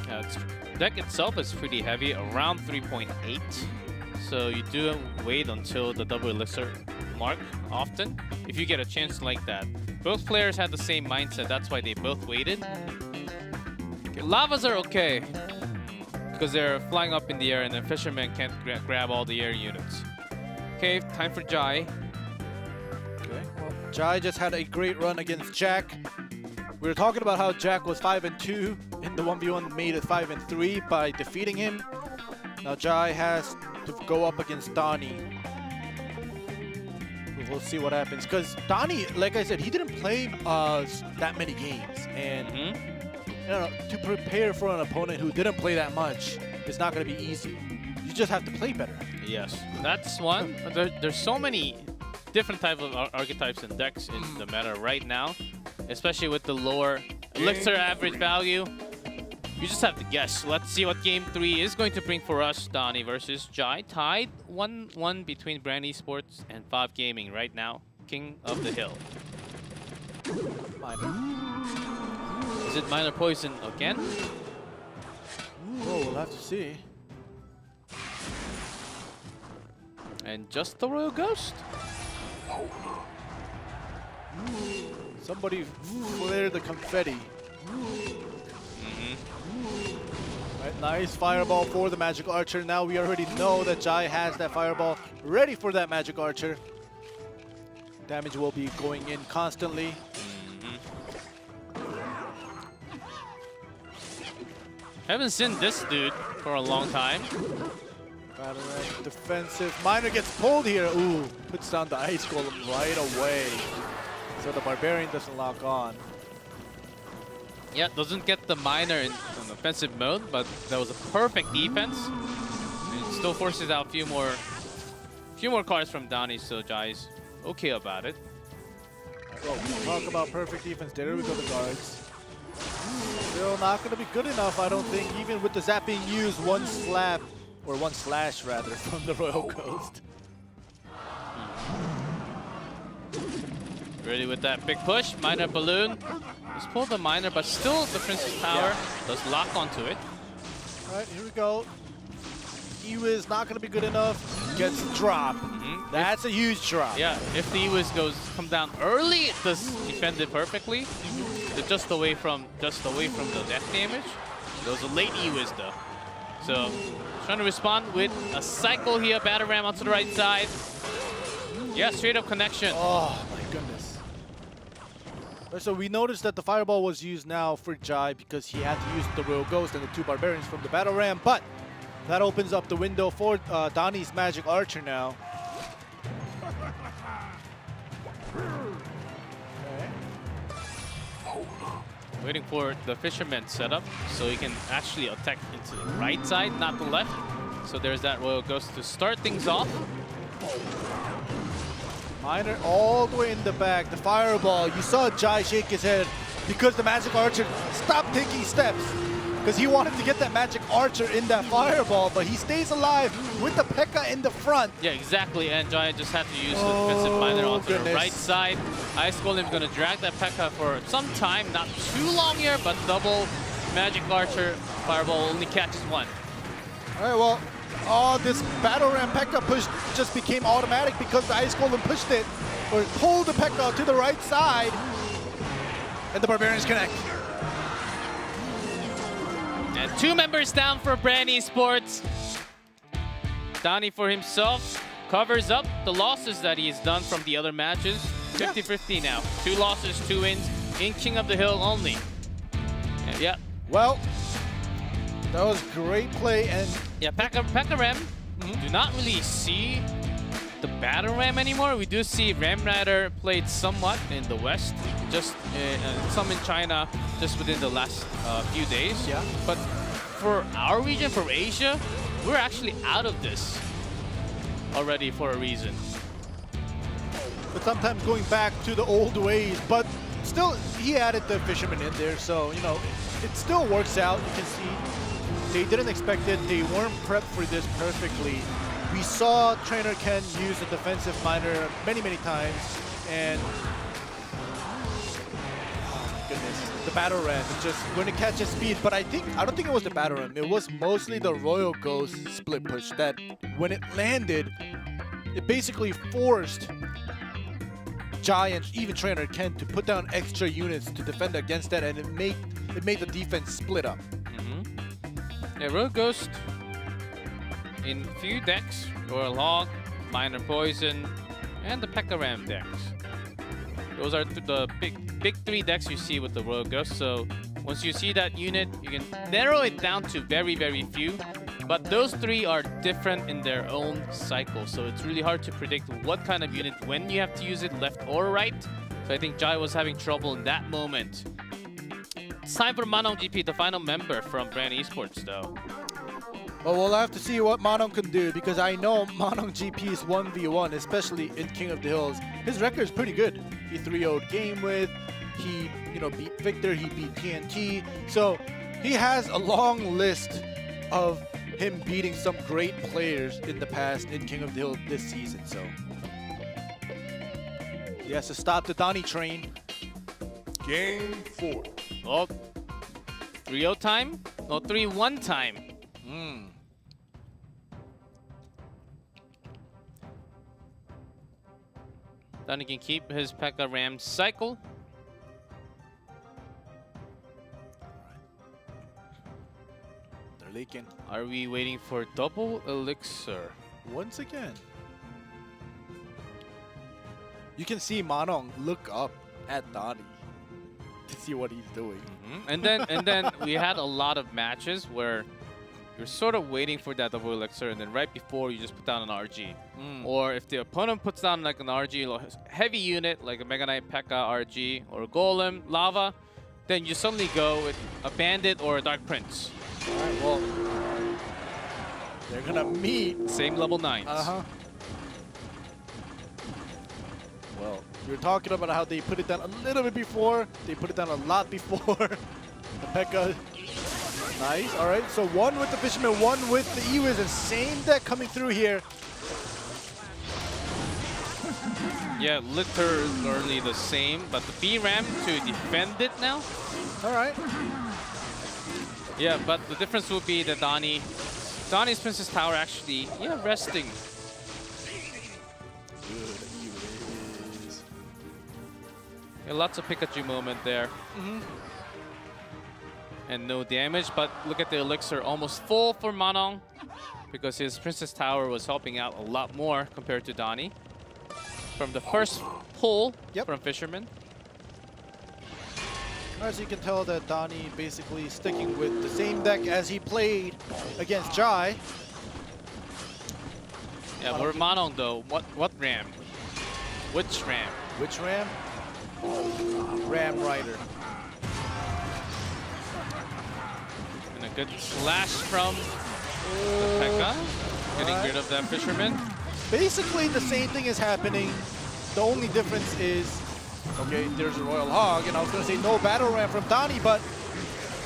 Yeah, deck itself is pretty heavy, around 3.8. So you do wait until the double elixir mark often if you get a chance like that. Both players had the same mindset, that's why they both waited. Okay, lavas are okay because they're flying up in the air and then fishermen can't grab all the air units. Okay, time for Jai. Okay, well, Jai just had a great run against Jack. We were talking about how Jack was 5-2 in the 1v1, made it 5-3 by defeating him. Now Jai has to go up against Donnie. We'll see what happens. Because Donnie, like I said, he didn't play that many games. And you know, to prepare for an opponent who didn't play that much is not going to be easy. You just have to play better. Yes, that's one. There's so many different types of archetypes and decks in the meta right now, especially with the lower elixir average value. You just have to guess. Let's see what Game 3 is going to bring for us. Donnie versus Jai. Tied 1-1 between Brandi Sports and Five Gaming right now. King of the Hill. Minor. Is it Minor Poison again? Oh, we'll have to see. And just the Royal Ghost. Somebody flared the confetti. Right, nice fireball for the Magic Archer. Now we already know that Jai has that fireball ready for that Magic Archer. Damage will be going in constantly. Haven't seen this dude for a long time. Batarang defensive. Miner gets pulled here. Ooh, puts down the Ice Golem right away. So the Barbarian doesn't lock on. Yeah, doesn't get the Miner in offensive mode, but that was a perfect defense. And it still forces out a few more cards from Donnie, so Jai's okay about it. Well, we talk about perfect defense. There we go, the guards. Still not going to be good enough, I don't think, even with the zap being used. One slap, or one slash rather, from the Royal Ghost. Ready with that big push. Miner Balloon. He's pulled the Miner, but still the Prince's Power does lock onto it. Alright, here we go. Ewiz not going to be good enough. Gets dropped. That's a huge drop. Yeah, if the Ewiz come down early, it does defend it perfectly. It's just away from the death damage. It was a late Ewiz though. So trying to respond with a cycle here. Batter Ram onto the right side. Yeah, straight up connection. Oh my goodness. So we noticed that the fireball was used now for Jai because he had to use the Royal Ghost and the two Barbarians from the Battle Ram, but that opens up the window for Donnie's Magic Archer now. Waiting for the Fisherman setup so he can actually attack into the right side, not the left. So there's that Royal Ghost to start things off. Miner all the way in the back. The fireball. You saw Jai shake his head because the Magic Archer stopped taking steps because he wanted to get that Magic Archer in that fireball, but he stays alive with the P.E.K.K.A. in the front. Yeah, exactly. And Jai just had to use the defensive Miner onto the right side. Ice Golem going to drag that P.E.K.K.A. for some time. Not too long here, but double Magic Archer fireball only catches one. All right, well, this Battle Ram P.E.K.K.A. push just became automatic because the Ice Golem pushed it, or pulled the P.E.K.K.A. to the right side, and the Barbarians connect. And two members down for Brandi Sports. Donnie for himself covers up the losses that he's done from the other matches. 50-50 now. 2 losses, 2 wins in King of the Hill only. And yeah. Well, that was great play. And yeah, P.E.K.K.A. Ram. Do not really see the Battle Ram anymore. We do see Ram Rider played somewhat in the West, just some in China just within the last few days. Yeah. But for our region, for Asia, we're actually out of this already for a reason. But sometimes going back to the old ways, but still he added the Fisherman in there, so you know it still works out. You can see they didn't expect it. They weren't prepped for this perfectly. We saw Trainer Ken use the defensive Miner many times, and goodness, the battle ram. It just when it catches speed, but I don't think it was the battle ram. It was mostly the Royal Ghost split push that when it landed, it basically forced Jai and even Trainer Ken to put down extra units to defend against that, and it made the defense split up. Yeah, Royal Ghost in few decks, Royal Hog, Minor Poison, and the P.E.K.K.A. Ram decks. Those are the big three decks you see with the Royal Ghost. So once you see that unit, you can narrow it down to very, very few. But those three are different in their own cycle. So it's really hard to predict what kind of unit, when you have to use it, left or right. So I think Jai was having trouble in that moment. It's time for Manong GP, the final member from Brandi Esports, though. Well, we'll have to see what Manong can do, because I know Manong GP's 1v1, especially in King of the Hills. His record is pretty good. He 3-0'd Game With, he beat Victor, he beat TNT. So he has a long list of him beating some great players in the past in King of the Hill this season. So he has to stop the Donnie train. Game 4. Oh, 3-0 time? No, 3-1 time. Donnie can keep his P.E.K.K.A. Ram cycle. They're leaking. Are we waiting for double elixir? Once again. You can see Manong look up at Donnie to see what he's doing. And then we had a lot of matches where you're sort of waiting for that double elixir, and then right before you just put down an RG. Or if the opponent puts down like an RG heavy unit, like a Mega Knight P.E.K.K.A. RG or a Golem, Lava, then you suddenly go with a Bandit or a Dark Prince. Alright, well, they're gonna meet. Same level 9s. Well, you're talking about how they put it down a little bit before. They put it down a lot before. The P.E.K.K.A. Nice. All right. So one with the Fisherman, one with the Ewiz, and same deck coming through here. Yeah, literally the same, but the B-Ram to defend it now. All right. Yeah, but the difference will be that Donnie's Princess Tower actually, resting. Yeah, lots of Pikachu moment there. And no damage, but look at the elixir, almost full for Manong, because his Princess Tower was helping out a lot more compared to Donnie. From the first pull from Fisherman. As you can tell that Donnie basically sticking with the same deck as he played against Jai. Yeah, for Manong though, what Ram? Which Ram? Which Ram? Ram Rider. And a good slash from the P.E.K.K.A. Getting rid of that Fisherman. Basically the same thing is happening. The only difference is, okay, there's a Royal Hog, and I was gonna say no battle ram from Donnie, but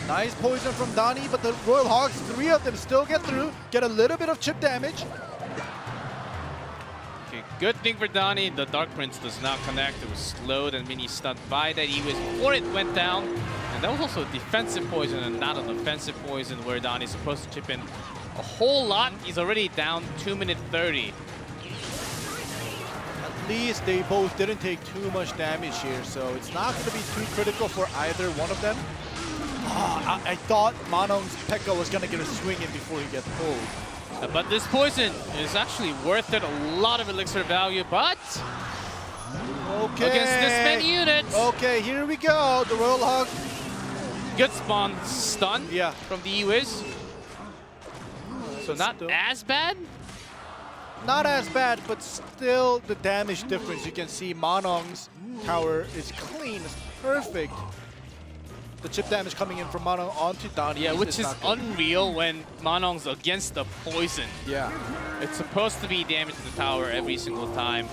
nice poison from Donnie, but the Royal Hogs, 3 of them still get through, get a little bit of chip damage. Okay, good thing for Donnie, the Dark Prince does not connect. It was slowed and mini stunned by that Ewiz before it went down. And that was also a defensive poison and not an offensive poison where Donnie's supposed to chip in a whole lot. He's already down 2:30. At least they both didn't take too much damage here, so it's not going to be too critical for either one of them. I thought Manong's P.E.K.K.A. was going to get a swing in before he gets pulled. But this poison is actually worth it. A lot of elixir value, but against this many units. Okay, here we go. The Royal Hog. Good spawn stun from the Ewiz. So not as bad? Not as bad, but still the damage difference. You can see Manong's tower is clean, it's perfect. The chip damage coming in from Manong onto Donnie. Yeah, which is unreal when Manong's against the poison. Yeah. It's supposed to be damage to the tower every single time.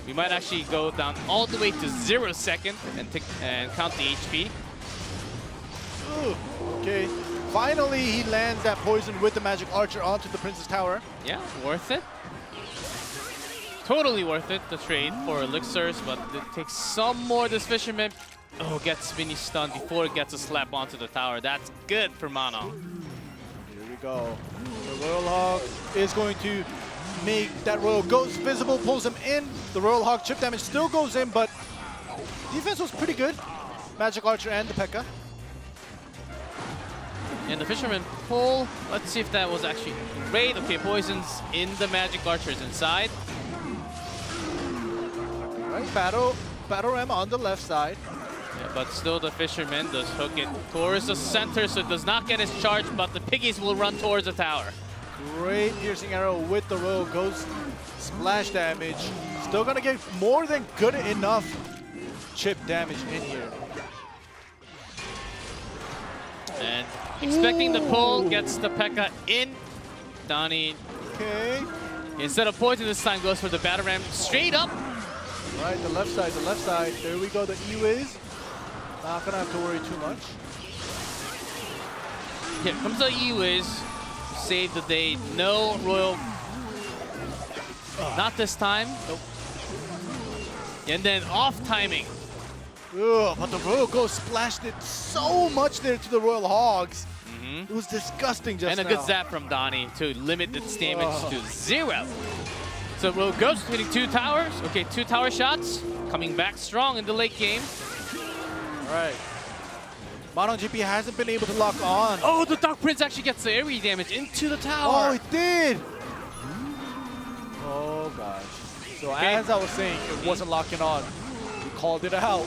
We might actually go down all the way to 0 second and count the HP. Ooh, okay. Finally, he lands that poison with the Magic Archer onto the Princess Tower. Yeah, worth it. totally worth it, the trade for elixirs, but it takes some more. This fisherman gets mini stunned before it gets a slap onto the tower. That's good for Manong. Here we go. The Royal Hog is going to make that Royal Ghost visible, pulls him in. The Royal Hog chip damage still goes in, but defense was pretty good. Magic Archer and the P.E.K.K.A. And the fisherman pull. Let's see if that was actually great. Okay, poisons in the Magic Archers inside. Right, Battle Ram on the left side. Yeah, but still the fisherman does hook it towards the center, so it does not get his charge, but the piggies will run towards the tower. Great piercing arrow with the Royal Ghost. Splash damage. Still gonna get more than good enough chip damage in here. And expecting the pull, gets the P.E.K.K.A. in. Donnie, Okay. instead of poison this time, goes for the Battle Ram straight up. Right, the left side, the left side. There we go, the E-Wiz. Not gonna have to worry too much. Here comes the E-Wiz. Save the day. No Royal. Not this time. Nope. And then off timing. Ugh, but the Royal Ghost splashed it so much there to the Royal Hogs. Mm-hmm. It was disgusting just now. And a good zap from Donnie to limit its damage to 0. So Royal Ghost hitting 2 towers. Okay, 2 tower shots. Coming back strong in the late game. All right. Manong GP hasn't been able to lock on. Oh, the Dark Prince actually gets the area damage into the tower. Oh, it did! Oh, gosh. So Okay. as I was saying, it wasn't locking on. We called it out.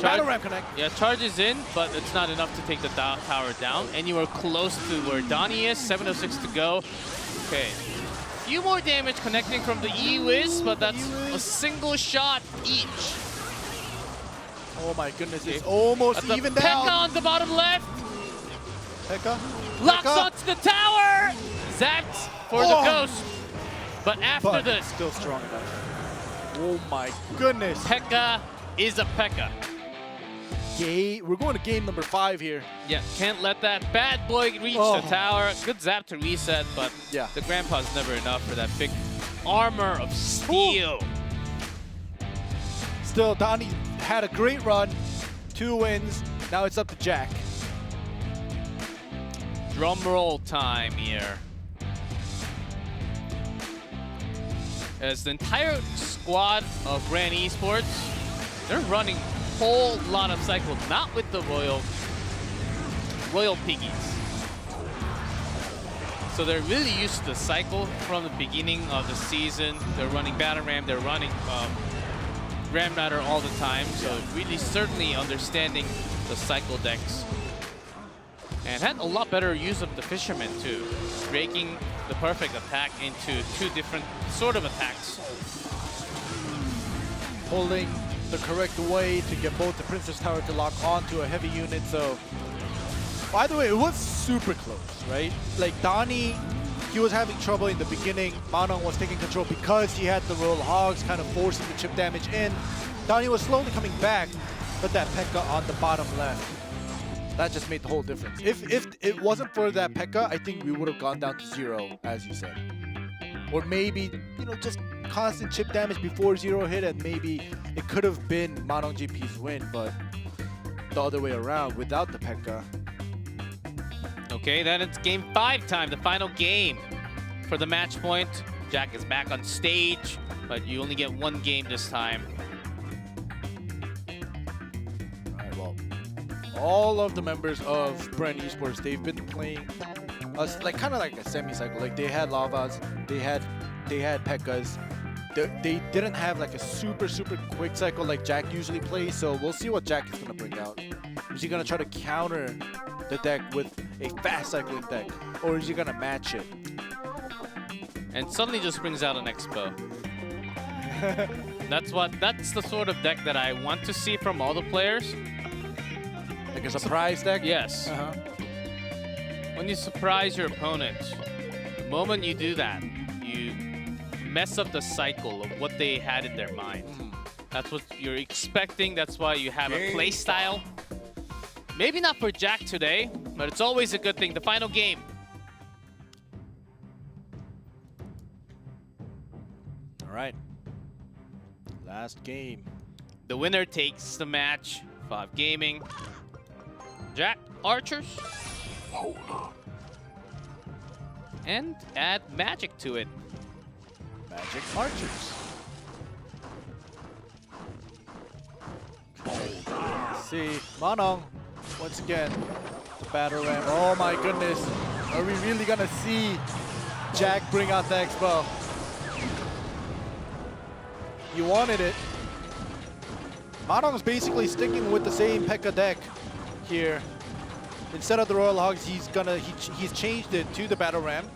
Battle Ram connect. Yeah, charges in, but it's not enough to take the tower down. Anywhere close to where Donnie is. 7:06 to go. Okay. Few more damage connecting from the E-Wiz, but that's a single shot each. Oh my goodness, it's almost That's even P.E.K.K.A. down. on the bottom left. P.E.K.K.A. Locks P.E.K.K.A. onto the tower. Zapped for the Ghost. But after But this, still strong enough. Oh my goodness. P.E.K.K.A. is a P.E.K.K.A. We're going to game number 5 here. Yeah, can't let that bad boy reach the tower. Good zap to reset, but Yeah. the Grandpa's never enough for that big armor of steel. Still, Donnie had a great run. 2 wins. Now it's up to Jack. Drum roll time here. As the entire squad of Brandi Esports, they're running a whole lot of cycles, not with the Royal Piggies. So they're really used to the cycle from the beginning of the season. They're running Battle Ram, they're running Ram Rider all the time. So really certainly understanding the cycle decks. And had a lot better use of the Fisherman too, breaking the perfect attack into 2 different sort of attacks. Pulling the correct way to get both the Princess Tower to lock onto a heavy unit. So, by the way, it was super close, right? Like Donnie, he was having trouble in the beginning. Manong was taking control because he had the Royal Hogs kind of forcing the chip damage in. Donnie was slowly coming back, but that P.E.K.K.A. on the bottom left, that just made the whole difference. If it wasn't for that P.E.K.K.A., I think we would have gone down to 0, as you said. Or maybe, you know, just constant chip damage before 0 hit, and maybe it could have been Manong GP's win, but the other way around without the P.E.K.K.A. Okay, then it's game 5 time, the final game for the match point. Jack is back on stage, but you only get 1 game this time. All right, well, all of the members of Brandi Esports, they've been playing us like kind of like a semi-cycle. Like they had Lavas, they had P.E.K.K.A.s. They didn't have like a super quick cycle like Jack usually plays. So we'll see what Jack is gonna bring out. Is he gonna try to counter the deck with a fast cycling deck, or is he gonna match it? And suddenly just brings out an Expo. That's the sort of deck that I want to see from all the players. Like a surprise deck? Yes. When you surprise your opponent, the moment you do that, you mess up the cycle of what they had in their mind. That's what you're expecting. That's why you have a play style. Maybe not for Jack today, but it's always a good thing. The final game. All right. Last game. The winner takes the match. 5 Gaming. Jack Archers. And add magic to it. Magic Archers. Let's see, Manong, once again, the battle ram. Oh my goodness. Are we really gonna see Jack bring out the Expo? You wanted it. Manong's basically sticking with the same P.E.K.K.A deck here. Instead of the Royal Hogs, he's changed it to the battle ram.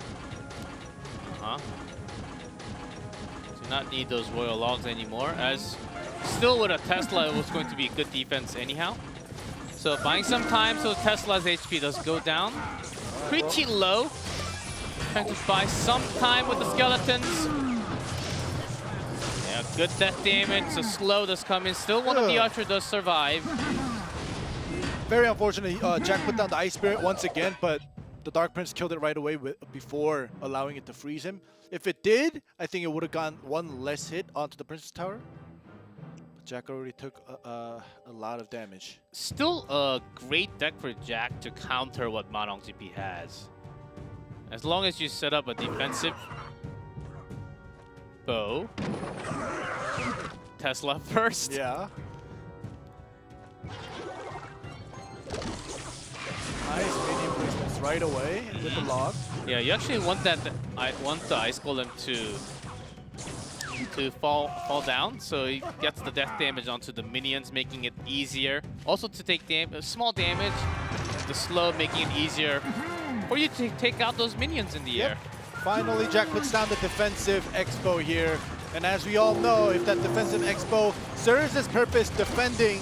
Do not need those Royal Logs anymore, as still with a Tesla it was going to be good defense anyhow. So buying some time so Tesla's HP does go down pretty low. Trying to buy some time with the skeletons. Yeah, good death damage. So slow does come in. Still one of the Archer does survive. Very unfortunate. Jack put down the Ice Spirit once again, but the Dark Prince killed it right away before allowing it to freeze him. If it did, I think it would have gone one less hit onto the Princess Tower. But Jack already took a lot of damage. Still a great deck for Jack to counter what Manong GP has. As long as you set up a defensive bow. Tesla first. Yeah. Nice minion placements right away with the log. Yeah, you actually want that. I want the Ice Golem to fall down, so he gets the death damage onto the minions, making it easier. Also to take small damage, the slow making it easier for you to take out those minions in the air. Finally, Jack puts down the defensive Expo here. And as we all know, if that defensive Expo serves its purpose defending,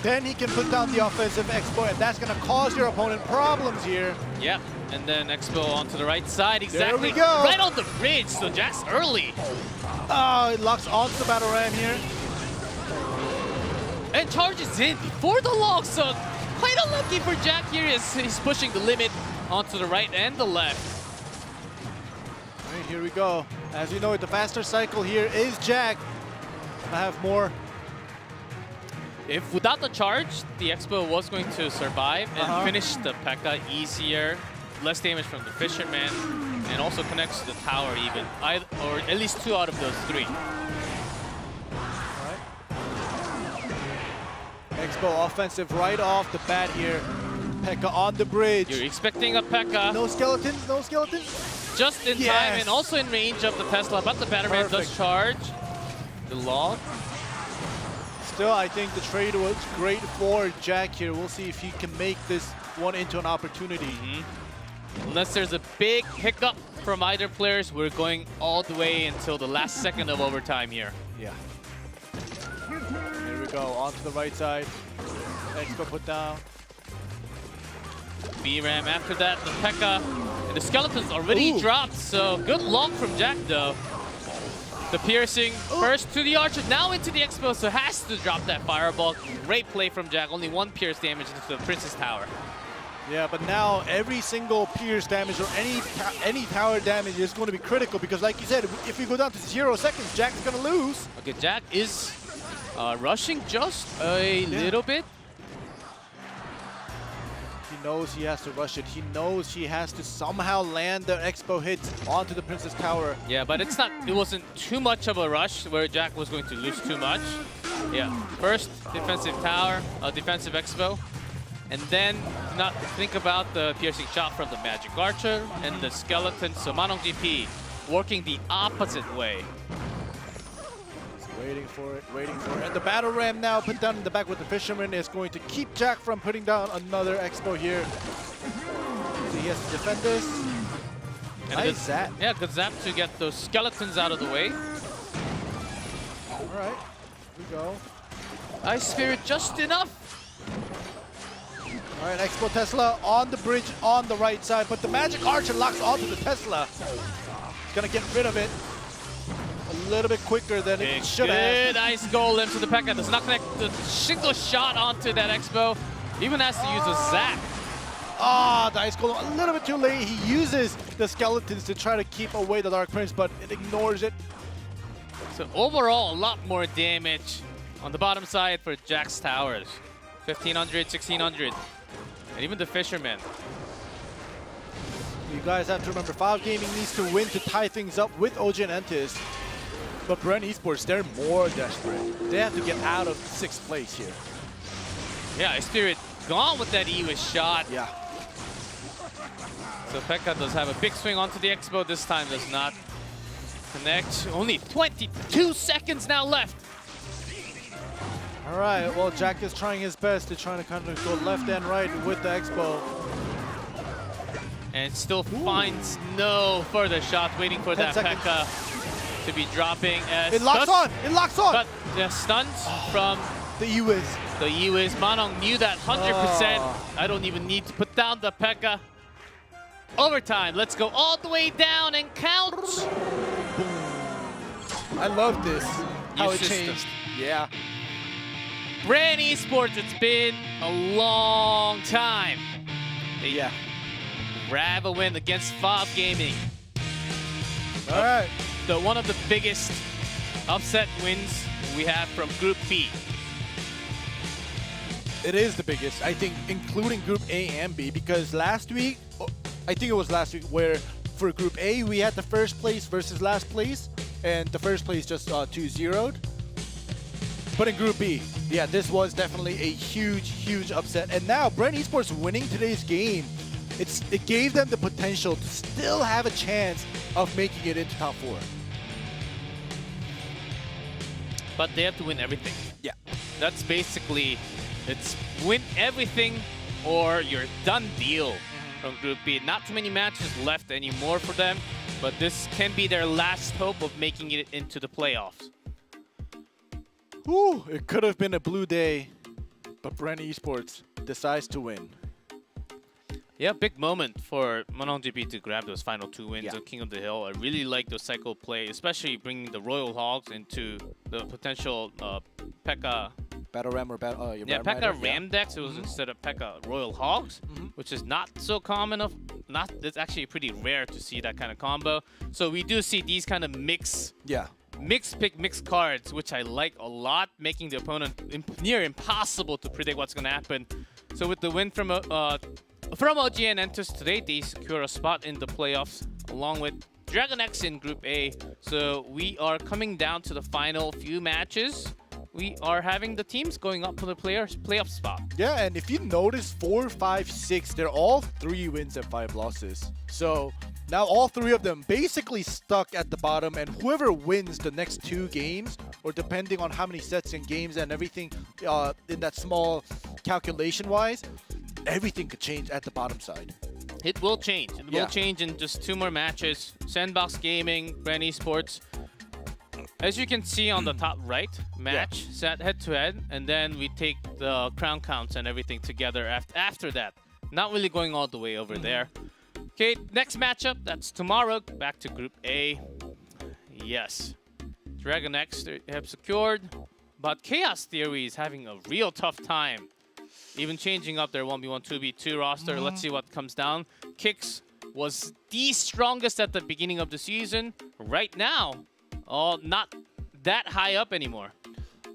then he can put down the offensive Expo, and that's going to cause your opponent problems here. Yeah, and then Expo onto the right side, exactly. There we go. Right on the bridge, so Jack's early. Oh, it locks onto the battle ram here. And charges in before the log, so quite unlucky for Jack here as he's pushing the limit onto the right and the left. All right, here we go. As you know, the faster cycle here is Jack. I have more. If without the charge, the Expo was going to survive and finish the P.E.K.K.A easier. Less damage from the Fisherman, and also connects to the tower even. Or at least 2 out of those 3. Expo offensive right off the bat here. P.E.K.K.A on the bridge. You're expecting a P.E.K.K.A. No skeletons, no skeletons. Just in time and also in range of the Tesla, but the Batterman does charge. The log. Still, I think the trade was great for Jack here. We'll see if he can make this one into an opportunity. Unless there's a big hiccup from either players, we're going all the way until the last second of overtime here. Yeah. Here we go, onto the right side. Expo put down. B-Ram after that, the P.E.K.K.A. And the Skeleton's already dropped, so good luck from Jack though. The piercing first to the Archer, now into the Expo, so has to drop that Fireball. Great play from Jack, only 1 pierce damage into the Princess Tower. Yeah, but now every single pierce damage or any tower damage is going to be critical because, like you said, if we go down to 0 seconds, Jack's going to lose. Okay, Jack is rushing just a little bit. He knows he has to rush it. He knows he has to somehow land the Expo hits onto the Princess Tower. Yeah, but it wasn't too much of a rush where Jack was going to lose too much. Yeah, first defensive tower, defensive Expo. And then not think about the piercing shot from the Magic Archer and the Skeleton. So Manong GP working the opposite way. Waiting for it, waiting for it. And the Battle Ram now put down in the back with the Fisherman is going to keep Jack from putting down another Expo here. So he has to defend this. And nice zap. Yeah, good zap to get those Skeletons out of the way. All right, here we go. Ice Spirit just enough. All right, Expo Tesla on the bridge on the right side, but the Magic Archer locks onto the Tesla. He's gonna get rid of it a little bit quicker than it should have. Good Ice Golem to the P.E.K.K.A. Does not connect the single shot onto that Expo. Even has to use a zap. Ah, the Ice Golem a little bit too late. He uses the Skeletons to try to keep away the Dark Prince, but it ignores it. So overall, a lot more damage on the bottom side for Jack's Towers. 1,500, 1,600. And even the Fisherman. You guys have to remember, Five Gaming needs to win to tie things up with OG and Entis. But Brandi Esports, they're more desperate. They have to get out of 6th place here. Yeah, Spirit gone with that Ewish shot. Yeah. So Pekka does have a big swing onto the Expo. This time does not connect. Only 22 seconds now left. All right, well, Jack is trying his best to try to kind of go left and right with the Expo. And still finds no further shot, waiting for that seconds. Pekka to be dropping. It locks on! It locks on! But the stuns from The Ewiz. the Ewiz. Manong knew that 100%. I don't even need to put down the Pekka. Overtime. Let's go all the way down and count. I love this. How New it system. changed. Yeah. Brandi Esports, it's been a long time. They grab a win against Fob Gaming. All right. One of the biggest upset wins we have from Group B. It is the biggest, I think, including Group A and B, because last week, I think it was last week, where for Group A, we had the first place versus last place, and the first place just 2-0'd. But in Group B, yeah, this was definitely a huge, huge upset. And now, Brandi Esports winning today's game, it gave them the potential to still have a chance of making it into top 4. But they have to win everything. Yeah. That's basically, it's win everything or you're done deal from Group B. Not too many matches left anymore for them, but this can be their last hope of making it into the playoffs. Whew, it could have been a blue day, but Brandi Esports decides to win. Yeah, big moment for Manong GP to grab those final 2 wins Yeah. of King of the Hill. I really like the cycle play, especially bringing the Royal Hogs into the potential Pekka. Battle Ram or Battle... Yeah, Ram Pekka Rider? Ram decks. It was instead of Pekka Royal Hogs, which is not so common of. It's actually pretty rare to see that kind of combo. So we do see these kind of mix pick, mix cards, which I like a lot, making the opponent near impossible to predict what's going to happen. So with the win from OG and Entus today, they secure a spot in the playoffs along with Dragon X in Group A. So we are coming down to the final few matches. We are having the teams going up for the playoff spot. Yeah, and if you notice, 4, 5, 6, they're all 3 wins and 5 losses. So now all 3 of them basically stuck at the bottom, and whoever wins the next 2 games, or depending on how many sets and games and everything in that small calculation-wise, everything could change at the bottom side. It will change. It will change in just 2 more matches. Sandbox Gaming, Brandi Esports. As you can see on the top right, match set head-to-head, and then we take the crown counts and everything together after that. Not really going all the way over there. Okay, next matchup, that's tomorrow. Back to Group A. Yes. Dragon X they have secured, but Chaos Theory is having a real tough time. Even changing up their 1v1, 2v2 roster. Let's see what comes down. Kicks was the strongest at the beginning of the season. Right now, not that high up anymore.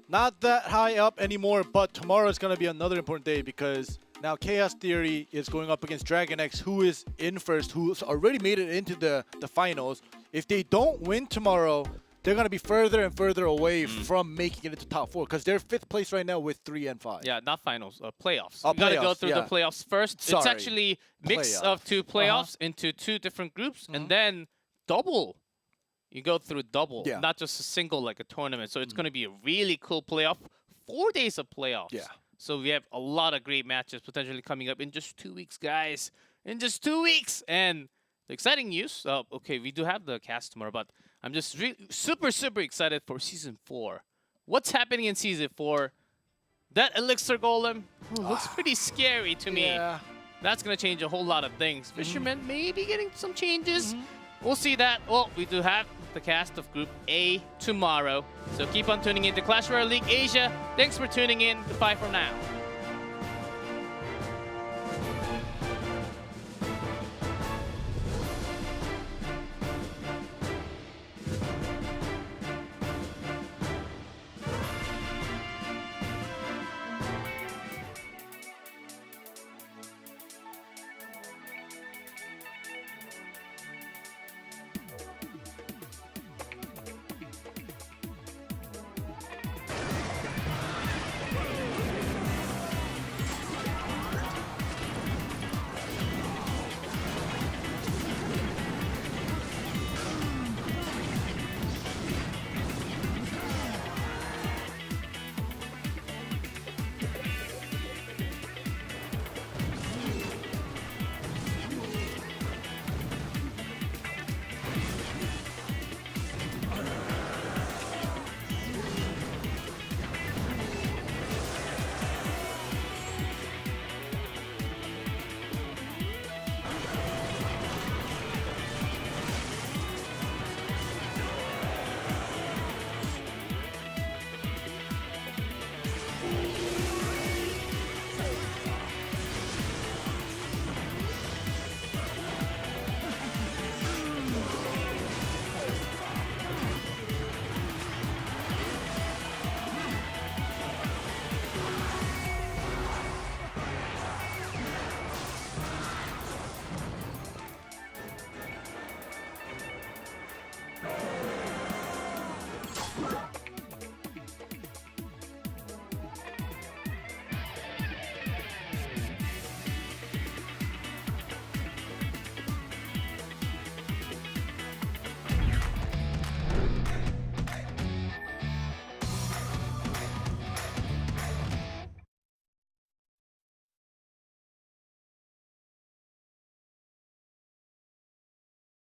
Not that high up anymore, but tomorrow is going to be another important day because now Chaos Theory is going up against Dragon X, who is in first, who's already made it into the finals. If they don't win tomorrow, they're going to be further and further away from making it into top 4 because they're 5th place right now with 3 and 5. Yeah, not finals, playoffs. Oh, We gotta go playoffs, through the playoffs first. Sorry. It's actually mix of 2 playoffs into 2 different groups, and then double. You go through double, not just a single like a tournament. So it's going to be a really cool playoff. 4 days of playoffs. Yeah. So we have a lot of great matches potentially coming up in just 2 weeks, guys. In just 2 weeks. And the exciting news, okay, we do have the cast tomorrow, but I'm just super, super excited for Season 4. What's happening in Season 4? That Elixir Golem looks pretty scary to me. Yeah. That's going to change a whole lot of things. Fisherman may be getting some changes. We'll see that. Well, we do have the cast of Group A tomorrow. So keep on tuning in to Clash Royale League Asia. Thanks for tuning in. Goodbye for now.